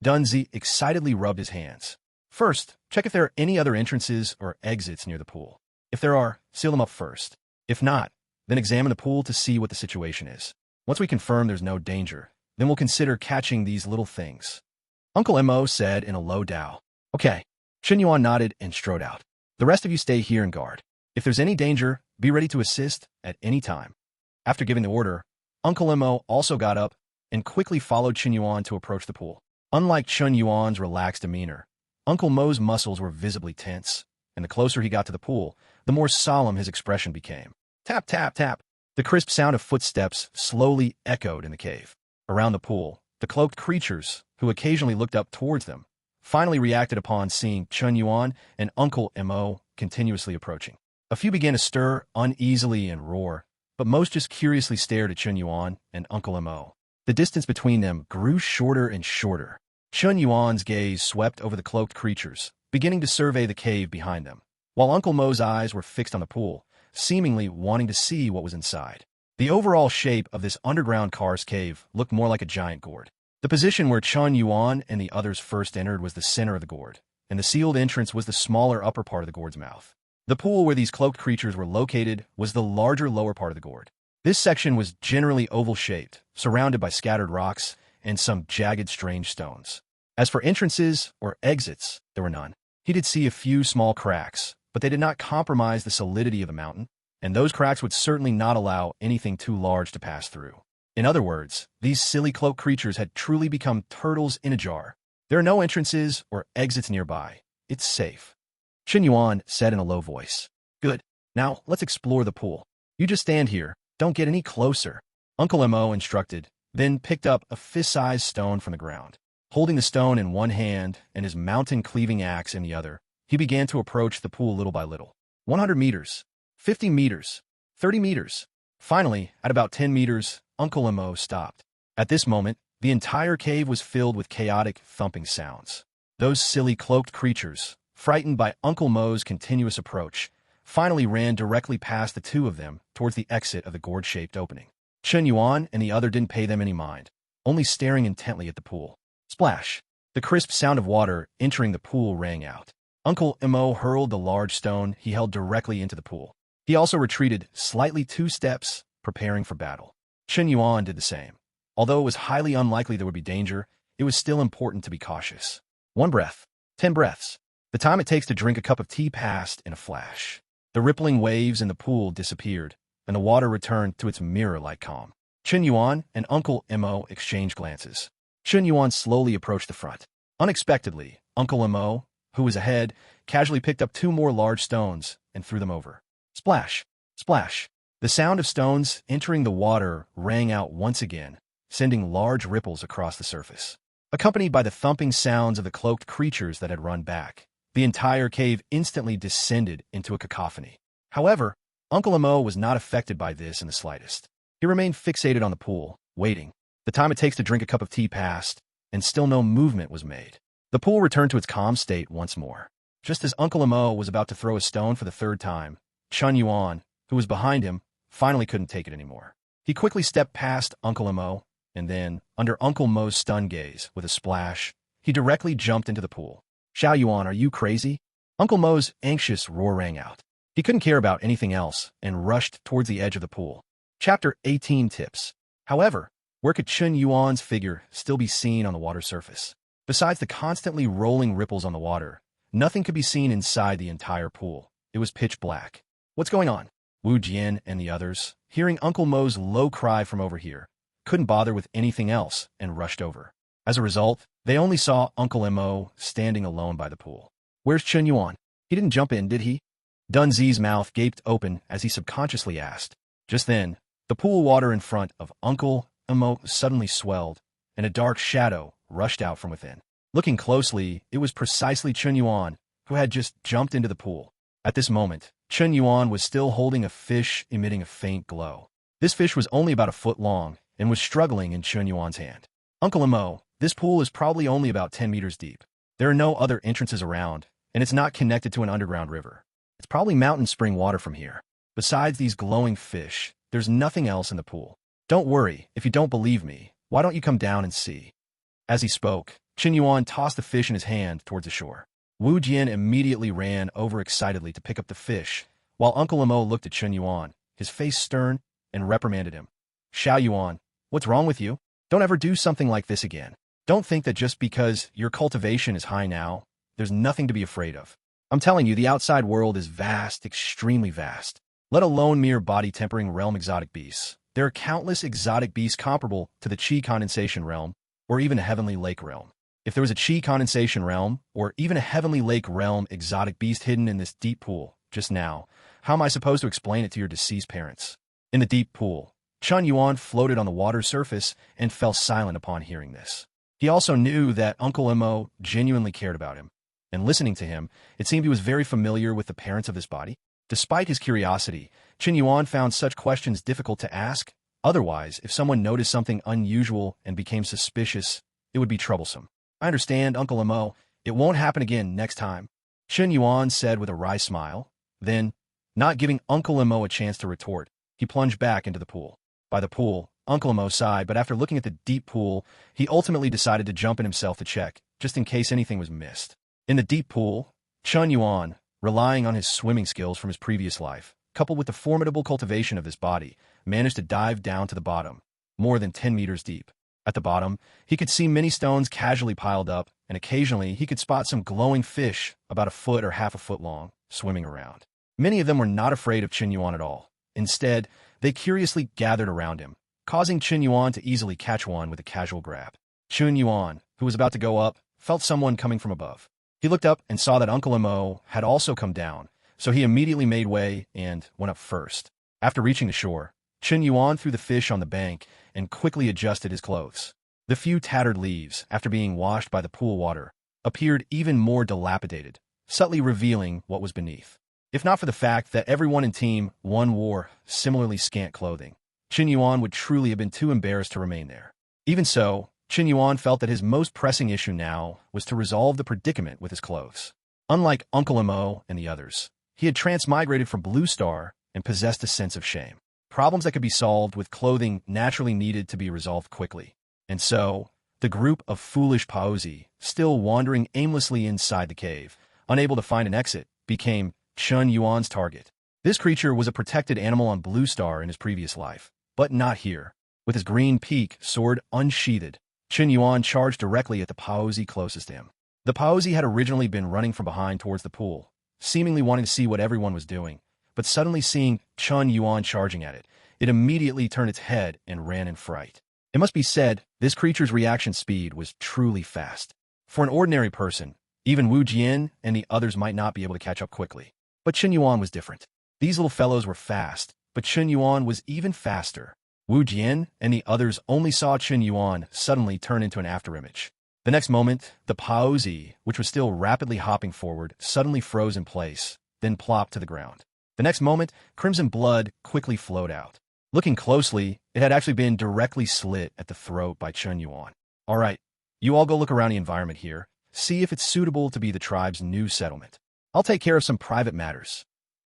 Dunzi excitedly rubbed his hands. First, check if there are any other entrances or exits near the pool. If there are, seal them up first. If not, then examine the pool to see what the situation is. Once we confirm there's no danger, then we'll consider catching these little things. Uncle Mo said in a low dow. Okay. Chen Yuan nodded and strode out. The rest of you stay here and guard. If there's any danger, be ready to assist at any time. After giving the order, Uncle Mo also got up and quickly followed Chen Yuan to approach the pool. Unlike Chen Yuan's relaxed demeanor, Uncle Mo's muscles were visibly tense, and the closer he got to the pool, the more solemn his expression became. Tap, tap, tap. The crisp sound of footsteps slowly echoed in the cave. Around the pool, the cloaked creatures, who occasionally looked up towards them, finally reacted upon seeing Chen Yuan and Uncle Mo continuously approaching. A few began to stir uneasily and roar, but most just curiously stared at Chen Yuan and Uncle Mo. The distance between them grew shorter and shorter. Chen Yuan's gaze swept over the cloaked creatures, beginning to survey the cave behind them, while Uncle Mo's eyes were fixed on the pool, seemingly wanting to see what was inside. The overall shape of this underground karst cave looked more like a giant gourd. The position where Chen Yuan and the others first entered was the center of the gourd, and the sealed entrance was the smaller upper part of the gourd's mouth. The pool where these cloaked creatures were located was the larger lower part of the gourd. This section was generally oval-shaped, surrounded by scattered rocks and some jagged, strange stones. As for entrances or exits, there were none. He did see a few small cracks, but they did not compromise the solidity of the mountain, and those cracks would certainly not allow anything too large to pass through. In other words, these silly cloaked creatures had truly become turtles in a jar. There are no entrances or exits nearby. It's safe. Chen Yuan said in a low voice. Good. Now, let's explore the pool. You just stand here. Don't get any closer. Uncle Mo instructed, then picked up a fist-sized stone from the ground. Holding the stone in one hand and his mountain-cleaving axe in the other, he began to approach the pool little by little. 100 meters, 50 meters, 30 meters. Finally, at about 10 meters, Uncle Mo stopped. At this moment, the entire cave was filled with chaotic, thumping sounds. Those silly cloaked creatures, frightened by Uncle Mo's continuous approach, finally ran directly past the two of them towards the exit of the gourd-shaped opening. Chen Yuan and the other didn't pay them any mind, only staring intently at the pool. Splash! The crisp sound of water entering the pool rang out. Uncle Mo hurled the large stone he held directly into the pool. He also retreated slightly 2 steps, preparing for battle. Chen Yuan did the same. Although it was highly unlikely there would be danger, it was still important to be cautious. 1 breath, 10 breaths. The time it takes to drink a cup of tea passed in a flash. The rippling waves in the pool disappeared, and the water returned to its mirror-like calm. Chen Yuan and Uncle Mo exchanged glances. Chen Yuan slowly approached the front. Unexpectedly, Uncle Mo, who was ahead, casually picked up 2 more large stones and threw them over. Splash! Splash! The sound of stones entering the water rang out once again, sending large ripples across the surface. Accompanied by the thumping sounds of the cloaked creatures that had run back, the entire cave instantly descended into a cacophony. However, Uncle Mo was not affected by this in the slightest. He remained fixated on the pool, waiting. The time it takes to drink a cup of tea passed, and still no movement was made. The pool returned to its calm state once more. Just as Uncle Mo was about to throw a stone for the 3rd time, Chen Yuan, who was behind him, finally couldn't take it anymore. He quickly stepped past Uncle Mo, and then, under Uncle Mo's stunned gaze, with a splash, he directly jumped into the pool. Xiao Yuan, are you crazy? Uncle Mo's anxious roar rang out. He couldn't care about anything else and rushed towards the edge of the pool. Chapter 18 Tips. However, where could Chen Yuan's figure still be seen on the water surface? Besides the constantly rolling ripples on the water, nothing could be seen inside the entire pool. It was pitch black. What's going on? Wu Jian and the others, hearing Uncle Mo's low cry from over here, couldn't bother with anything else and rushed over. As a result, they only saw Uncle Mo standing alone by the pool. Where's Chen Yuan? He didn't jump in, did he? Dunzi's mouth gaped open as he subconsciously asked. Just then, the pool water in front of Uncle Mo suddenly swelled, and a dark shadow rushed out from within. Looking closely, it was precisely Chen Yuan, who had just jumped into the pool. At this moment, Chen Yuan was still holding a fish emitting a faint glow. This fish was only about a foot long and was struggling in Chen Yuan's hand. Uncle Mo, this pool is probably only about 10 meters deep. There are no other entrances around, and it's not connected to an underground river. It's probably mountain spring water from here. Besides these glowing fish, there's nothing else in the pool. Don't worry, if you don't believe me, why don't you come down and see? As he spoke, Chen Yuan tossed the fish in his hand towards the shore. Wu Jian immediately ran over excitedly to pick up the fish, while Uncle Mo looked at Chen Yuan, his face stern, and reprimanded him. Xiao Yuan, what's wrong with you? Don't ever do something like this again. Don't think that just because your cultivation is high now, there's nothing to be afraid of. I'm telling you, the outside world is vast, extremely vast. Let alone mere body-tempering realm exotic beasts. There are countless exotic beasts comparable to the Qi condensation realm, or even a heavenly lake realm. If there was a Qi condensation realm, or even a heavenly lake realm exotic beast hidden in this deep pool, just now, how am I supposed to explain it to your deceased parents? In the deep pool, Chen Yuan floated on the water's surface and fell silent upon hearing this. He also knew that Uncle Mo genuinely cared about him, and listening to him, it seemed he was very familiar with the parents of this body. Despite his curiosity, Chen Yuan found such questions difficult to ask. Otherwise, if someone noticed something unusual and became suspicious, it would be troublesome. I understand, Uncle Mo. It won't happen again next time, Chen Yuan said with a wry smile. Then, not giving Uncle Mo a chance to retort, he plunged back into the pool. By the pool, Uncle Mo sighed, but after looking at the deep pool, he ultimately decided to jump in himself to check, just in case anything was missed. In the deep pool, Chen Yuan, relying on his swimming skills from his previous life, coupled with the formidable cultivation of this body, managed to dive down to the bottom, more than 10 meters deep. At the bottom, he could see many stones casually piled up, and occasionally he could spot some glowing fish about a foot or half a foot long, swimming around. Many of them were not afraid of Chen Yuan at all. Instead, they curiously gathered around him, causing Chen Yuan to easily catch one with a casual grab. Chen Yuan, who was about to go up, felt someone coming from above. He looked up and saw that Uncle Mo had also come down, so he immediately made way and went up first. After reaching the shore, Chen Yuan threw the fish on the bank and quickly adjusted his clothes. The few tattered leaves, after being washed by the pool water, appeared even more dilapidated, subtly revealing what was beneath. If not for the fact that everyone in Team 1 wore similarly scant clothing, Chen Yuan would truly have been too embarrassed to remain there. Even so, Chen Yuan felt that his most pressing issue now was to resolve the predicament with his clothes. Unlike Uncle Mo and the others, he had transmigrated from Blue Star and possessed a sense of shame. Problems that could be solved with clothing naturally needed to be resolved quickly. And so, the group of foolish Paozi, still wandering aimlessly inside the cave, unable to find an exit, became Chen Yuan's target. This creature was a protected animal on Blue Star in his previous life, but not here. With his green peak sword unsheathed, Chen Yuan charged directly at the Paozi closest to him. The Paozi had originally been running from behind towards the pool, seemingly wanting to see what everyone was doing, but suddenly seeing Chen Yuan charging at it, it immediately turned its head and ran in fright. It must be said, this creature's reaction speed was truly fast. For an ordinary person, even Wu Jian and the others might not be able to catch up quickly. But Chen Yuan was different. These little fellows were fast, but Chen Yuan was even faster. Wu Jian and the others only saw Chen Yuan suddenly turn into an afterimage. The next moment, the Paozi, which was still rapidly hopping forward, suddenly froze in place, then plopped to the ground. The next moment, crimson blood quickly flowed out. Looking closely, it had actually been directly slit at the throat by Chen Yuan. All right, you all go look around the environment here, see if it's suitable to be the tribe's new settlement. I'll take care of some private matters.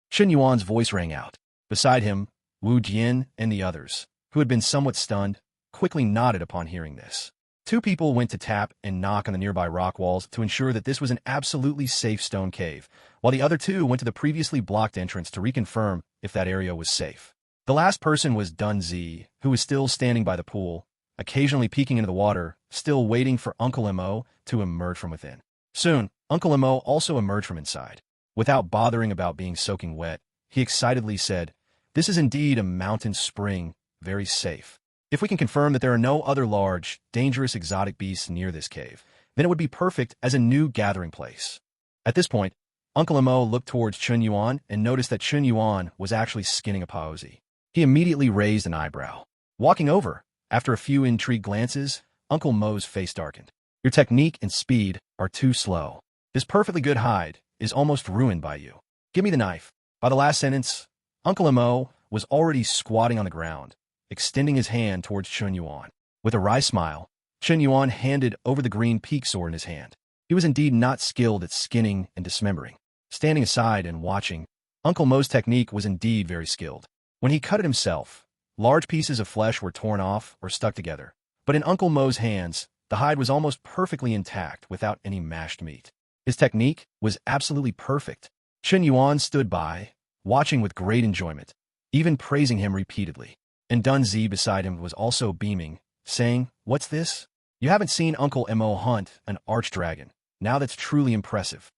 Chen Yuan's voice rang out. Beside him, Wu Jian and the others, who had been somewhat stunned, quickly nodded upon hearing this. Two people went to tap and knock on the nearby rock walls to ensure that this was an absolutely safe stone cave, while the other two went to the previously blocked entrance to reconfirm if that area was safe. The last person was Dun Zi, who was still standing by the pool, occasionally peeking into the water, still waiting for Uncle Mo to emerge from within. Soon, Uncle Mo also emerged from inside. Without bothering about being soaking wet, he excitedly said, "This is indeed a mountain spring, very safe. If we can confirm that there are no other large, dangerous exotic beasts near this cave, then it would be perfect as a new gathering place." At this point, Uncle Mo looked towards Chen Yuan and noticed that Chen Yuan was actually skinning a Paozi. He immediately raised an eyebrow. Walking over, after a few intrigued glances, Uncle Mo's face darkened. "Your technique and speed are too slow. This perfectly good hide is almost ruined by you. Give me the knife." By the last sentence, Uncle Mo was already squatting on the ground, extending his hand towards Chen Yuan. With a wry smile, Chen Yuan handed over the green peak sword in his hand. He was indeed not skilled at skinning and dismembering. Standing aside and watching, Uncle Mo's technique was indeed very skilled. When he cut it himself, large pieces of flesh were torn off or stuck together. But in Uncle Mo's hands, the hide was almost perfectly intact without any mashed meat. His technique was absolutely perfect. Chen Yuan stood by, watching with great enjoyment, even praising him repeatedly. And Dun Zi beside him was also beaming, saying, "What's this? You haven't seen Uncle Mo hunt an archdragon. Now that's truly impressive.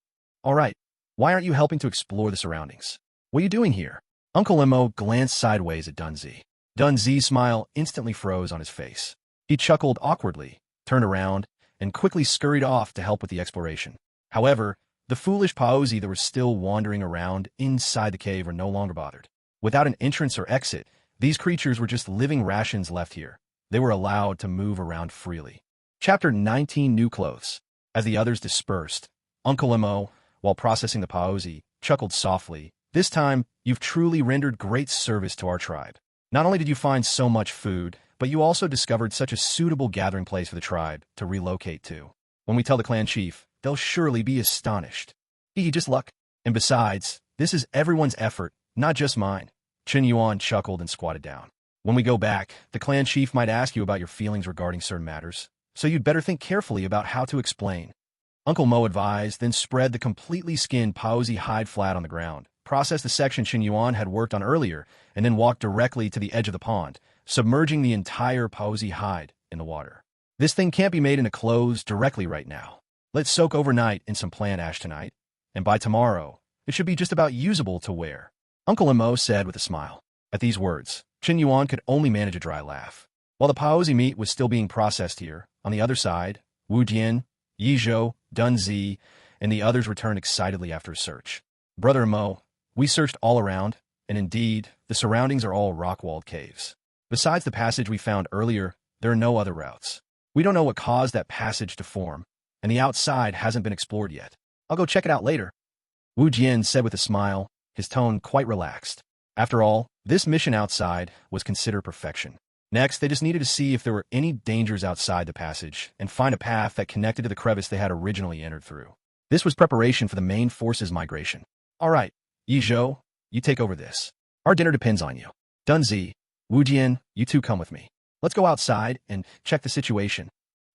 All right, why aren't you helping to explore the surroundings? What are you doing here?" Uncle Mo glanced sideways at Dun Zi. Dun Zi's smile instantly froze on his face. He chuckled awkwardly, turned around, and quickly scurried off to help with the exploration. However, the foolish Paozi that were still wandering around inside the cave were no longer bothered. Without an entrance or exit, these creatures were just living rations left here. They were allowed to move around freely. Chapter 19, New Clothes. As the others dispersed, Uncle Mo, while processing the Paozi, chuckled softly. "This time, you've truly rendered great service to our tribe. Not only did you find so much food, but you also discovered such a suitable gathering place for the tribe to relocate to. When we tell the clan chief, they'll surely be astonished. Just luck. And besides, this is everyone's effort, not just mine." Chen Yuan chuckled and squatted down. "When we go back, the clan chief might ask you about your feelings regarding certain matters, so you'd better think carefully about how to explain." Uncle Mo advised, then spread the completely skinned Paozi hide flat on the ground, processed the section Chen Yuan had worked on earlier, and then walked directly to the edge of the pond, submerging the entire Paozi hide in the water. "This thing can't be made into clothes directly right now. Let's soak overnight in some plant ash tonight, and by tomorrow, it should be just about usable to wear," Uncle Mo said with a smile. At these words, Chen Yuan could only manage a dry laugh. While the Paozi meat was still being processed here, on the other side, Wu Jian, Yi Zhou, Dun Zi, and the others returned excitedly after a search. "Brother Mo, we searched all around, and indeed, the surroundings are all rock-walled caves. Besides the passage we found earlier, there are no other routes. We don't know what caused that passage to form, and the outside hasn't been explored yet. I'll go check it out later," Wu Jian said with a smile, his tone quite relaxed. After all, this mission outside was considered perfection. Next, they just needed to see if there were any dangers outside the passage and find a path that connected to the crevice they had originally entered through. This was preparation for the main force's migration. All right, Yi Zhou, you take over this. Our dinner depends on you. Dunzi, Wu Jian, you two come with me. Let's go outside and check the situation.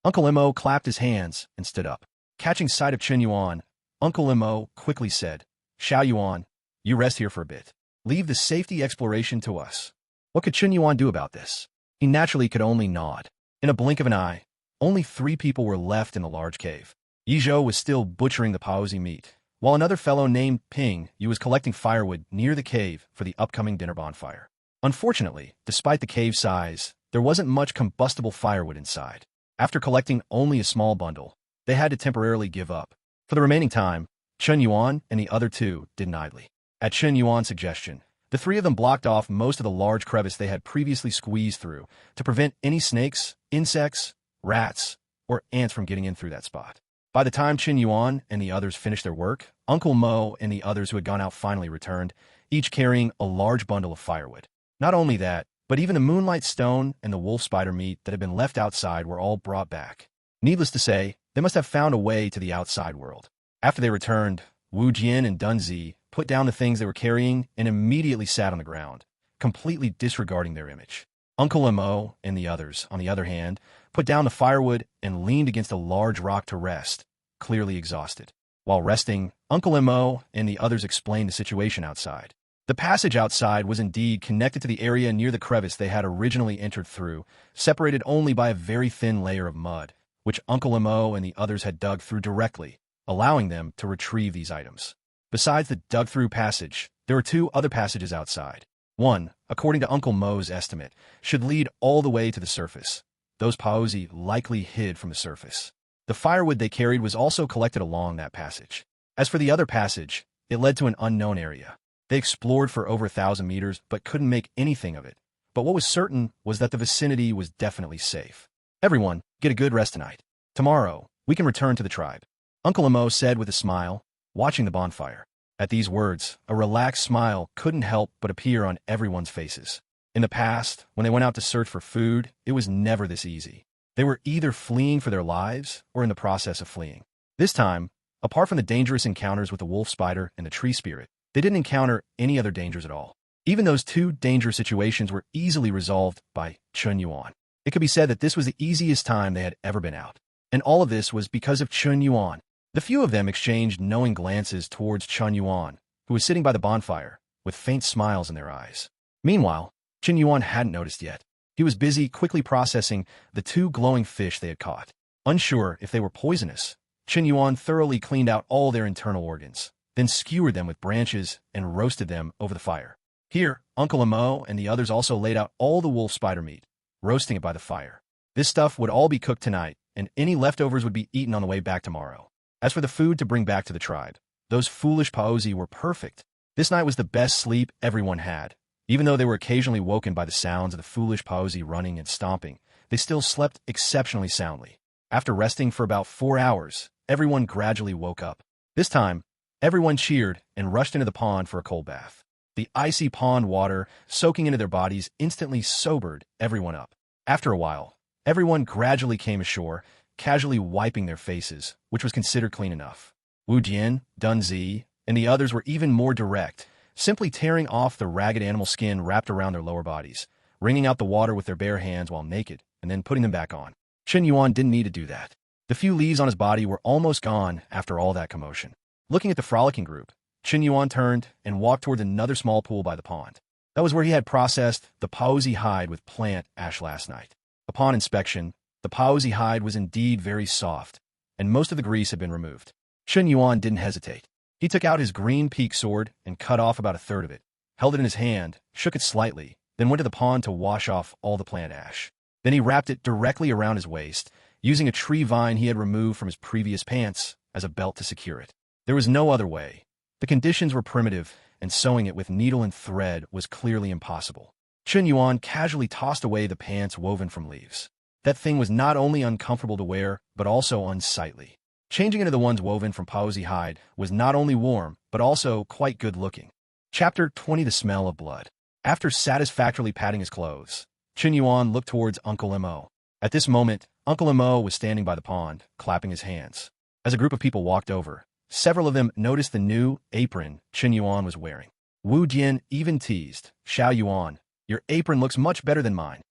Uncle Imo clapped his hands and stood up. Catching sight of Chen Yuan, Uncle Imo quickly said, Xiao Yuan, you rest here for a bit. Leave the safety exploration to us. What could Chen Yuan do about this? He naturally could only nod. In a blink of an eye, only 3 people were left in the large cave. Yi Zhou was still butchering the paozi meat, while another fellow named Ping Yu was collecting firewood near the cave for the upcoming dinner bonfire. Unfortunately, despite the cave size, there wasn't much combustible firewood inside. After collecting only a small bundle, they had to temporarily give up. For the remaining time, Chen Yuan and the other 2 did idly. At Chen Yuan's suggestion, the 3 of them blocked off most of the large crevice they had previously squeezed through to prevent any snakes, insects, rats, or ants from getting in through that spot. By the time Chen Yuan and the others finished their work, Uncle Mo and the others who had gone out finally returned, each carrying a large bundle of firewood. Not only that, but even the moonlight stone and the wolf spider meat that had been left outside were all brought back. Needless to say, they must have found a way to the outside world. After they returned, Wu Jian and Dunzi put down the things they were carrying and immediately sat on the ground, completely disregarding their image. Uncle Mo and the others, on the other hand, put down the firewood and leaned against a large rock to rest, clearly exhausted. While resting, Uncle Mo and the others explained the situation outside. The passage outside was indeed connected to the area near the crevice they had originally entered through, separated only by a very thin layer of mud, which Uncle Mo and the others had dug through directly, allowing them to retrieve these items. Besides the dug-through passage, there were 2 other passages outside. One, according to Uncle Mo's estimate, should lead all the way to the surface. Those paozi likely hid from the surface. The firewood they carried was also collected along that passage. As for the other passage, it led to an unknown area. They explored for over 1,000 meters but couldn't make anything of it. But what was certain was that the vicinity was definitely safe. Everyone, get a good rest tonight. Tomorrow, we can return to the tribe. Uncle Imo said with a smile, watching the bonfire. At these words, a relaxed smile couldn't help but appear on everyone's faces. In the past, when they went out to search for food, it was never this easy. They were either fleeing for their lives or in the process of fleeing. This time, apart from the dangerous encounters with the wolf spider and the tree spirit, they didn't encounter any other dangers at all. Even those 2 dangerous situations were easily resolved by Chen Yuan. It could be said that this was the easiest time they had ever been out. And all of this was because of Chen Yuan. The few of them exchanged knowing glances towards Chen Yuan, who was sitting by the bonfire, with faint smiles in their eyes. Meanwhile, Chen Yuan hadn't noticed yet. He was busy quickly processing the 2 glowing fish they had caught. Unsure if they were poisonous, Chen Yuan thoroughly cleaned out all their internal organs, then skewered them with branches and roasted them over the fire. Here, Uncle Mo and the others also laid out all the wolf spider meat, roasting it by the fire. This stuff would all be cooked tonight, and any leftovers would be eaten on the way back tomorrow. As for the food to bring back to the tribe, those foolish paozi were perfect. This night was the best sleep everyone had. Even though they were occasionally woken by the sounds of the foolish paozi running and stomping, they still slept exceptionally soundly. After resting for about 4 hours, everyone gradually woke up. This time, everyone cheered and rushed into the pond for a cold bath. The icy pond water soaking into their bodies instantly sobered everyone up. After a while, everyone gradually came ashore, casually wiping their faces, which was considered clean enough. Wu Jian, Dunzi, and the others were even more direct, simply tearing off the ragged animal skin wrapped around their lower bodies, wringing out the water with their bare hands while naked, and then putting them back on. Chen Yuan didn't need to do that. The few leaves on his body were almost gone after all that commotion. Looking at the frolicking group, Chen Yuan turned and walked toward another small pool by the pond. That was where he had processed the paozi hide with plant ash last night. Upon inspection, the paozi hide was indeed very soft, and most of the grease had been removed. Chen Yuan didn't hesitate. He took out his green peak sword and cut off about 1/3 of it, held it in his hand, shook it slightly, then went to the pond to wash off all the plant ash. Then he wrapped it directly around his waist, using a tree vine he had removed from his previous pants as a belt to secure it. There was no other way. The conditions were primitive, and sewing it with needle and thread was clearly impossible. Chen Yuan casually tossed away the pants woven from leaves. That thing was not only uncomfortable to wear, but also unsightly. Changing into the ones woven from paozi hide was not only warm, but also quite good-looking. Chapter 20: The Smell of Blood. After satisfactorily patting his clothes, Chen Yuan looked towards Uncle Mo. At this moment, Uncle Mo was standing by the pond, clapping his hands. As a group of people walked over, several of them noticed the new apron Chen Yuan was wearing. Wu Jian even teased, "Xiao Yuan, your apron looks much better than mine."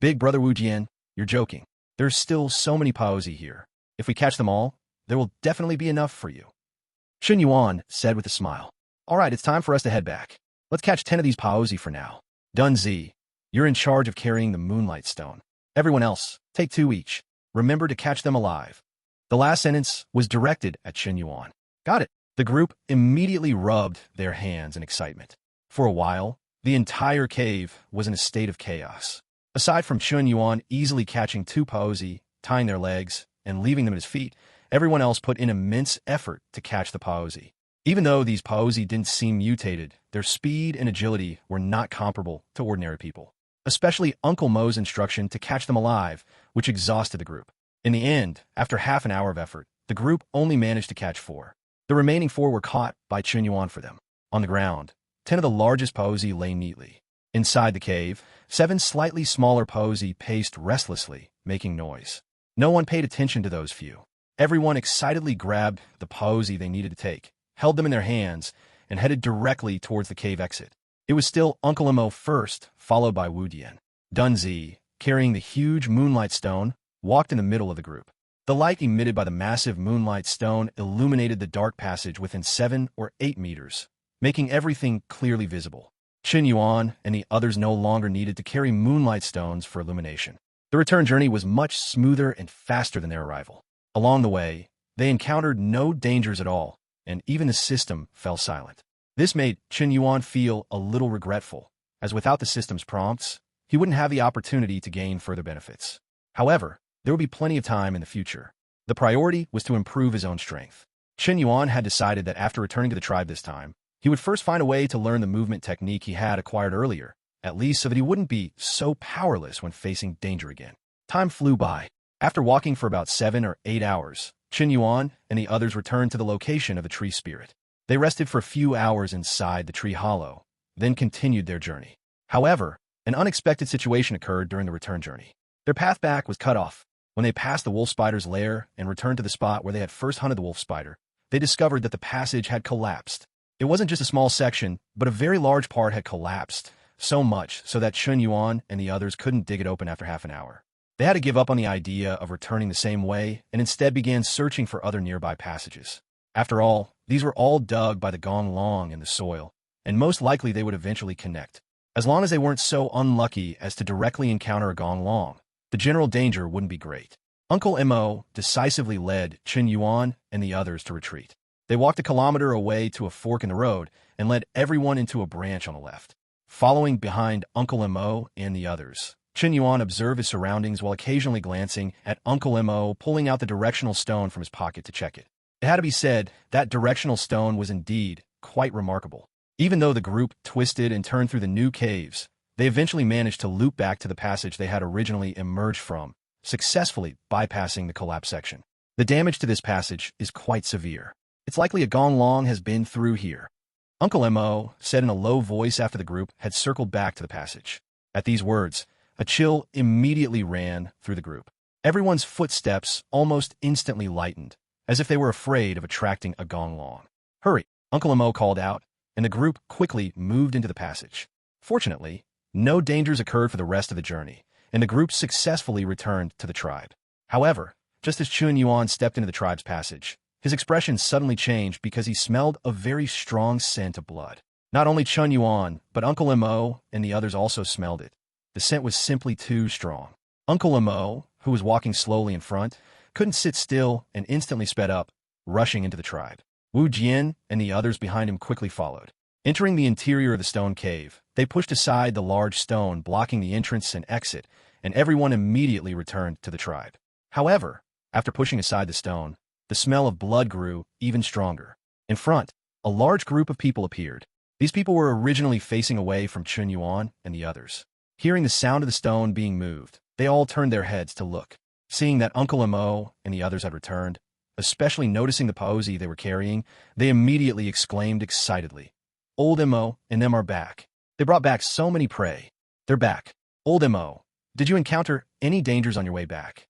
"Big brother Wu Jian, you're joking. There's still so many paozi here. If we catch them all, there will definitely be enough for you," Chen Yuan said with a smile. "All right, it's time for us to head back. Let's catch 10 of these paozi for now. Dunzi, you're in charge of carrying the moonlight stone. Everyone else, take 2 each. Remember to catch them alive." The last sentence was directed at Chen Yuan. "Got it." The group immediately rubbed their hands in excitement. For a while, the entire cave was in a state of chaos. Aside from Chen Yuan easily catching 2 paozi, tying their legs, and leaving them at his feet, everyone else put in immense effort to catch the paozi. Even though these paozi didn't seem mutated, their speed and agility were not comparable to ordinary people, especially Uncle Mo's instruction to catch them alive, which exhausted the group. In the end, after half an hour of effort, the group only managed to catch 4. The remaining 4 were caught by Chen Yuan for them. On the ground, 10 of the largest paozi lay neatly. Inside the cave, 7 slightly smaller paozi paced restlessly, making noise. No one paid attention to those few. Everyone excitedly grabbed the paozi they needed to take, held them in their hands, and headed directly towards the cave exit. It was still Uncle Mo first, followed by Wu Dian. Dunzi, carrying the huge moonlight stone, walked in the middle of the group. The light emitted by the massive moonlight stone illuminated the dark passage within 7 or 8 meters, making everything clearly visible. Chen Yuan and the others no longer needed to carry moonlight stones for illumination. The return journey was much smoother and faster than their arrival. Along the way, they encountered no dangers at all, and even the system fell silent. This made Chen Yuan feel a little regretful, as without the system's prompts, he wouldn't have the opportunity to gain further benefits. However, there would be plenty of time in the future. The priority was to improve his own strength. Chen Yuan had decided that after returning to the tribe this time, he would first find a way to learn the movement technique he had acquired earlier, at least so that he wouldn't be so powerless when facing danger again. Time flew by. After walking for about 7 or 8 hours, Chen Yuan and the others returned to the location of the tree spirit. They rested for a few hours inside the tree hollow, then continued their journey. However, an unexpected situation occurred during the return journey. Their path back was cut off. When they passed the wolf spider's lair and returned to the spot where they had first hunted the wolf spider, they discovered that the passage had collapsed. It wasn't just a small section, but a very large part had collapsed, so much so that Chen Yuan and the others couldn't dig it open after half an hour. They had to give up on the idea of returning the same way and instead began searching for other nearby passages. After all, these were all dug by the gong long in the soil, and most likely they would eventually connect. As long as they weren't so unlucky as to directly encounter a gong long, the general danger wouldn't be great. Uncle Mo decisively led Chen Yuan and the others to retreat. They walked a kilometer away to a fork in the road and led everyone into a branch on the left. Following behind Uncle Mo and the others, Chen Yuan observed his surroundings while occasionally glancing at Uncle Mo pulling out the directional stone from his pocket to check it. It had to be said that directional stone was indeed quite remarkable. Even though the group twisted and turned through the new caves, they eventually managed to loop back to the passage they had originally emerged from, successfully bypassing the collapsed section. The damage to this passage is quite severe. It's likely a gong long has been through here, Uncle Mo said in a low voice after the group had circled back to the passage. At these words, a chill immediately ran through the group. Everyone's footsteps almost instantly lightened, as if they were afraid of attracting a gong long. "Hurry," Uncle Mo called out, and the group quickly moved into the passage. Fortunately, no dangers occurred for the rest of the journey, and the group successfully returned to the tribe. However, just as Chen Yuan stepped into the tribe's passage, his expression suddenly changed because he smelled a very strong scent of blood. Not only Chen Yuan, but Uncle Mo and the others also smelled it. The scent was simply too strong. Uncle Mo, who was walking slowly in front, couldn't sit still and instantly sped up, rushing into the tribe. Wu Jian and the others behind him quickly followed. Entering the interior of the stone cave, they pushed aside the large stone blocking the entrance and exit, and everyone immediately returned to the tribe. However, after pushing aside the stone, the smell of blood grew even stronger. In front, a large group of people appeared. These people were originally facing away from Chen Yuan and the others. Hearing the sound of the stone being moved, they all turned their heads to look. Seeing that Uncle Mo and the others had returned, especially noticing the paozi they were carrying, they immediately exclaimed excitedly, Old Mo and them are back. They brought back so many prey. They're back. Old Mo, did you encounter any dangers on your way back?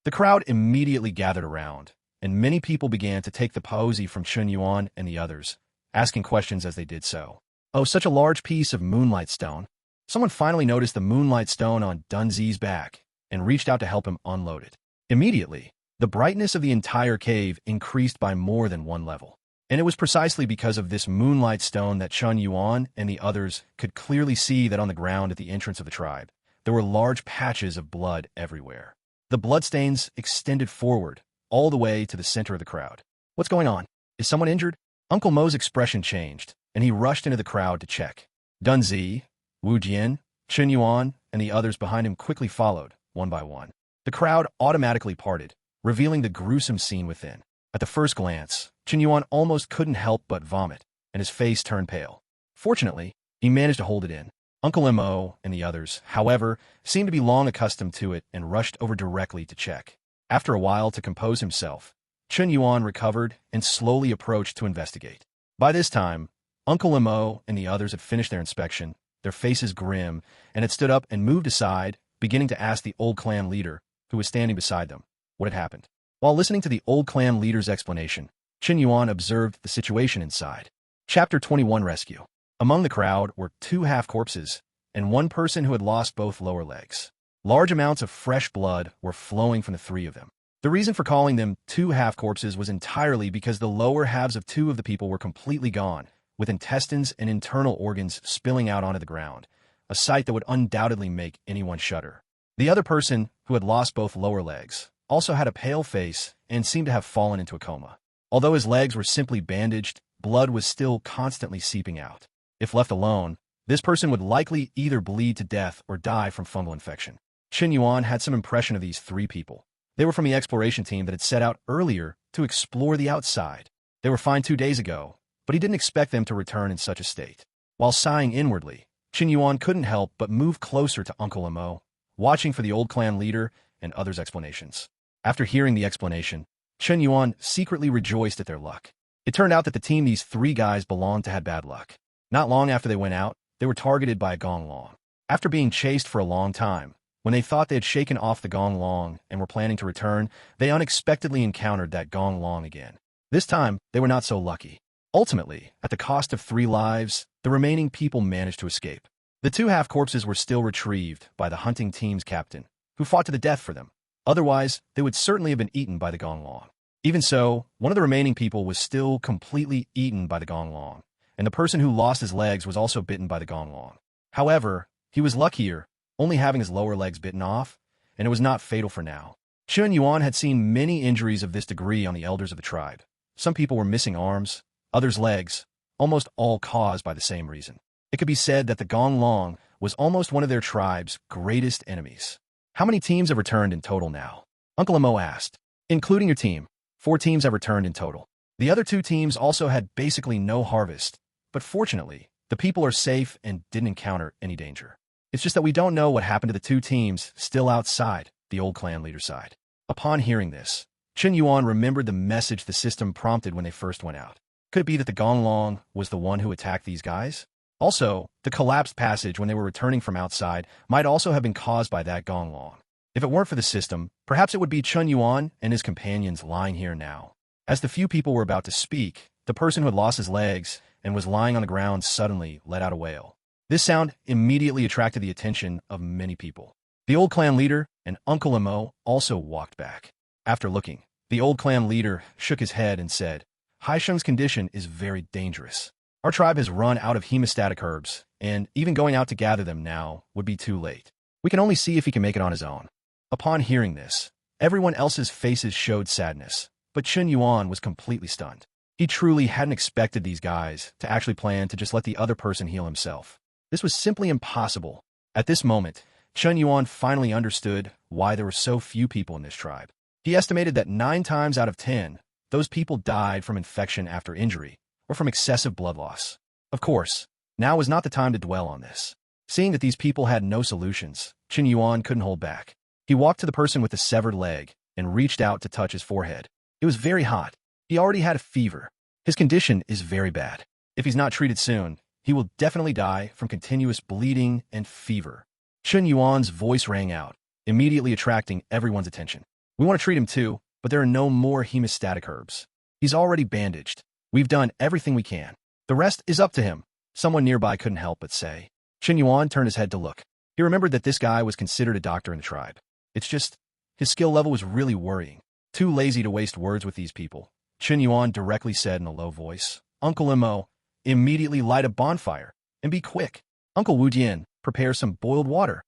The crowd immediately gathered around, and many people began to take the posy from Chen Yuan and the others, asking questions as they did so. Oh, such a large piece of moonlight stone. Someone finally noticed the moonlight stone on Dunzi's back and reached out to help him unload it. Immediately, the brightness of the entire cave increased by more than one level. And it was precisely because of this moonlight stone that Chen Yuan and the others could clearly see that on the ground at the entrance of the tribe, there were large patches of blood everywhere. The bloodstains extended forward, all the way to the center of the crowd. What's going on? Is someone injured? Uncle Mo's expression changed, and he rushed into the crowd to check. Dunzi, Wu Jian, Chen Yuan, and the others behind him quickly followed, one by one. The crowd automatically parted, revealing the gruesome scene within. At the first glance, Chen Yuan almost couldn't help but vomit, and his face turned pale. Fortunately, he managed to hold it in. Uncle Mo and the others, however, seemed to be long accustomed to it and rushed over directly to check. After a while to compose himself, Chen Yuan recovered and slowly approached to investigate. By this time, Uncle Mo and the others had finished their inspection, their faces grim, and had stood up and moved aside, beginning to ask the old clan leader, who was standing beside them, what had happened. While listening to the old clan leader's explanation, Chen Yuan observed the situation inside. Chapter 21 Rescue. Among the crowd were 2 half-corpses and 1 person who had lost both lower legs. Large amounts of fresh blood were flowing from the 3 of them. The reason for calling them 2 half-corpses was entirely because the lower halves of 2 of the people were completely gone, with intestines and internal organs spilling out onto the ground, a sight that would undoubtedly make anyone shudder. The other person, who had lost both lower legs, also had a pale face and seemed to have fallen into a coma. Although his legs were simply bandaged, blood was still constantly seeping out. If left alone, this person would likely either bleed to death or die from fungal infection. Chen Yuan had some impression of these 3 people. They were from the exploration team that had set out earlier to explore the outside. They were fine 2 days ago, but he didn't expect them to return in such a state. While sighing inwardly, Chen Yuan couldn't help but move closer to Uncle Mo, watching for the old clan leader and others' explanations. After hearing the explanation, Chen Yuan secretly rejoiced at their luck. It turned out that the team these 3 guys belonged to had bad luck. Not long after they went out, they were targeted by a gong long. After being chased for a long time, when they thought they had shaken off the gong long and were planning to return, they unexpectedly encountered that gong long again. This time, they were not so lucky. Ultimately, at the cost of 3 lives, the remaining people managed to escape. The 2 half-corpses were still retrieved by the hunting team's captain, who fought to the death for them. Otherwise, they would certainly have been eaten by the gong long. Even so, one of the remaining people was still completely eaten by the gong long, and the person who lost his legs was also bitten by the gong long. However, he was luckier, only having his lower legs bitten off, and it was not fatal for now. Chen Yuan had seen many injuries of this degree on the elders of the tribe. Some people were missing arms, others legs, almost all caused by the same reason. It could be said that the gong long was almost one of their tribe's greatest enemies. How many teams have returned in total now? Uncle Mo asked. Including your team, 4 teams have returned in total. The other 2 teams also had basically no harvest, but fortunately, the people are safe and didn't encounter any danger. It's just that we don't know what happened to the 2 teams still outside the old clan leader side. Upon hearing this, Chen Yuan remembered the message the system prompted when they first went out. Could it be that the gong long was the one who attacked these guys? Also, the collapsed passage when they were returning from outside might also have been caused by that gong long. If it weren't for the system, perhaps it would be Chen Yuan and his companions lying here now. As the few people were about to speak, the person who had lost his legs and was lying on the ground suddenly let out a wail. This sound immediately attracted the attention of many people. The old clan leader and Uncle Mo also walked back. After looking, the old clan leader shook his head and said, Haisheng's condition is very dangerous. Our tribe has run out of hemostatic herbs, and even going out to gather them now would be too late. We can only see if he can make it on his own. Upon hearing this, everyone else's faces showed sadness, but Chen Yuan was completely stunned. He truly hadn't expected these guys to actually plan to just let the other person heal himself. This was simply impossible. At this moment, Chen Yuan finally understood why there were so few people in this tribe. He estimated that 9 times out of 10, those people died from infection after injury, or from excessive blood loss. Of course, now was not the time to dwell on this. Seeing that these people had no solutions, Chen Yuan couldn't hold back. He walked to the person with the severed leg and reached out to touch his forehead. It was very hot. He already had a fever. His condition is very bad. If he's not treated soon, he will definitely die from continuous bleeding and fever. Chen Yuan's voice rang out, immediately attracting everyone's attention. We want to treat him too, but there are no more hemostatic herbs. He's already bandaged. We've done everything we can. The rest is up to him. Someone nearby couldn't help but say. Chen Yuan turned his head to look. He remembered that this guy was considered a doctor in the tribe. It's just, his skill level was really worrying. Too lazy to waste words with these people. Chen Yuan directly said in a low voice, Uncle Mo, immediately light a bonfire, and be quick. Uncle Wu Dian, prepare some boiled water.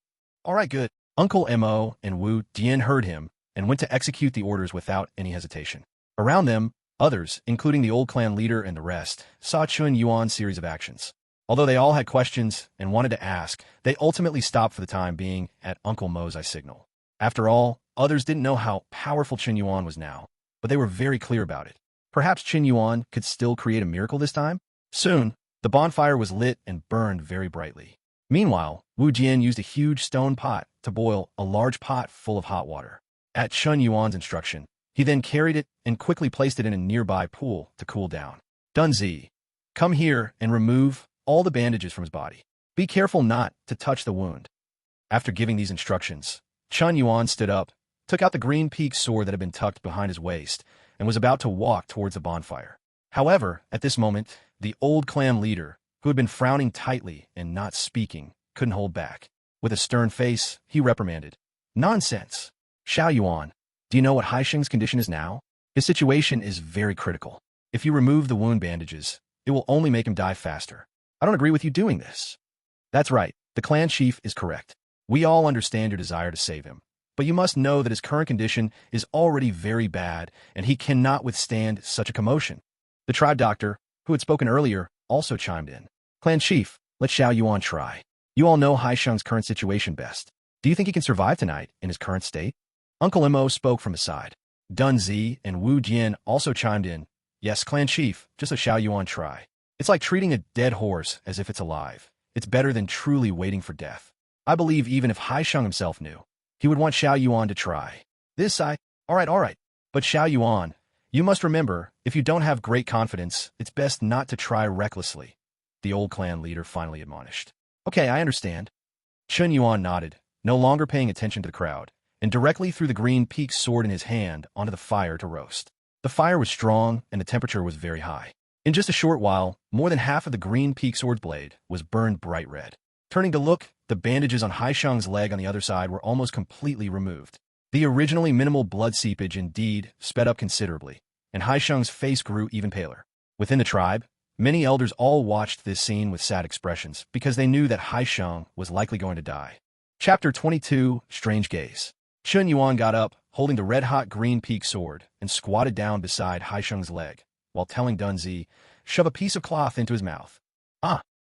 All right, good. Uncle Mo and Wu Dian heard him and went to execute the orders without any hesitation. Around them, others, including the old clan leader and the rest, saw Chen Yuan's series of actions. Although they all had questions and wanted to ask, they ultimately stopped for the time being at Uncle Mo's eye signal. After all, others didn't know how powerful Chen Yuan was now, but they were very clear about it. Perhaps Chen Yuan could still create a miracle this time? Soon, the bonfire was lit and burned very brightly. Meanwhile, Wu Jian used a huge stone pot to boil a large pot full of hot water. At Chen Yuan's instruction, he then carried it and quickly placed it in a nearby pool to cool down. Dunzi, come here and remove all the bandages from his body. Be careful not to touch the wound. After giving these instructions, Chen Yuan stood up, took out the green peak sword that had been tucked behind his waist, and was about to walk towards the bonfire. However, at this moment, the old clan leader, who had been frowning tightly and not speaking, couldn't hold back. With a stern face, he reprimanded. Nonsense! Xiao Yuan, do you know what Haisheng's condition is now? His situation is very critical. If you remove the wound bandages, it will only make him die faster. I don't agree with you doing this. That's right, the clan chief is correct. We all understand your desire to save him, but you must know that his current condition is already very bad, and he cannot withstand such a commotion. The tribe doctor, who had spoken earlier, also chimed in. Clan chief, let Xiao Yuan try. You all know Haisheng's current situation best. Do you think he can survive tonight in his current state? Uncle Mo spoke from his side. Dunzi and Wu Jian also chimed in. Yes, clan chief, just let Xiao Yuan try. It's like treating a dead horse as if it's alive. It's better than truly waiting for death. I believe even if Haisheng himself knew, he would want Xiao Yuan to try. All right. But Xiao Yuan, you must remember, if you don't have great confidence, it's best not to try recklessly, the old clan leader finally admonished. Okay, I understand. Chen Yuan nodded, no longer paying attention to the crowd, and directly threw the green peak sword in his hand onto the fire to roast. The fire was strong, and the temperature was very high. In just a short while, more than half of the green peak sword's blade was burned bright red. Turning to look, the bandages on Haisheng's leg on the other side were almost completely removed. The originally minimal blood seepage indeed sped up considerably, and Haisheng's face grew even paler. Within the tribe, many elders all watched this scene with sad expressions because they knew that Haisheng was likely going to die. Chapter 22, Strange Gaze. Chen Yuan got up, holding the red-hot green peak sword, and squatted down beside Haisheng's leg, while telling Dunzi, shove a piece of cloth into his mouth.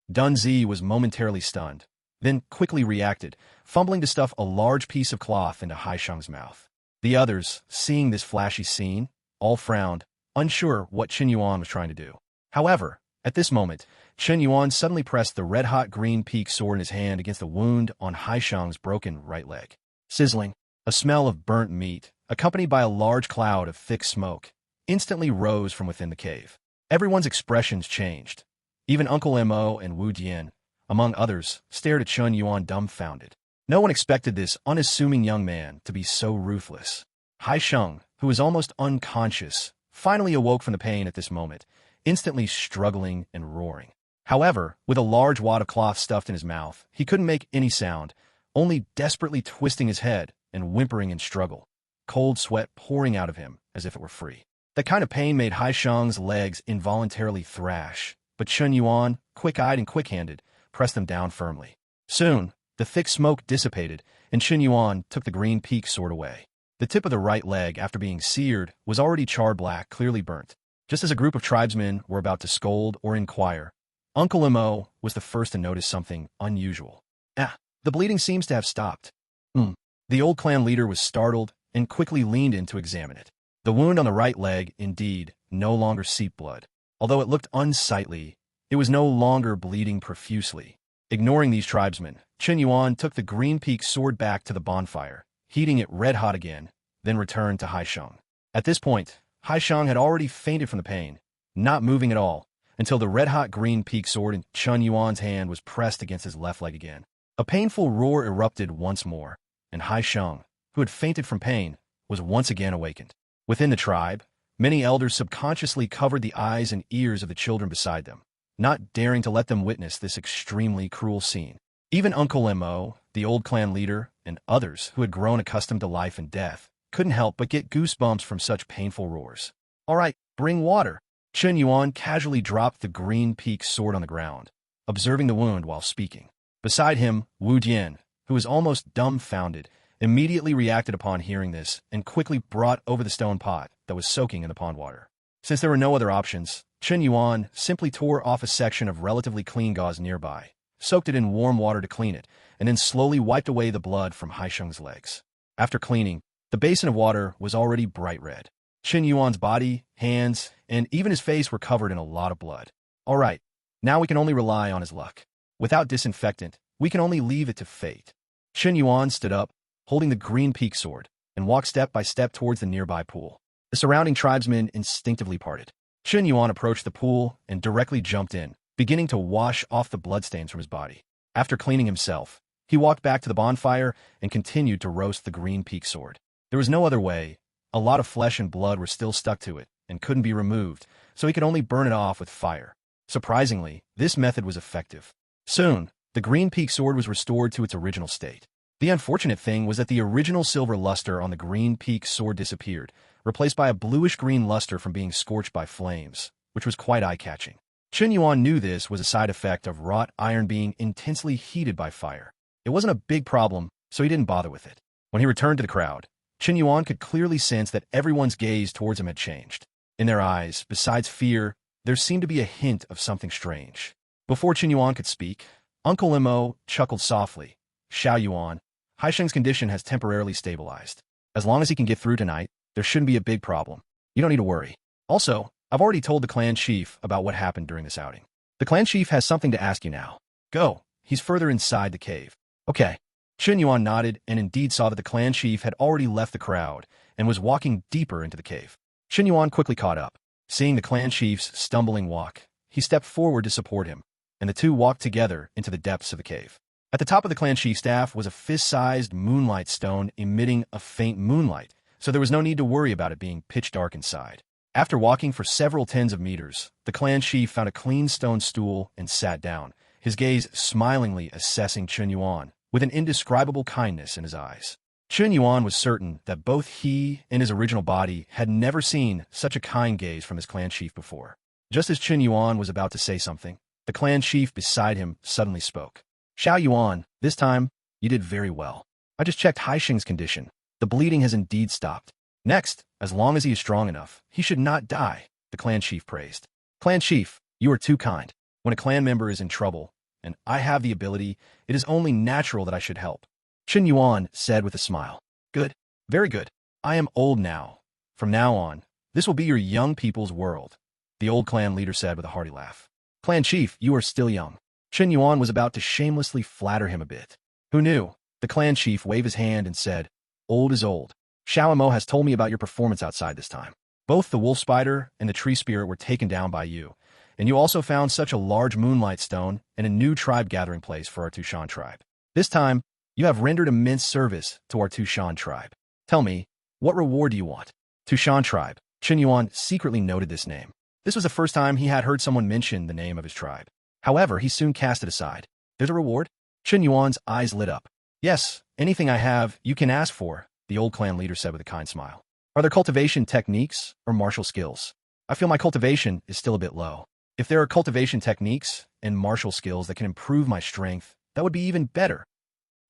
Dunzi was momentarily stunned, then quickly reacted, fumbling to stuff a large piece of cloth into Haisheng's mouth. The others, seeing this flashy scene, all frowned, unsure what Chen Yuan was trying to do. However, at this moment, Chen Yuan suddenly pressed the red-hot green peak sword in his hand against the wound on Haisheng's broken right leg. Sizzling, a smell of burnt meat, accompanied by a large cloud of thick smoke, instantly rose from within the cave. Everyone's expressions changed. Even Uncle Mo and Wu Dian, among others, stared at Chen Yuan dumbfounded. No one expected this unassuming young man to be so ruthless. Haisheng, who was almost unconscious, finally awoke from the pain at this moment, instantly struggling and roaring. However, with a large wad of cloth stuffed in his mouth, he couldn't make any sound, only desperately twisting his head and whimpering in struggle, cold sweat pouring out of him as if it were free. That kind of pain made Haisheng's legs involuntarily thrash, but Chen Yuan, quick-eyed and quick-handed, pressed them down firmly. Soon, the thick smoke dissipated, and Chen Yuan took the green peak sword away. The tip of the right leg, after being seared, was already charred black, clearly burnt. Just as a group of tribesmen were about to scold or inquire, Uncle Mo was the first to notice something unusual. The bleeding seems to have stopped. The old clan leader was startled and quickly leaned in to examine it. The wound on the right leg, indeed, no longer seeped blood. Although it looked unsightly, it was no longer bleeding profusely. Ignoring these tribesmen, Chen Yuan took the green peak sword back to the bonfire, heating it red-hot again, then returned to Haisheng. At this point, Haisheng had already fainted from the pain, not moving at all, until the red-hot green peak sword in Chen Yuan's hand was pressed against his left leg again. A painful roar erupted once more, and Hai Sheng, who had fainted from pain, was once again awakened. Within the tribe, many elders subconsciously covered the eyes and ears of the children beside them, not daring to let them witness this extremely cruel scene. Even Uncle Mo, the old clan leader, and others who had grown accustomed to life and death, couldn't help but get goosebumps from such painful roars. "All right, bring water." Chen Yuan casually dropped the green peak sword on the ground, observing the wound while speaking. Beside him, Wu Jian, who was almost dumbfounded, immediately reacted upon hearing this and quickly brought over the stone pot that was soaking in the pond water. Since there were no other options, Chen Yuan simply tore off a section of relatively clean gauze nearby, soaked it in warm water to clean it, and then slowly wiped away the blood from Hai Sheng's legs. After cleaning, the basin of water was already bright red. Chen Yuan's body, hands, and even his face were covered in a lot of blood. "All right, now we can only rely on his luck. Without disinfectant, we can only leave it to fate." Chen Yuan stood up, holding the green peak sword, and walked step by step towards the nearby pool. The surrounding tribesmen instinctively parted. Chen Yuan approached the pool and directly jumped in, beginning to wash off the bloodstains from his body. After cleaning himself, he walked back to the bonfire and continued to roast the green peak sword. There was no other way. A lot of flesh and blood were still stuck to it and couldn't be removed, so he could only burn it off with fire. Surprisingly, this method was effective. Soon, the green peak sword was restored to its original state. The unfortunate thing was that the original silver luster on the green peak sword disappeared, replaced by a bluish-green luster from being scorched by flames, which was quite eye-catching. Chen Yuan knew this was a side effect of wrought iron being intensely heated by fire. It wasn't a big problem, so he didn't bother with it. When he returned to the crowd, Chen Yuan could clearly sense that everyone's gaze towards him had changed. In their eyes, besides fear, there seemed to be a hint of something strange. Before Chen Yuan could speak, Uncle Mo chuckled softly. "Xiao Yuan, Hai Sheng's condition has temporarily stabilized. As long as he can get through tonight, there shouldn't be a big problem. You don't need to worry. Also, I've already told the clan chief about what happened during this outing. The clan chief has something to ask you now. Go, he's further inside the cave." "Okay." Chen Yuan nodded and indeed saw that the clan chief had already left the crowd and was walking deeper into the cave. Chen Yuan quickly caught up. Seeing the clan chief's stumbling walk, he stepped forward to support him, and the two walked together into the depths of the cave. At the top of the clan chief's staff was a fist-sized moonlight stone emitting a faint moonlight, so there was no need to worry about it being pitch dark inside. After walking for several tens of meters, the clan chief found a clean stone stool and sat down, his gaze smilingly assessing Chen Yuan, with an indescribable kindness in his eyes. Chen Yuan was certain that both he and his original body had never seen such a kind gaze from his clan chief before. Just as Chen Yuan was about to say something, the clan chief beside him suddenly spoke. "Xiao Yuan, this time, you did very well. I just checked Hai Sheng's condition. The bleeding has indeed stopped. Next, as long as he is strong enough, he should not die," the clan chief praised. "Clan chief, you are too kind. When a clan member is in trouble, and I have the ability, it is only natural that I should help." Chen Yuan said with a smile. "Good. Very good. I am old now. From now on, this will be your young people's world," the old clan leader said with a hearty laugh. "Clan chief, you are still young." Chen Yuan was about to shamelessly flatter him a bit. Who knew? The clan chief waved his hand and said, "Old is old. Xiao Mo has told me about your performance outside this time. Both the wolf spider and the tree spirit were taken down by you, and you also found such a large moonlight stone and a new tribe gathering place for our Tushan tribe. This time, you have rendered immense service to our Tushan tribe. Tell me, what reward do you want?" Tushan tribe. Chen Yuan secretly noted this name. This was the first time he had heard someone mention the name of his tribe. However, he soon cast it aside. "There's a reward?" Chen Yuan's eyes lit up. "Yes, anything I have, you can ask for," the old clan leader said with a kind smile. "Are there cultivation techniques or martial skills? I feel my cultivation is still a bit low. If there are cultivation techniques and martial skills that can improve my strength, that would be even better."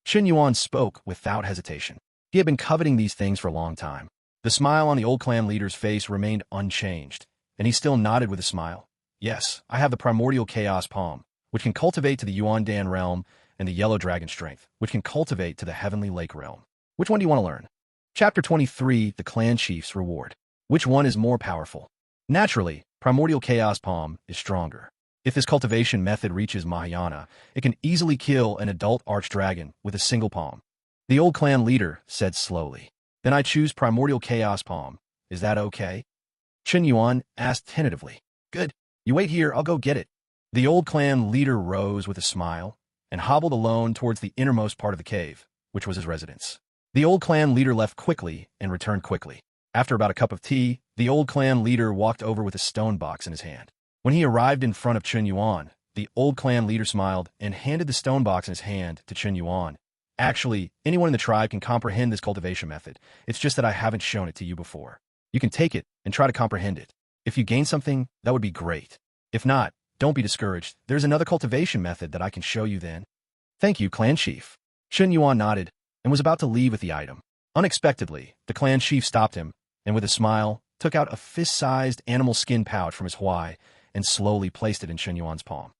Chen Yuan spoke without hesitation. He had been coveting these things for a long time. The smile on the old clan leader's face remained unchanged, and he still nodded with a smile. "Yes, I have the primordial chaos palm, which can cultivate to the Yuandan realm, and the yellow dragon strength, which can cultivate to the heavenly lake realm. Which one do you want to learn?" Chapter 23, The Clan Chief's Reward. Which one is more powerful? Naturally, primordial chaos palm is stronger. If this cultivation method reaches Mahayana, it can easily kill an adult archdragon with a single palm. The old clan leader said slowly. "Then I choose primordial chaos palm. Is that okay?" Chen Yuan asked tentatively. "Good. You wait here, I'll go get it. The old clan leader rose with a smile and hobbled alone towards the innermost part of the cave, which was his residence. The old clan leader left quickly and returned quickly. After about a cup of tea, the old clan leader walked over with a stone box in his hand. When he arrived in front of Chen Yuan, the old clan leader smiled and handed the stone box in his hand to Chen Yuan. Actually, anyone in the tribe can comprehend this cultivation method. It's just that I haven't shown it to you before. You can take it and try to comprehend it. If you gain something, that would be great. If not, don't be discouraged. There's another cultivation method that I can show you then. Thank you, clan chief. Chen Yuan nodded and was about to leave with the item. Unexpectedly, the clan chief stopped him and with a smile, took out a fist-sized animal skin pouch from his huai and slowly placed it in Chen Yuan's palm.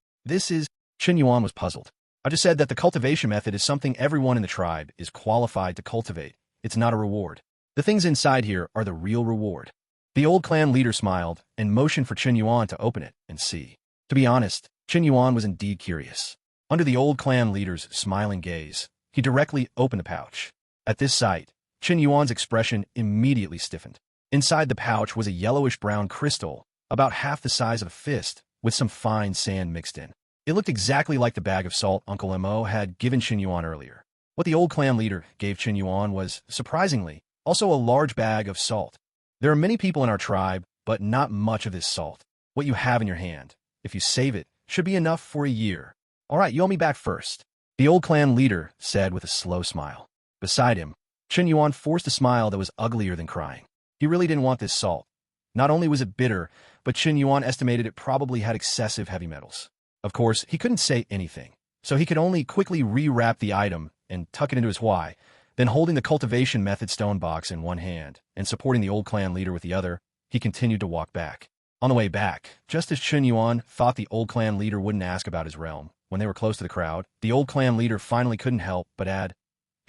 Chen Yuan was puzzled. I just said that the cultivation method is something everyone in the tribe is qualified to cultivate. It's not a reward. The things inside here are the real reward. The old clan leader smiled and motioned for Chen Yuan to open it and see. To be honest, Chen Yuan was indeed curious. Under the old clan leader's smiling gaze, he directly opened the pouch. At this sight, Chen Yuan's expression immediately stiffened. Inside the pouch was a yellowish-brown crystal, about half the size of a fist, with some fine sand mixed in. It looked exactly like the bag of salt Uncle Mo had given Chen Yuan earlier. What the old clan leader gave Chen Yuan was, surprisingly, also a large bag of salt. There are many people in our tribe, but not much of this salt. What you have in your hand, if you save it, should be enough for a year. All right, you owe me back first, the old clan leader said with a slow smile. Beside him, Chen Yuan forced a smile that was uglier than crying. He really didn't want this salt. Not only was it bitter, but Chen Yuan estimated it probably had excessive heavy metals. Of course, he couldn't say anything, so he could only quickly rewrap the item and tuck it into his huai. Then holding the cultivation method stone box in one hand and supporting the old clan leader with the other, he continued to walk back. On the way back, just as Chen Yuan thought the old clan leader wouldn't ask about his realm, when they were close to the crowd, the old clan leader finally couldn't help but add,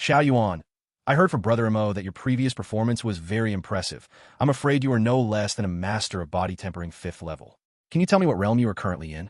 Xiao Yuan, I heard from Brother Mo that your previous performance was very impressive. I'm afraid you are no less than a master of body tempering 5th level. Can you tell me what realm you are currently in?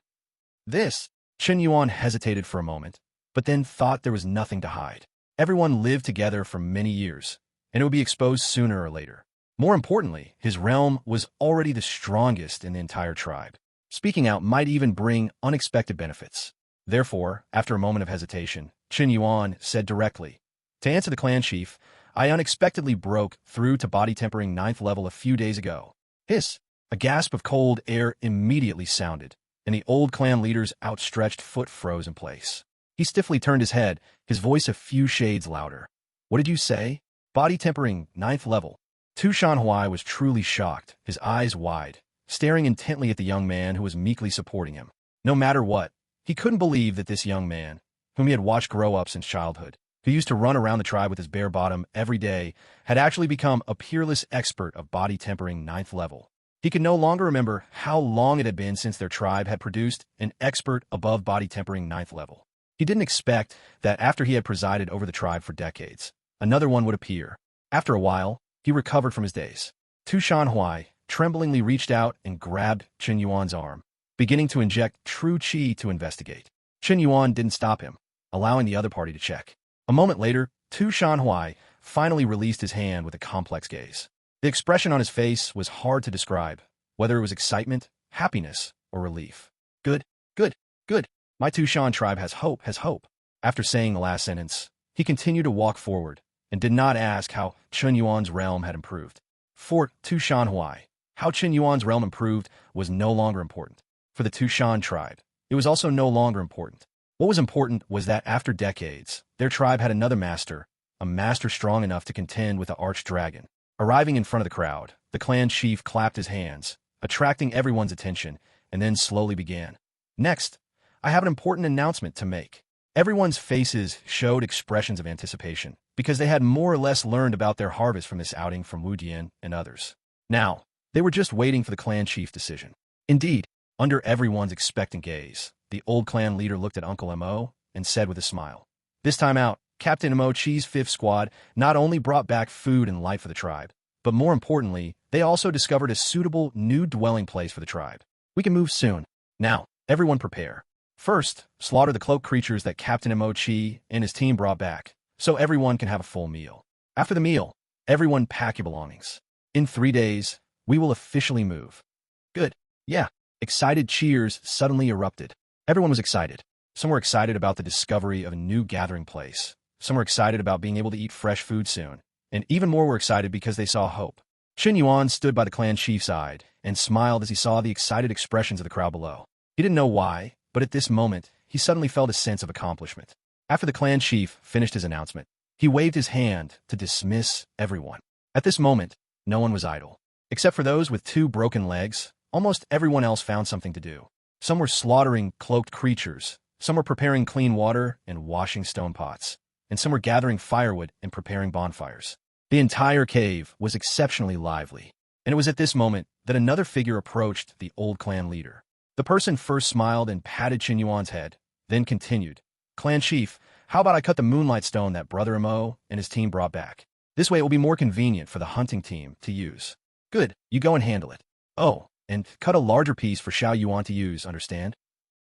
Chen Yuan hesitated for a moment, but then thought there was nothing to hide. Everyone lived together for many years, and it would be exposed sooner or later. More importantly, his realm was already the strongest in the entire tribe. Speaking out might even bring unexpected benefits. Therefore, after a moment of hesitation, Chen Yuan said directly, to answer the clan chief, I unexpectedly broke through to body tempering 9th level a few days ago. A gasp of cold air immediately sounded, and the old clan leader's outstretched foot froze in place. He stiffly turned his head, his voice a few shades louder. What did you say? Body tempering 9th level. Tu Shanhuai was truly shocked, his eyes wide, staring intently at the young man who was meekly supporting him. No matter what, he couldn't believe that this young man, whom he had watched grow up since childhood, who used to run around the tribe with his bare bottom every day, had actually become a peerless expert of body tempering 9th level. He could no longer remember how long it had been since their tribe had produced an expert above body tempering 9th level. He didn't expect that after he had presided over the tribe for decades, another one would appear. After a while, he recovered from his daze. Tu Shanhuai tremblingly reached out and grabbed Chen Yuan's arm, beginning to inject true qi to investigate. Chen Yuan didn't stop him, allowing the other party to check. A moment later, Tu Shanhuai finally released his hand with a complex gaze. The expression on his face was hard to describe, whether it was excitement, happiness, or relief. Good, good, good. My Tu Shan tribe has hope, has hope. After saying the last sentence, he continued to walk forward and did not ask how Chen Yuan's realm had improved. For Tu Shanhuai, how Chen Yuan's realm improved was no longer important. For the Tu Shan tribe, it was also no longer important. What was important was that after decades, their tribe had another master, a master strong enough to contend with the archdragon. Arriving in front of the crowd, the clan chief clapped his hands, attracting everyone's attention, and then slowly began. Next, I have an important announcement to make. Everyone's faces showed expressions of anticipation, because they had more or less learned about their harvest from this outing from Wu Dian and others. Now, they were just waiting for the clan chief's decision. Indeed, under everyone's expectant gaze, the old clan leader looked at Uncle Mo and said with a smile, This time out, Captain Mo Chi's 5th squad not only brought back food and light for the tribe, but more importantly, they also discovered a suitable new dwelling place for the tribe. We can move soon. Now, everyone prepare. First, slaughter the cloaked creatures that Captain Mo Chi and his team brought back, so everyone can have a full meal. After the meal, everyone pack your belongings. In 3 days, we will officially move. Good. Yeah, Excited cheers suddenly erupted. Everyone was excited. Some were excited about the discovery of a new gathering place. Some were excited about being able to eat fresh food soon. And even more were excited because they saw hope. Chen Yuan stood by the clan chief's side and smiled as he saw the excited expressions of the crowd below. He didn't know why, but at this moment, he suddenly felt a sense of accomplishment. After the clan chief finished his announcement, he waved his hand to dismiss everyone. At this moment, no one was idle. Except for those with 2 broken legs, almost everyone else found something to do. Some were slaughtering cloaked creatures, some were preparing clean water and washing stone pots, and some were gathering firewood and preparing bonfires. The entire cave was exceptionally lively, and it was at this moment that another figure approached the old clan leader. The person first smiled and patted Chen Yuan's head, then continued, "Clan chief, how about I cut the moonlight stone that Brother Mo and his team brought back? This way it will be more convenient for the hunting team to use." "Good, you go and handle it. Oh, and cut a larger piece for Xiao Yuan to use, understand?"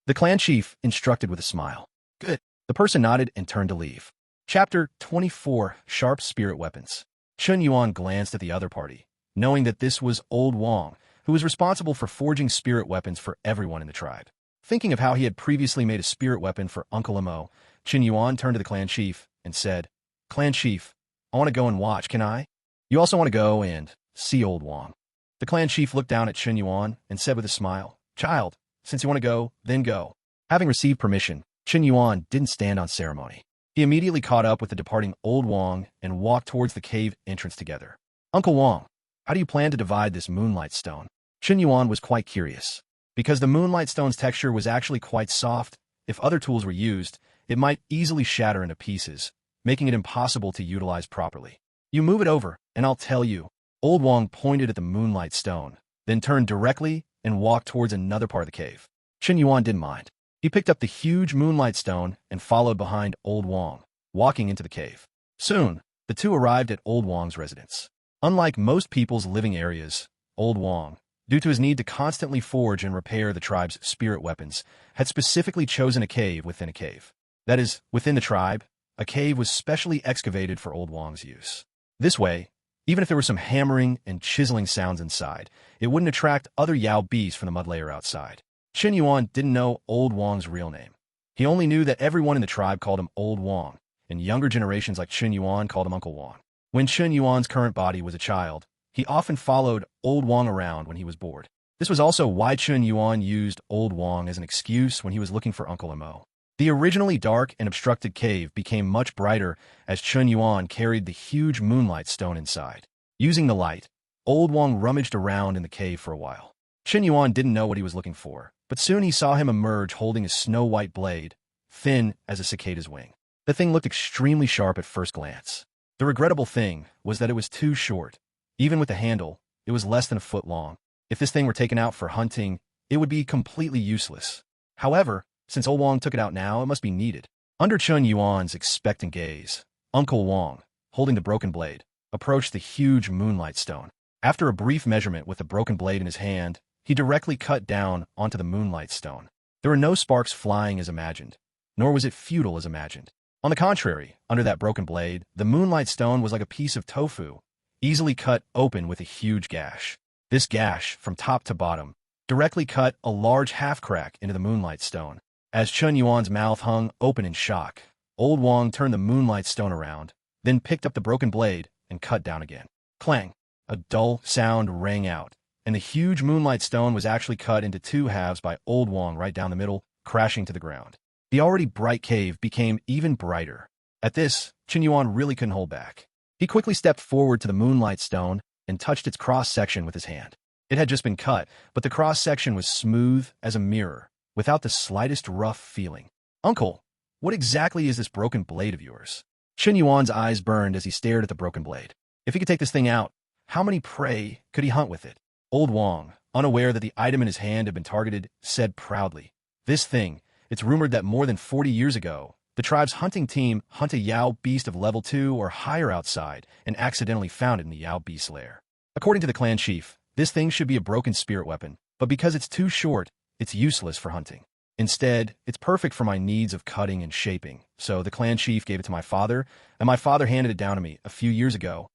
The clan chief instructed with a smile. "Good." The person nodded and turned to leave. Chapter 24, Sharp Spirit Weapons. Chen Yuan glanced at the other party, knowing that this was Old Wang, who was responsible for forging spirit weapons for everyone in the tribe. Thinking of how he had previously made a spirit weapon for Uncle Mo, Chen Yuan turned to the clan chief and said, "Clan chief, I want to go and watch, can I? You also want to go and see Old Wang." The clan chief looked down at Chen Yuan and said with a smile, "Child, since you want to go, then go." Having received permission, Chen Yuan didn't stand on ceremony. He immediately caught up with the departing Old Wang and walked towards the cave entrance together. "Uncle Wang, how do you plan to divide this moonlight stone?" Chen Yuan was quite curious. Because the moonlight stone's texture was actually quite soft, if other tools were used, it might easily shatter into pieces, making it impossible to utilize properly. "You move it over, and I'll tell you." Old Wang pointed at the moonlight stone, then turned directly and walked towards another part of the cave. Chen Yuan didn't mind. He picked up the huge moonlight stone and followed behind Old Wang, walking into the cave. Soon, the two arrived at Old Wang's residence. Unlike most people's living areas, Old Wang, due to his need to constantly forge and repair the tribe's spirit weapons, had specifically chosen a cave within a cave. That is, within the tribe, a cave was specially excavated for Old Wang's use. This way, even if there were some hammering and chiseling sounds inside, it wouldn't attract other Yao beasts from the mud layer outside. Chen Yuan didn't know Old Wang's real name. He only knew that everyone in the tribe called him Old Wang, and younger generations like Chen Yuan called him Uncle Wang. When Chen Yuan's current body was a child, he often followed Old Wang around when he was bored. This was also why Chen Yuan used Old Wang as an excuse when he was looking for Uncle Mo. The originally dark and obstructed cave became much brighter as Chen Yuan carried the huge moonlight stone inside. Using the light, Old Wang rummaged around in the cave for a while. Chen Yuan didn't know what he was looking for, but soon he saw him emerge holding a snow-white blade, thin as a cicada's wing. The thing looked extremely sharp at first glance. The regrettable thing was that it was too short. Even with the handle, it was less than a foot long. If this thing were taken out for hunting, it would be completely useless. However, since Old Wang took it out now, it must be needed. Under Chen Yuan's expectant gaze, Uncle Wang, holding the broken blade, approached the huge moonlight stone. After a brief measurement with the broken blade in his hand, he directly cut down onto the moonlight stone. There were no sparks flying as imagined, nor was it futile as imagined. On the contrary, under that broken blade, the moonlight stone was like a piece of tofu, easily cut open with a huge gash. This gash, from top to bottom, directly cut a large half-crack into the moonlight stone. As Chen Yuan's mouth hung open in shock, Old Wang turned the moonlight stone around, then picked up the broken blade and cut down again. Clang! A dull sound rang out, and the huge moonlight stone was actually cut into two halves by Old Wang right down the middle, crashing to the ground. The already bright cave became even brighter. At this, Chen Yuan really couldn't hold back. He quickly stepped forward to the moonlight stone and touched its cross-section with his hand. It had just been cut, but the cross-section was smooth as a mirror, without the slightest rough feeling. "Uncle, what exactly is this broken blade of yours?" Chen Yuan's eyes burned as he stared at the broken blade. If he could take this thing out, how many prey could he hunt with it? Old Wang, unaware that the item in his hand had been targeted, said proudly, "This thing, it's rumored that more than 40 years ago, the tribe's hunting team hunted a Yao beast of level 2 or higher outside and accidentally found it in the Yao beast lair. According to the clan chief, this thing should be a broken spirit weapon, but because it's too short, it's useless for hunting. Instead, it's perfect for my needs of cutting and shaping, so the clan chief gave it to my father, and my father handed it down to me a few years ago."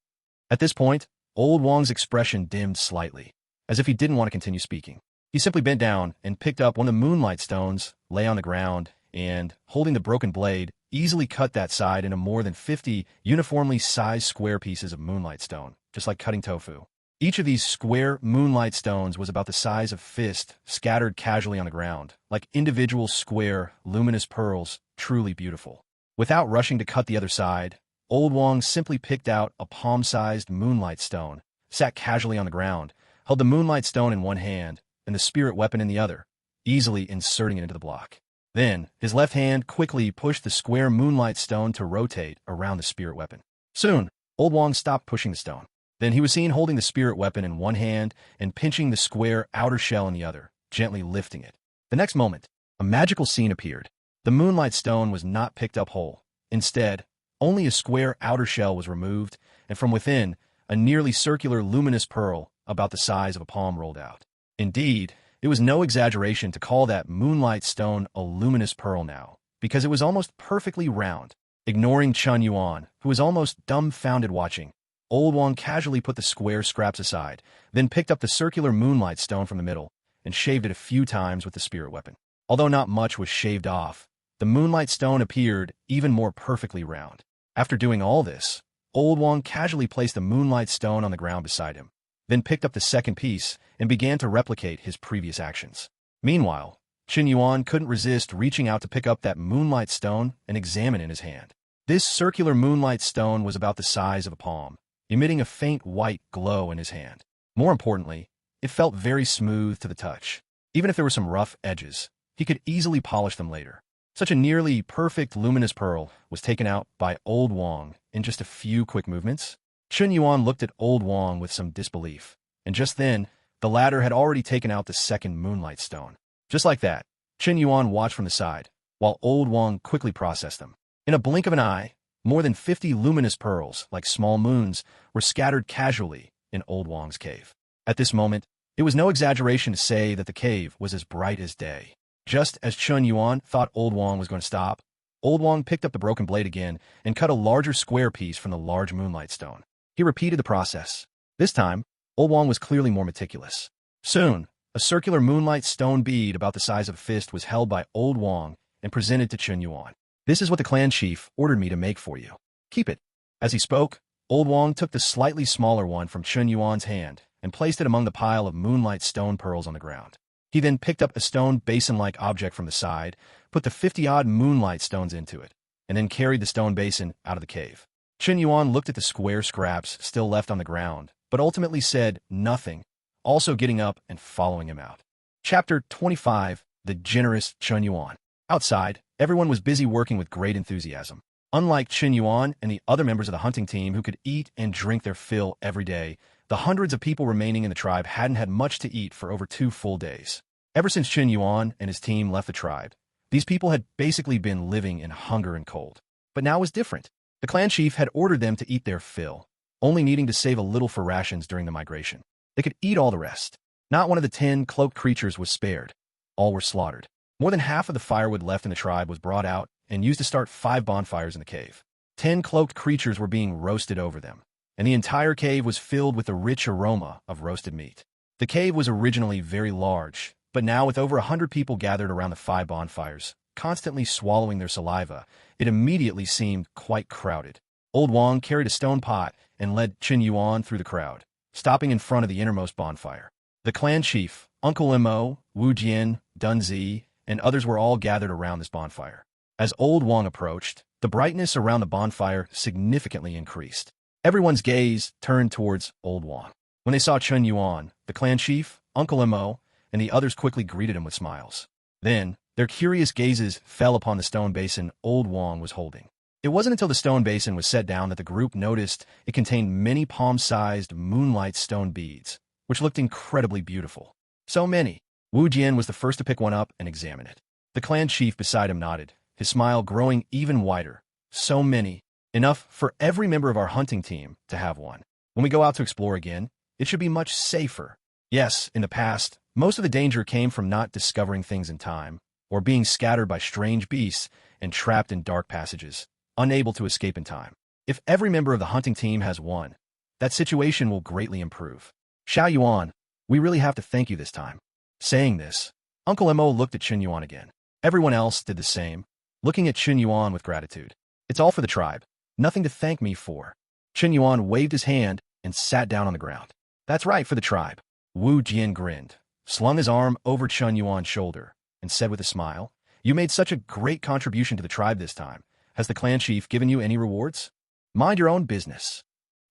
At this point, Old Wang's expression dimmed slightly, as if he didn't want to continue speaking. He simply bent down and picked up one of the moonlight stones, lay on the ground, and, holding the broken blade, easily cut that side into more than 50 uniformly sized square pieces of moonlight stone, just like cutting tofu. Each of these square moonlight stones was about the size of fist, scattered casually on the ground, like individual square, luminous pearls, truly beautiful. Without rushing to cut the other side, Old Wong simply picked out a palm-sized moonlight stone, sat casually on the ground, held the moonlight stone in one hand, and the spirit weapon in the other, easily inserting it into the block. Then, his left hand quickly pushed the square moonlight stone to rotate around the spirit weapon. Soon, Old Wong stopped pushing the stone. Then he was seen holding the spirit weapon in one hand and pinching the square outer shell in the other, gently lifting it. The next moment, a magical scene appeared. The moonlight stone was not picked up whole. Instead, only a square outer shell was removed, and from within, a nearly circular luminous pearl about the size of a palm rolled out. Indeed, it was no exaggeration to call that moonlight stone a luminous pearl now, because it was almost perfectly round. Ignoring Chen Yuan, who was almost dumbfounded watching, Old Wong casually put the square scraps aside, then picked up the circular moonlight stone from the middle and shaved it a few times with the spirit weapon. Although not much was shaved off, the moonlight stone appeared even more perfectly round. After doing all this, Old Wong casually placed the moonlight stone on the ground beside him, then picked up the second piece and began to replicate his previous actions. Meanwhile, Chen Yuan couldn't resist reaching out to pick up that moonlight stone and examine it in his hand. This circular moonlight stone was about the size of a palm, emitting a faint white glow in his hand. More importantly, it felt very smooth to the touch. Even if there were some rough edges, he could easily polish them later. Such a nearly perfect luminous pearl was taken out by Old Wong in just a few quick movements. Chen Yuan looked at Old Wong with some disbelief, and just then, the latter had already taken out the second moonlight stone. Just like that, Chen Yuan watched from the side, while Old Wong quickly processed them. In a blink of an eye, more than 50 luminous pearls, like small moons, were scattered casually in Old Wong's cave. At this moment, it was no exaggeration to say that the cave was as bright as day. Just as Chen Yuan thought Old Wong was going to stop, Old Wong picked up the broken blade again and cut a larger square piece from the large moonlight stone. He repeated the process. This time, Old Wong was clearly more meticulous. Soon, a circular moonlight stone bead about the size of a fist was held by Old Wong and presented to Chen Yuan. "This is what the clan chief ordered me to make for you. Keep it." As he spoke, Old Wong took the slightly smaller one from Chen Yuan's hand and placed it among the pile of moonlight stone pearls on the ground. He then picked up a stone basin-like object from the side, put the 50-odd moonlight stones into it, and then carried the stone basin out of the cave. Chen Yuan looked at the square scraps still left on the ground, but ultimately said nothing, also getting up and following him out. Chapter 25. The Generous Chen Yuan. Outside, everyone was busy working with great enthusiasm. Unlike Chen Yuan and the other members of the hunting team who could eat and drink their fill every day, the hundreds of people remaining in the tribe hadn't had much to eat for over 2 full days. Ever since Chen Yuan and his team left the tribe, these people had basically been living in hunger and cold. But now it was different. The clan chief had ordered them to eat their fill, only needing to save a little for rations during the migration. They could eat all the rest. Not one of the 10 cloaked creatures was spared. All were slaughtered. More than half of the firewood left in the tribe was brought out and used to start 5 bonfires in the cave. 10 cloaked creatures were being roasted over them, and the entire cave was filled with the rich aroma of roasted meat. The cave was originally very large, but now with over 100 people gathered around the 5 bonfires, constantly swallowing their saliva, it immediately seemed quite crowded. Old Wong carried a stone pot and led Chen Yuan through the crowd, stopping in front of the innermost bonfire. The clan chief, Uncle Imo, Wu Jian, Dun Zi, and others were all gathered around this bonfire. As Old Wong approached, the brightness around the bonfire significantly increased. Everyone's gaze turned towards Old Wong. When they saw Chen Yuan, the clan chief, Uncle Imo, and the others quickly greeted him with smiles. Then, their curious gazes fell upon the stone basin Old Wong was holding. It wasn't until the stone basin was set down that the group noticed it contained many palm-sized moonlight stone beads, which looked incredibly beautiful. So many. Wu Jian was the first to pick one up and examine it. The clan chief beside him nodded, his smile growing even wider. So many. Enough for every member of our hunting team to have one. When we go out to explore again, it should be much safer. Yes, in the past, most of the danger came from not discovering things in time, or being scattered by strange beasts and trapped in dark passages, unable to escape in time. If every member of the hunting team has one, that situation will greatly improve. Xiao Yuan, we really have to thank you this time. Saying this, Uncle Mo looked at Chen Yuan again. Everyone else did the same, looking at Chen Yuan with gratitude. It's all for the tribe. Nothing to thank me for. Chen Yuan waved his hand and sat down on the ground. That's right, for the tribe. Wu Jian grinned, slung his arm over Chen Yuan's shoulder, and said with a smile, You made such a great contribution to the tribe this time. Has the clan chief given you any rewards? Mind your own business.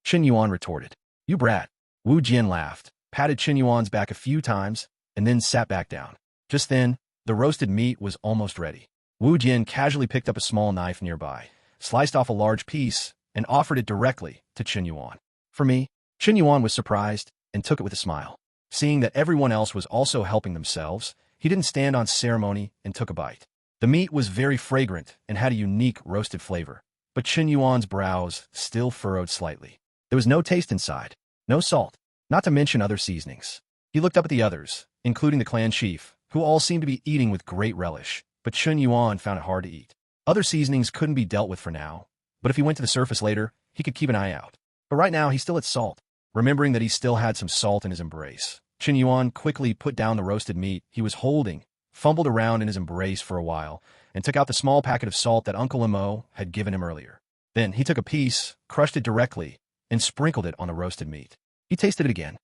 Chen Yuan retorted. You brat. Wu Jian laughed, patted Chen Yuan's back a few times, and then sat back down. Just then, the roasted meat was almost ready. Wu Jian casually picked up a small knife nearby, sliced off a large piece, and offered it directly to Chen Yuan. For me, Chen Yuan was surprised and took it with a smile. Seeing that everyone else was also helping themselves, he didn't stand on ceremony and took a bite. The meat was very fragrant and had a unique roasted flavor, but Chen Yuan's brows still furrowed slightly. There was no taste inside, no salt, not to mention other seasonings. He looked up at the others, including the clan chief, who all seemed to be eating with great relish, but Chen Yuan found it hard to eat. Other seasonings couldn't be dealt with for now, but if he went to the surface later, he could keep an eye out. But right now, he still had salt. Remembering that he still had some salt in his embrace, Chen Yuan quickly put down the roasted meat he was holding, fumbled around in his embrace for a while, and took out the small packet of salt that Uncle Mo had given him earlier. Then he took a piece, crushed it directly, and sprinkled it on the roasted meat. He tasted it again.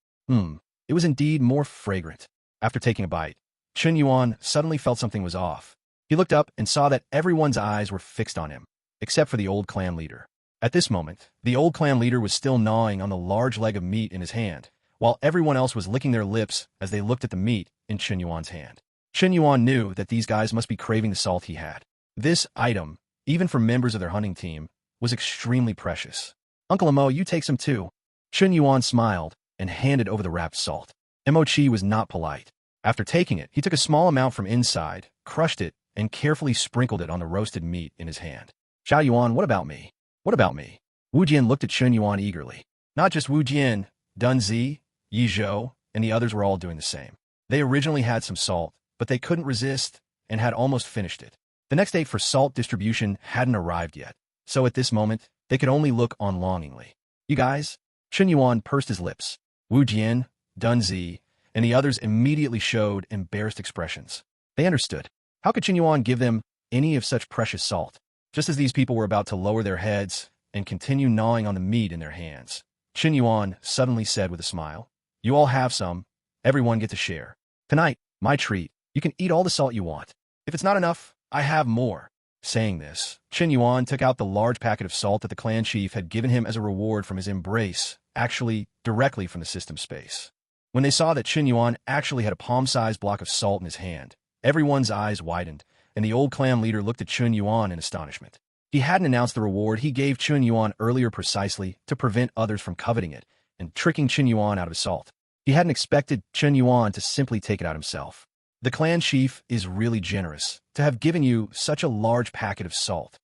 It was indeed more fragrant. After taking a bite, Chen Yuan suddenly felt something was off. He looked up and saw that everyone's eyes were fixed on him, except for the old clan leader. At this moment, the old clan leader was still gnawing on the large leg of meat in his hand, while everyone else was licking their lips as they looked at the meat in Chen Yuan's hand. Chen Yuan knew that these guys must be craving the salt he had. This item, even for members of their hunting team, was extremely precious. Uncle Mo, you take some too. Chen Yuan smiled and handed over the wrapped salt. Mo Chi was not polite. After taking it, he took a small amount from inside, crushed it, and carefully sprinkled it on the roasted meat in his hand. Xiao Yuan, what about me? What about me? Wu Jian looked at Chen Yuan eagerly. Not just Wu Jian, Dun Zi, Yi Zhou, and the others were all doing the same. They originally had some salt, but they couldn't resist and had almost finished it. The next date for salt distribution hadn't arrived yet, so at this moment, they could only look on longingly. You guys? Chen Yuan pursed his lips. Wu Jian, Dun Zi, and the others immediately showed embarrassed expressions. They understood. How could Chen Yuan give them any of such precious salt? Just as these people were about to lower their heads and continue gnawing on the meat in their hands, Chen Yuan suddenly said with a smile, You all have some. Everyone get to share. Tonight, my treat. You can eat all the salt you want. If it's not enough, I have more. Saying this, Chen Yuan took out the large packet of salt that the clan chief had given him as a reward from his embrace, actually directly from the system space. When they saw that Chen Yuan actually had a palm-sized block of salt in his hand, everyone's eyes widened, and the old clan leader looked at Chen Yuan in astonishment. He hadn't announced the reward he gave Chen Yuan earlier precisely to prevent others from coveting it and tricking Chen Yuan out of his salt. He hadn't expected Chen Yuan to simply take it out himself. The clan chief is really generous to have given you such a large packet of salt.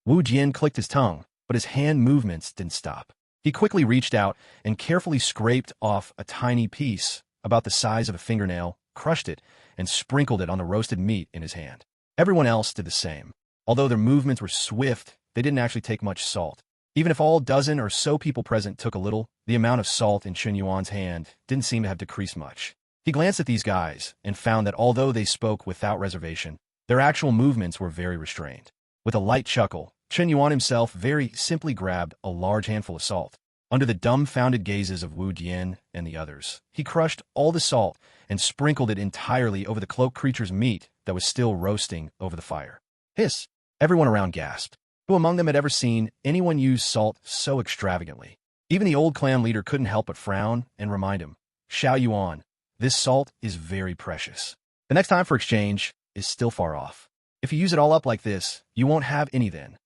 Wu Jian clicked his tongue, but his hand movements didn't stop. He quickly reached out and carefully scraped off a tiny piece, about the size of a fingernail, crushed it, and sprinkled it on the roasted meat in his hand. Everyone else did the same. Although their movements were swift, they didn't actually take much salt. Even if all dozen or so people present took a little, the amount of salt in Chen Yuan's hand didn't seem to have decreased much. He glanced at these guys and found that although they spoke without reservation, their actual movements were very restrained. With a light chuckle, Chen Yuan himself very simply grabbed a large handful of salt. Under the dumbfounded gazes of Wu Jian and the others, he crushed all the salt and sprinkled it entirely over the cloaked creature's meat that was still roasting over the fire. Hiss! Everyone around gasped. Who among them had ever seen anyone use salt so extravagantly? Even the old clan leader couldn't help but frown and remind him, Xiao Yuan, this salt is very precious. The next time for exchange is still far off. If you use it all up like this, you won't have any then.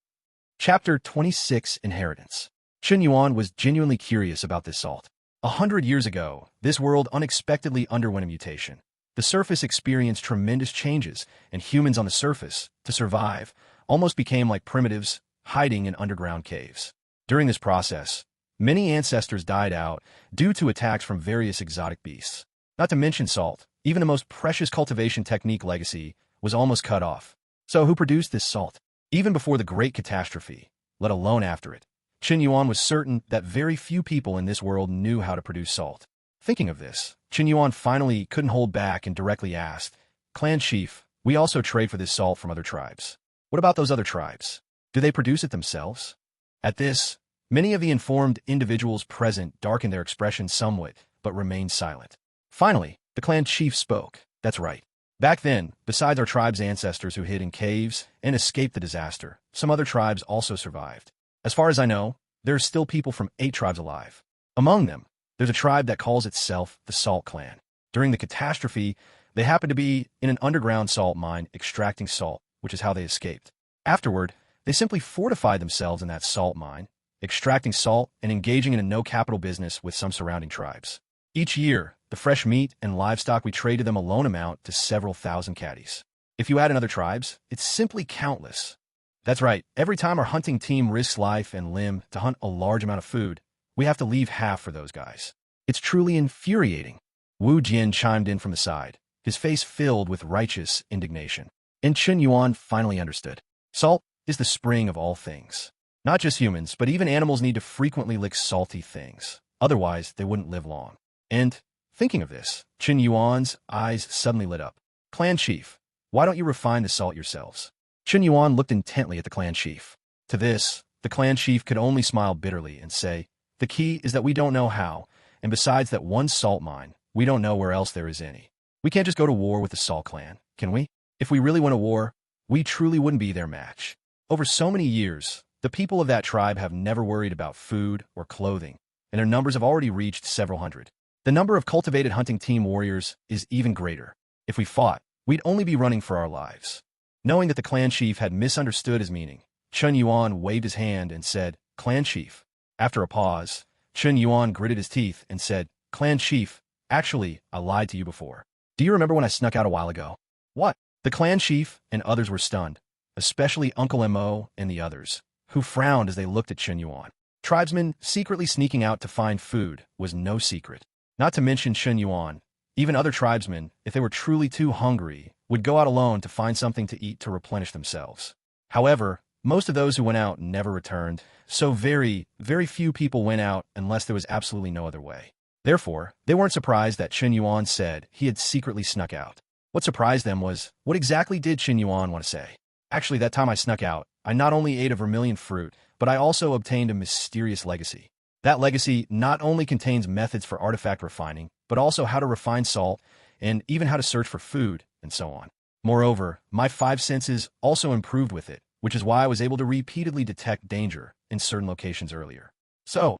Chapter 26, Inheritance. Chen Yuan was genuinely curious about this salt. 100 years ago, this world unexpectedly underwent a mutation. The surface experienced tremendous changes, and humans on the surface, to survive, almost became like primitives, hiding in underground caves. During this process, many ancestors died out due to attacks from various exotic beasts. Not to mention salt, even the most precious cultivation technique legacy was almost cut off. So who produced this salt? Even before the Great Catastrophe, let alone after it, Chen Yuan was certain that very few people in this world knew how to produce salt. Thinking of this, Chen Yuan finally couldn't hold back and directly asked, "Clan Chief, we also trade for this salt from other tribes. What about those other tribes? Do they produce it themselves?" At this, many of the informed individuals present darkened their expressions somewhat, but remained silent. Finally, the clan chief spoke. "That's right. Back then, besides our tribe's ancestors who hid in caves and escaped the disaster, some other tribes also survived. As far as I know, there are still people from 8 tribes alive. Among them, there's a tribe that calls itself the Salt Clan. During the catastrophe, they happened to be in an underground salt mine extracting salt, which is how they escaped. Afterward, they simply fortified themselves in that salt mine, extracting salt and engaging in a no-capital business with some surrounding tribes. Each year, the fresh meat and livestock we traded them alone amount to several thousand caddies. If you add in other tribes, it's simply countless. That's right, every time our hunting team risks life and limb to hunt a large amount of food, we have to leave half for those guys. It's truly infuriating." Wu Jian chimed in from the side, his face filled with righteous indignation. And Chen Yuan finally understood. Salt is the spring of all things. Not just humans, but even animals need to frequently lick salty things. Otherwise, they wouldn't live long. And, thinking of this, Chen Yuan's eyes suddenly lit up. "Clan Chief, why don't you refine the salt yourselves?" Chen Yuan looked intently at the clan chief. To this, the clan chief could only smile bitterly and say, "The key is that we don't know how, and besides that one salt mine, we don't know where else there is any. We can't just go to war with the Salt Clan, can we? If we really went to war, we truly wouldn't be their match." Over so many years, the people of that tribe have never worried about food or clothing, and their numbers have already reached several hundred. The number of cultivated hunting team warriors is even greater. If we fought, we'd only be running for our lives. Knowing that the clan chief had misunderstood his meaning, Chen Yuan waved his hand and said, "Clan Chief." After a pause, Chen Yuan gritted his teeth and said, "Clan Chief, actually, I lied to you before. Do you remember when I snuck out a while ago?" "What?" The clan chief and others were stunned, especially Uncle Mo and the others, who frowned as they looked at Chen Yuan. Tribesmen secretly sneaking out to find food was no secret. Not to mention Chen Yuan, even other tribesmen, if they were truly too hungry, would go out alone to find something to eat to replenish themselves. However, most of those who went out never returned, so very, very few people went out unless there was absolutely no other way. Therefore, they weren't surprised that Chen Yuan said he had secretly snuck out. What surprised them was, what exactly did Chen Yuan want to say? "Actually, that time I snuck out, I not only ate a vermilion fruit, but I also obtained a mysterious legacy. That legacy not only contains methods for artifact refining, but also how to refine salt, and even how to search for food, and so on. Moreover, my 5 senses also improved with it, which is why I was able to repeatedly detect danger in certain locations earlier." So,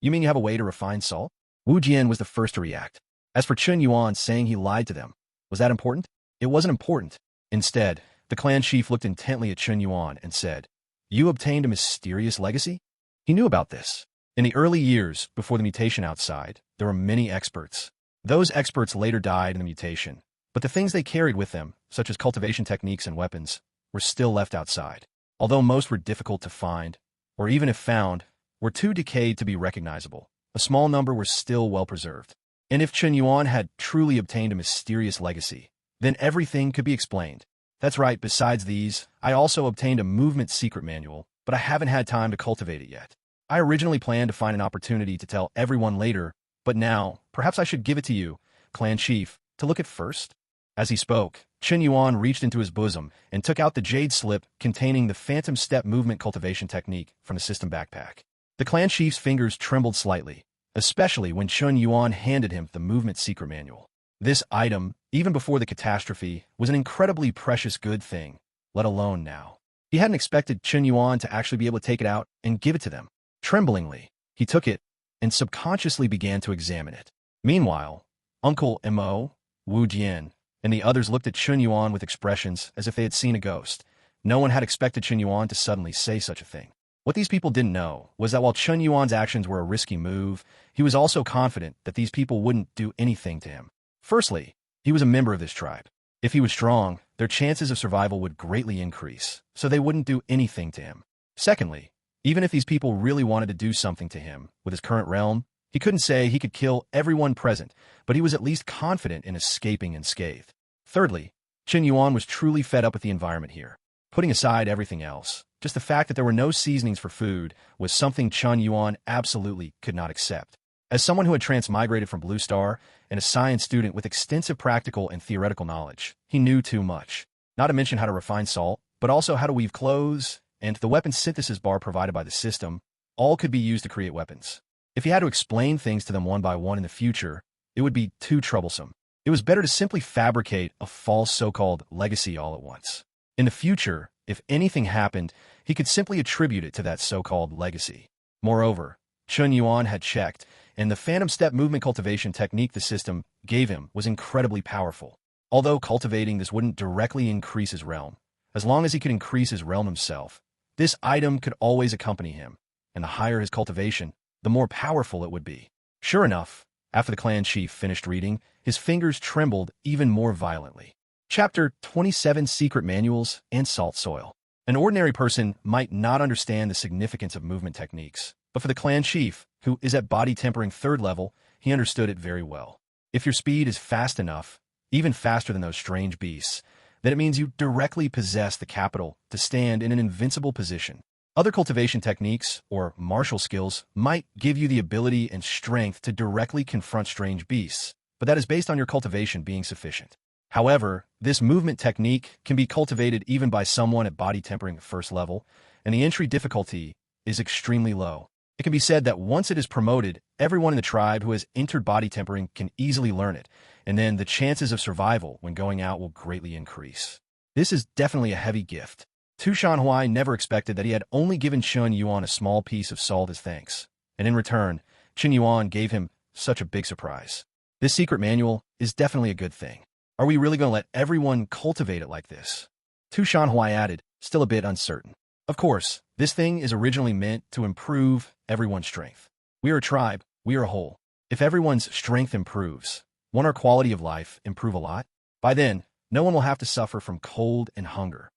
you mean you have a way to refine salt?" Wu Jian was the first to react. As for Chen Yuan saying he lied to them, was that important? It wasn't important. Instead, the clan chief looked intently at Chen Yuan and said, "You obtained a mysterious legacy?" He knew about this. In the early years, before the mutation outside, there were many experts. Those experts later died in the mutation, but the things they carried with them, such as cultivation techniques and weapons, were still left outside. Although most were difficult to find, or even if found, were too decayed to be recognizable, a small number were still well preserved. And if Chen Yuan had truly obtained a mysterious legacy, then everything could be explained. "That's right, besides these, I also obtained a movement secret manual, but I haven't had time to cultivate it yet. I originally planned to find an opportunity to tell everyone later, but now, perhaps I should give it to you, Clan Chief, to look at first." As he spoke, Chen Yuan reached into his bosom and took out the jade slip containing the phantom step movement cultivation technique from the system backpack. The clan chief's fingers trembled slightly, especially when Chen Yuan handed him the movement secret manual. This item, even before the catastrophe, was an incredibly precious good thing, let alone now. He hadn't expected Chen Yuan to actually be able to take it out and give it to them. Tremblingly, he took it and subconsciously began to examine it. Meanwhile, Uncle Mo, Wu Jian, and the others looked at Chen Yuan with expressions as if they had seen a ghost. No one had expected Chen Yuan to suddenly say such a thing. What these people didn't know was that while Chen Yuan's actions were a risky move, he was also confident that these people wouldn't do anything to him. Firstly, he was a member of this tribe. If he was strong, their chances of survival would greatly increase, so they wouldn't do anything to him. Secondly, even if these people really wanted to do something to him with his current realm, he couldn't say he could kill everyone present, but he was at least confident in escaping unscathed. Thirdly, Chen Yuan was truly fed up with the environment here. Putting aside everything else, just the fact that there were no seasonings for food was something Chen Yuan absolutely could not accept. As someone who had transmigrated from Blue Star and a science student with extensive practical and theoretical knowledge, he knew too much. Not to mention how to refine salt, but also how to weave clothes, and the weapon synthesis bar provided by the system, all could be used to create weapons. If he had to explain things to them one by one in the future, it would be too troublesome. It was better to simply fabricate a false so-called legacy all at once. In the future, if anything happened, he could simply attribute it to that so-called legacy. Moreover, Chen Yuan had checked, and the phantom step movement cultivation technique the system gave him was incredibly powerful. Although cultivating this wouldn't directly increase his realm, as long as he could increase his realm himself, this item could always accompany him, and the higher his cultivation, the more powerful it would be. Sure enough, after the clan chief finished reading, his fingers trembled even more violently. Chapter 27: Secret Manuals and Salt Soil. An ordinary person might not understand the significance of movement techniques, but for the clan chief, who is at body tempering 3rd level, he understood it very well. If your speed is fast enough, even faster than those strange beasts, then it means you directly possess the capital to stand in an invincible position. Other cultivation techniques, or martial skills, might give you the ability and strength to directly confront strange beasts, but that is based on your cultivation being sufficient. However, this movement technique can be cultivated even by someone at body tempering 1st level, and the entry difficulty is extremely low. It can be said that once it is promoted, everyone in the tribe who has entered body tempering can easily learn it, and then the chances of survival when going out will greatly increase. This is definitely a heavy gift. Tu Shanhuai never expected that he had only given Chen Yuan a small piece of salt as thanks, and in return, Chen Yuan gave him such a big surprise. This secret manual is definitely a good thing. Are we really going to let everyone cultivate it like this? Tu Shanhuai added, still a bit uncertain. Of course, this thing is originally meant to improve everyone's strength. We are a tribe, we are a whole. If everyone's strength improves, won't our quality of life improve a lot? By then, no one will have to suffer from cold and hunger.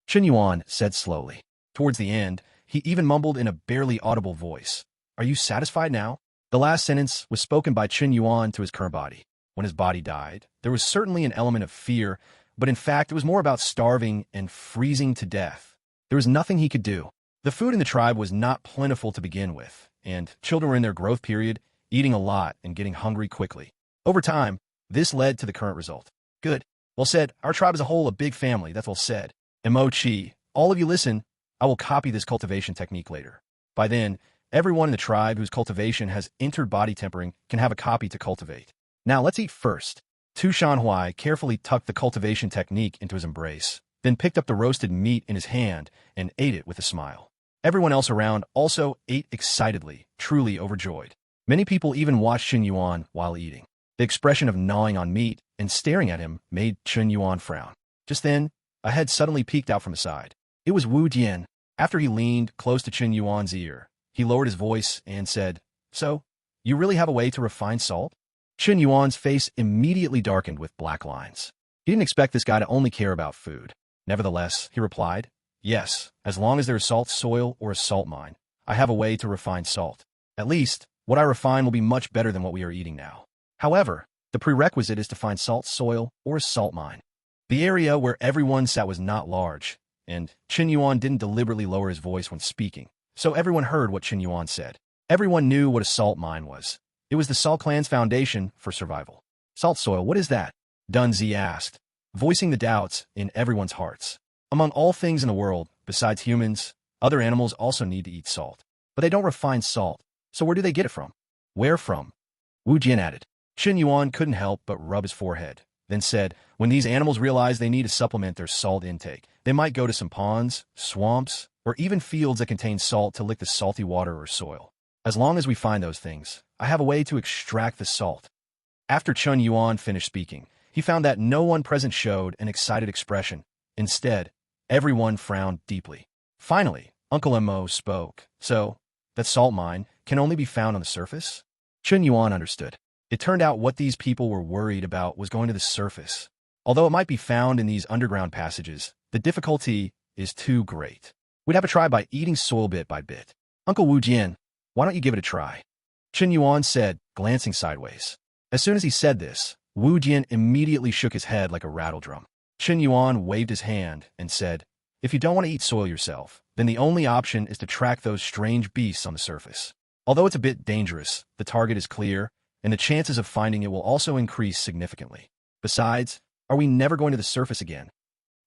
Chen Yuan said slowly. Towards the end, he even mumbled in a barely audible voice. Are you satisfied now? The last sentence was spoken by Chen Yuan to his current body. When his body died, there was certainly an element of fear, but in fact it was more about starving and freezing to death. There was nothing he could do. The food in the tribe was not plentiful to begin with, and children were in their growth period, eating a lot and getting hungry quickly. Over time, this led to the current result. Good. Well said. Our tribe as a whole a big family, that's well said. Emochi, all of you listen, I will copy this cultivation technique later. By then, everyone in the tribe whose cultivation has entered body tempering can have a copy to cultivate. Now let's eat first. Tu Shanhuai carefully tucked the cultivation technique into his embrace, then picked up the roasted meat in his hand and ate it with a smile. Everyone else around also ate excitedly, truly overjoyed. Many people even watched Chen Yuan while eating. The expression of gnawing on meat and staring at him made Chen Yuan frown. Just then, a head suddenly peeked out from the side. It was Wu Jian. After he leaned close to Chen Yuan's ear, he lowered his voice and said, So, you really have a way to refine salt? Chen Yuan's face immediately darkened with black lines. He didn't expect this guy to only care about food. Nevertheless, he replied, Yes, as long as there is salt soil or a salt mine, I have a way to refine salt. At least, what I refine will be much better than what we are eating now. However, the prerequisite is to find salt soil or a salt mine. The area where everyone sat was not large, and Chen Yuan didn't deliberately lower his voice when speaking, so everyone heard what Chen Yuan said. Everyone knew what a salt mine was. It was the Salt clan's foundation for survival. Salt soil, what is that? Dunzi asked, voicing the doubts in everyone's hearts. Among all things in the world, besides humans, other animals also need to eat salt. But they don't refine salt, so where do they get it from? Where from? Wu Jian added. Chen Yuan couldn't help but rub his forehead, then said, when these animals realize they need to supplement their salt intake, they might go to some ponds, swamps, or even fields that contain salt to lick the salty water or soil. As long as we find those things, I have a way to extract the salt. After Chen Yuan finished speaking, he found that no one present showed an excited expression. Instead, everyone frowned deeply. Finally, Uncle Mo spoke. So, that salt mine can only be found on the surface? Chen Yuan understood. It turned out what these people were worried about was going to the surface. Although it might be found in these underground passages, the difficulty is too great. We'd have to try by eating soil bit by bit. Uncle Wu Jian, why don't you give it a try? Chen Yuan said, glancing sideways. As soon as he said this, Wu Jian immediately shook his head like a rattle drum. Chen Yuan waved his hand and said, if you don't want to eat soil yourself, then the only option is to track those strange beasts on the surface. Although it's a bit dangerous, the target is clear, and the chances of finding it will also increase significantly. Besides, are we never going to the surface again?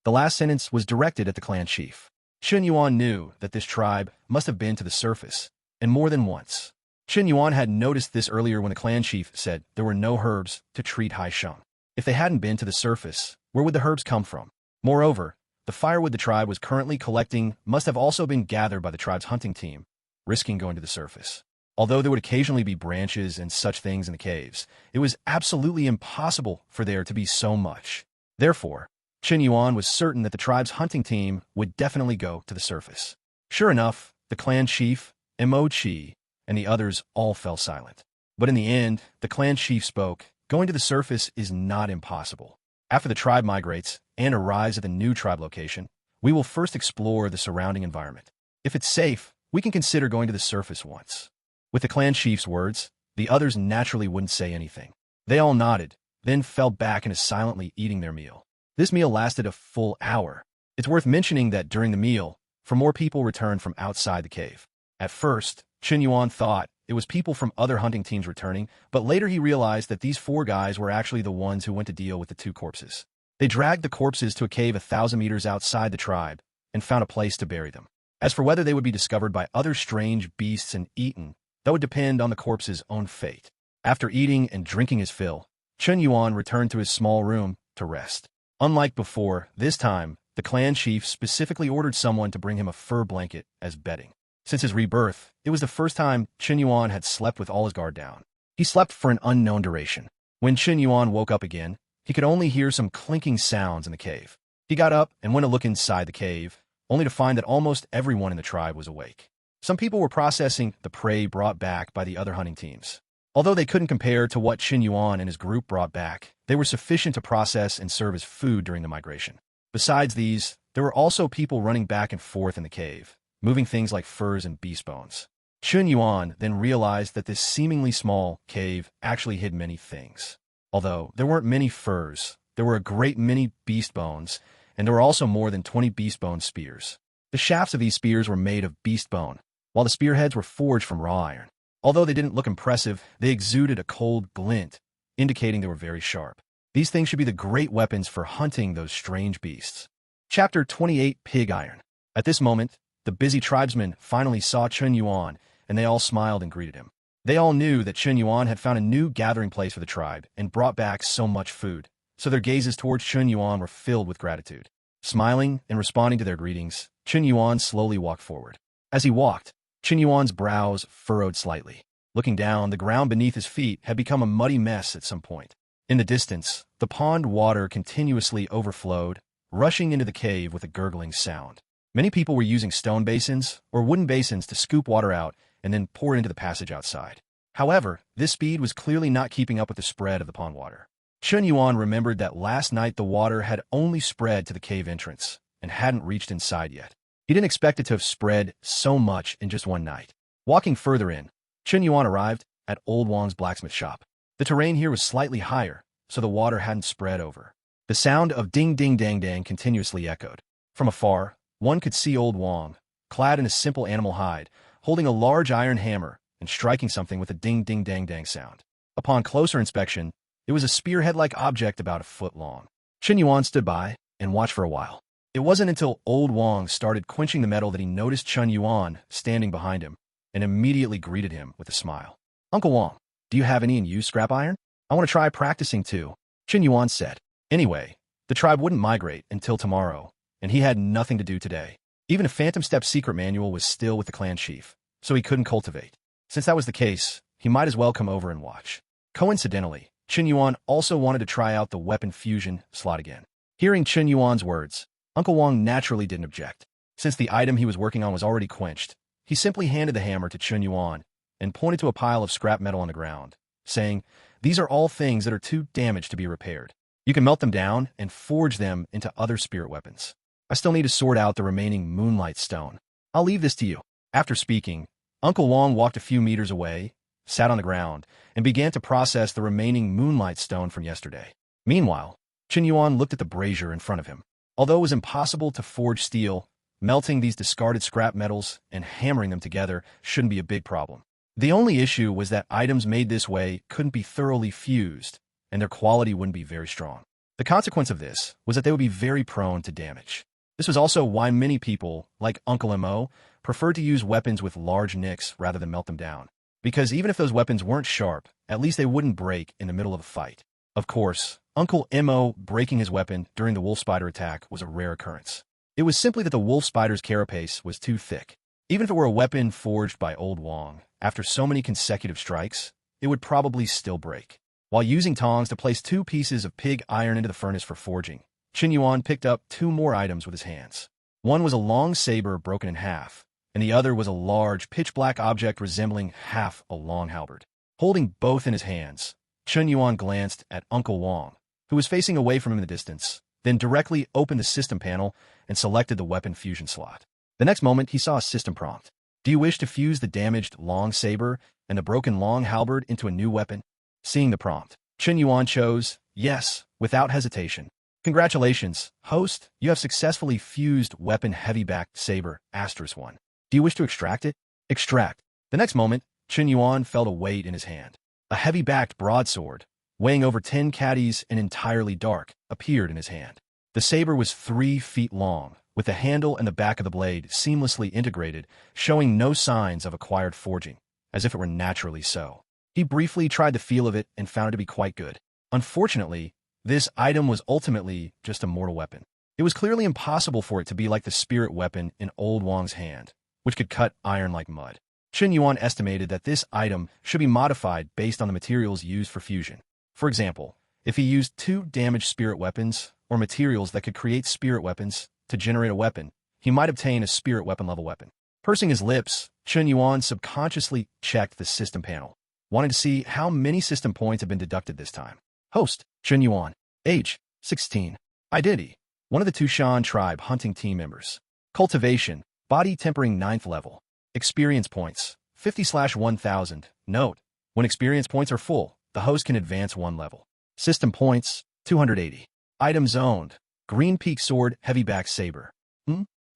The last sentence was directed at the clan chief. Chen Yuan knew that this tribe must have been to the surface, and more than once. Chen Yuan had noticed this earlier when the clan chief said there were no herbs to treat Haisheng. If they hadn't been to the surface, where would the herbs come from? Moreover, the firewood the tribe was currently collecting must have also been gathered by the tribe's hunting team, risking going to the surface. Although there would occasionally be branches and such things in the caves, it was absolutely impossible for there to be so much. Therefore, Chen Yuan was certain that the tribe's hunting team would definitely go to the surface. Sure enough, the clan chief, Mo Chi, and the others all fell silent. But in the end, the clan chief spoke. Going to the surface is not impossible. After the tribe migrates and arrives at the new tribe location, we will first explore the surrounding environment. If it's safe, we can consider going to the surface once. With the clan chief's words, the others naturally wouldn't say anything. They all nodded, then fell back into silently eating their meal. This meal lasted a full hour. It's worth mentioning that during the meal, more people returned from outside the cave. At first, Chen Yuan thought it was people from other hunting teams returning, but later he realized that these 4 guys were actually the ones who went to deal with the 2 corpses. They dragged the corpses to a cave 1,000 meters outside the tribe and found a place to bury them. As for whether they would be discovered by other strange beasts and eaten, that would depend on the corpse's own fate. After eating and drinking his fill, Chen Yuan returned to his small room to rest. Unlike before, this time, the clan chief specifically ordered someone to bring him a fur blanket as bedding. Since his rebirth, it was the first time Chen Yuan had slept with all his guard down. He slept for an unknown duration. When Chen Yuan woke up again, he could only hear some clinking sounds in the cave. He got up and went to look inside the cave, only to find that almost everyone in the tribe was awake. Some people were processing the prey brought back by the other hunting teams. Although they couldn't compare to what Chen Yuan and his group brought back, they were sufficient to process and serve as food during the migration. Besides these, there were also people running back and forth in the cave, moving things like furs and beast bones. Chen Yuan then realized that this seemingly small cave actually hid many things. Although there weren't many furs, there were a great many beast bones, and there were also more than 20 beast bone spears. The shafts of these spears were made of beast bone, while the spearheads were forged from raw iron. Although they didn't look impressive, they exuded a cold glint, indicating they were very sharp. These things should be the great weapons for hunting those strange beasts. Chapter 28 Pig Iron. At this moment, the busy tribesmen finally saw Chen Yuan, and they all smiled and greeted him. They all knew that Chen Yuan had found a new gathering place for the tribe and brought back so much food, so their gazes towards Chen Yuan were filled with gratitude. Smiling and responding to their greetings, Chen Yuan slowly walked forward. As he walked, Chen Yuan's brows furrowed slightly. Looking down, the ground beneath his feet had become a muddy mess at some point. In the distance, the pond water continuously overflowed, rushing into the cave with a gurgling sound. Many people were using stone basins or wooden basins to scoop water out and then pour it into the passage outside. However, this speed was clearly not keeping up with the spread of the pond water. Chen Yuan remembered that last night the water had only spread to the cave entrance and hadn't reached inside yet. He didn't expect it to have spread so much in just one night. Walking further in, Chen Yuan arrived at Old Wang's blacksmith shop. The terrain here was slightly higher, so the water hadn't spread over. The sound of ding ding dang dang continuously echoed. From afar, one could see Old Wang, clad in a simple animal hide, holding a large iron hammer and striking something with a ding ding dang dang sound. Upon closer inspection, it was a spearhead-like object about a foot long. Chen Yuan stood by and watched for a while. It wasn't until Old Wang started quenching the metal that he noticed Chen Yuan standing behind him and immediately greeted him with a smile. "Uncle Wang, do you have any in use scrap iron? I want to try practicing too," Chen Yuan said. Anyway, the tribe wouldn't migrate until tomorrow, and he had nothing to do today. Even a Phantom Step secret manual was still with the clan chief, so he couldn't cultivate. Since that was the case, he might as well come over and watch. Coincidentally, Chen Yuan also wanted to try out the weapon fusion slot again. Hearing Chen Yuan's words, Uncle Wang naturally didn't object. Since the item he was working on was already quenched, he simply handed the hammer to Chen Yuan and pointed to a pile of scrap metal on the ground, saying, "These are all things that are too damaged to be repaired. You can melt them down and forge them into other spirit weapons. I still need to sort out the remaining moonlight stone. I'll leave this to you." After speaking, Uncle Wang walked a few meters away, sat on the ground, and began to process the remaining moonlight stone from yesterday. Meanwhile, Chen Yuan looked at the brazier in front of him. Although it was impossible to forge steel, melting these discarded scrap metals and hammering them together shouldn't be a big problem. The only issue was that items made this way couldn't be thoroughly fused, and their quality wouldn't be very strong. The consequence of this was that they would be very prone to damage. This was also why many people, like Uncle Mo, preferred to use weapons with large nicks rather than melt them down. Because even if those weapons weren't sharp, at least they wouldn't break in the middle of a fight. Of course, Uncle Mo breaking his weapon during the wolf spider attack was a rare occurrence. It was simply that the wolf spider's carapace was too thick. Even if it were a weapon forged by Old Wong, after so many consecutive strikes, it would probably still break. While using tongs to place 2 pieces of pig iron into the furnace for forging, Chen Yuan picked up 2 more items with his hands. One was a long saber broken in half, and the other was a large, pitch-black object resembling half a long halberd. Holding both in his hands, Chen Yuan glanced at Uncle Wong, who was facing away from him in the distance, then directly opened the system panel and selected the weapon fusion slot. The next moment, he saw a system prompt. Do you wish to fuse the damaged long saber and the broken long halberd into a new weapon? Seeing the prompt, Chen Yuan chose yes, without hesitation. Congratulations, host, you have successfully fused weapon heavy-backed saber *1. Do you wish to extract it? Extract. The next moment, Chen Yuan felt a weight in his hand. A heavy-backed broadsword, weighing over 10 caddies and entirely dark, appeared in his hand. The saber was 3 feet long, with the handle and the back of the blade seamlessly integrated, showing no signs of acquired forging, as if it were naturally so. He briefly tried the feel of it and found it to be quite good. Unfortunately, this item was ultimately just a mortal weapon. It was clearly impossible for it to be like the spirit weapon in Old Wong's hand, which could cut iron like mud. Chen Yuan estimated that this item should be modified based on the materials used for fusion. For example, if he used 2 damaged spirit weapons, or materials that could create spirit weapons, to generate a weapon, he might obtain a spirit weapon level weapon. Pursing his lips, Chen Yuan subconsciously checked the system panel, wanting to see how many system points had been deducted this time. Host, Chen Yuan. Age, 16. Identity, one of the Tushan tribe hunting team members. Cultivation, body tempering 9th level. Experience points, 50/1000. Note, when experience points are full, the host can advance 1 level. System points, 280. Items owned, Green Peak Sword Heavy-Back Saber.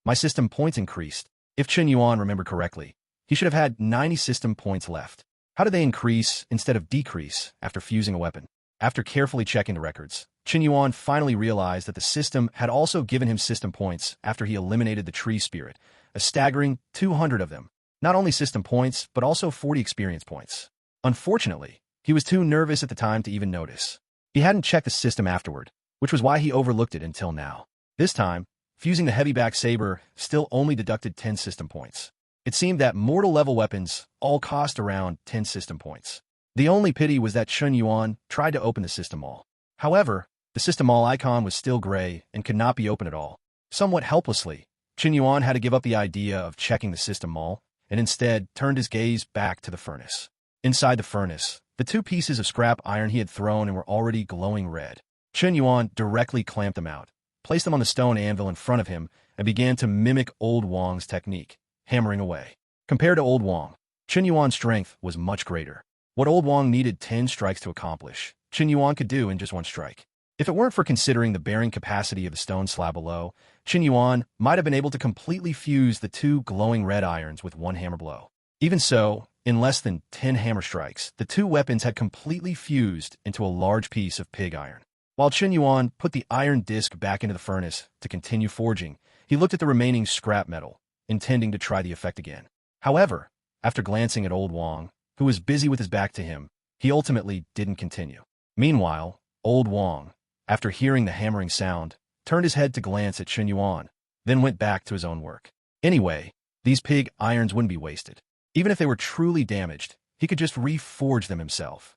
My system points increased. If Chen Yuan remembered correctly, he should have had 90 system points left. How did they increase instead of decrease after fusing a weapon? After carefully checking the records, Chen Yuan finally realized that the system had also given him system points after he eliminated the tree spirit, a staggering 200 of them. Not only system points, but also 40 experience points. Unfortunately, he was too nervous at the time to even notice. He hadn't checked the system afterward, which was why he overlooked it until now. This time, fusing the heavy-back saber still only deducted 10 system points. It seemed that mortal-level weapons all cost around 10 system points. The only pity was that Chen Yuan tried to open the system mall. However, the system mall icon was still gray and could not be opened at all. Somewhat helplessly, Chen Yuan had to give up the idea of checking the system mall and instead turned his gaze back to the furnace. Inside the furnace, the 2 pieces of scrap iron he had thrown and were already glowing red. Chen Yuan directly clamped them out, placed them on the stone anvil in front of him, and began to mimic Old Wong's technique, hammering away. Compared to Old Wong, Chen Yuan's strength was much greater. What Old Wong needed 10 strikes to accomplish, Chen Yuan could do in just 1 strike. If it weren't for considering the bearing capacity of the stone slab below, Chen Yuan might have been able to completely fuse the 2 glowing red irons with 1 hammer blow. Even so, in less than 10 hammer strikes, the 2 weapons had completely fused into a large piece of pig iron. While Chen Yuan put the iron disc back into the furnace to continue forging, he looked at the remaining scrap metal, intending to try the effect again. However, after glancing at Old Wong, who was busy with his back to him, he ultimately didn't continue. Meanwhile, Old Wong, after hearing the hammering sound, turned his head to glance at Chen Yuan, then went back to his own work. Anyway, these pig irons wouldn't be wasted. Even if they were truly damaged, he could just reforge them himself.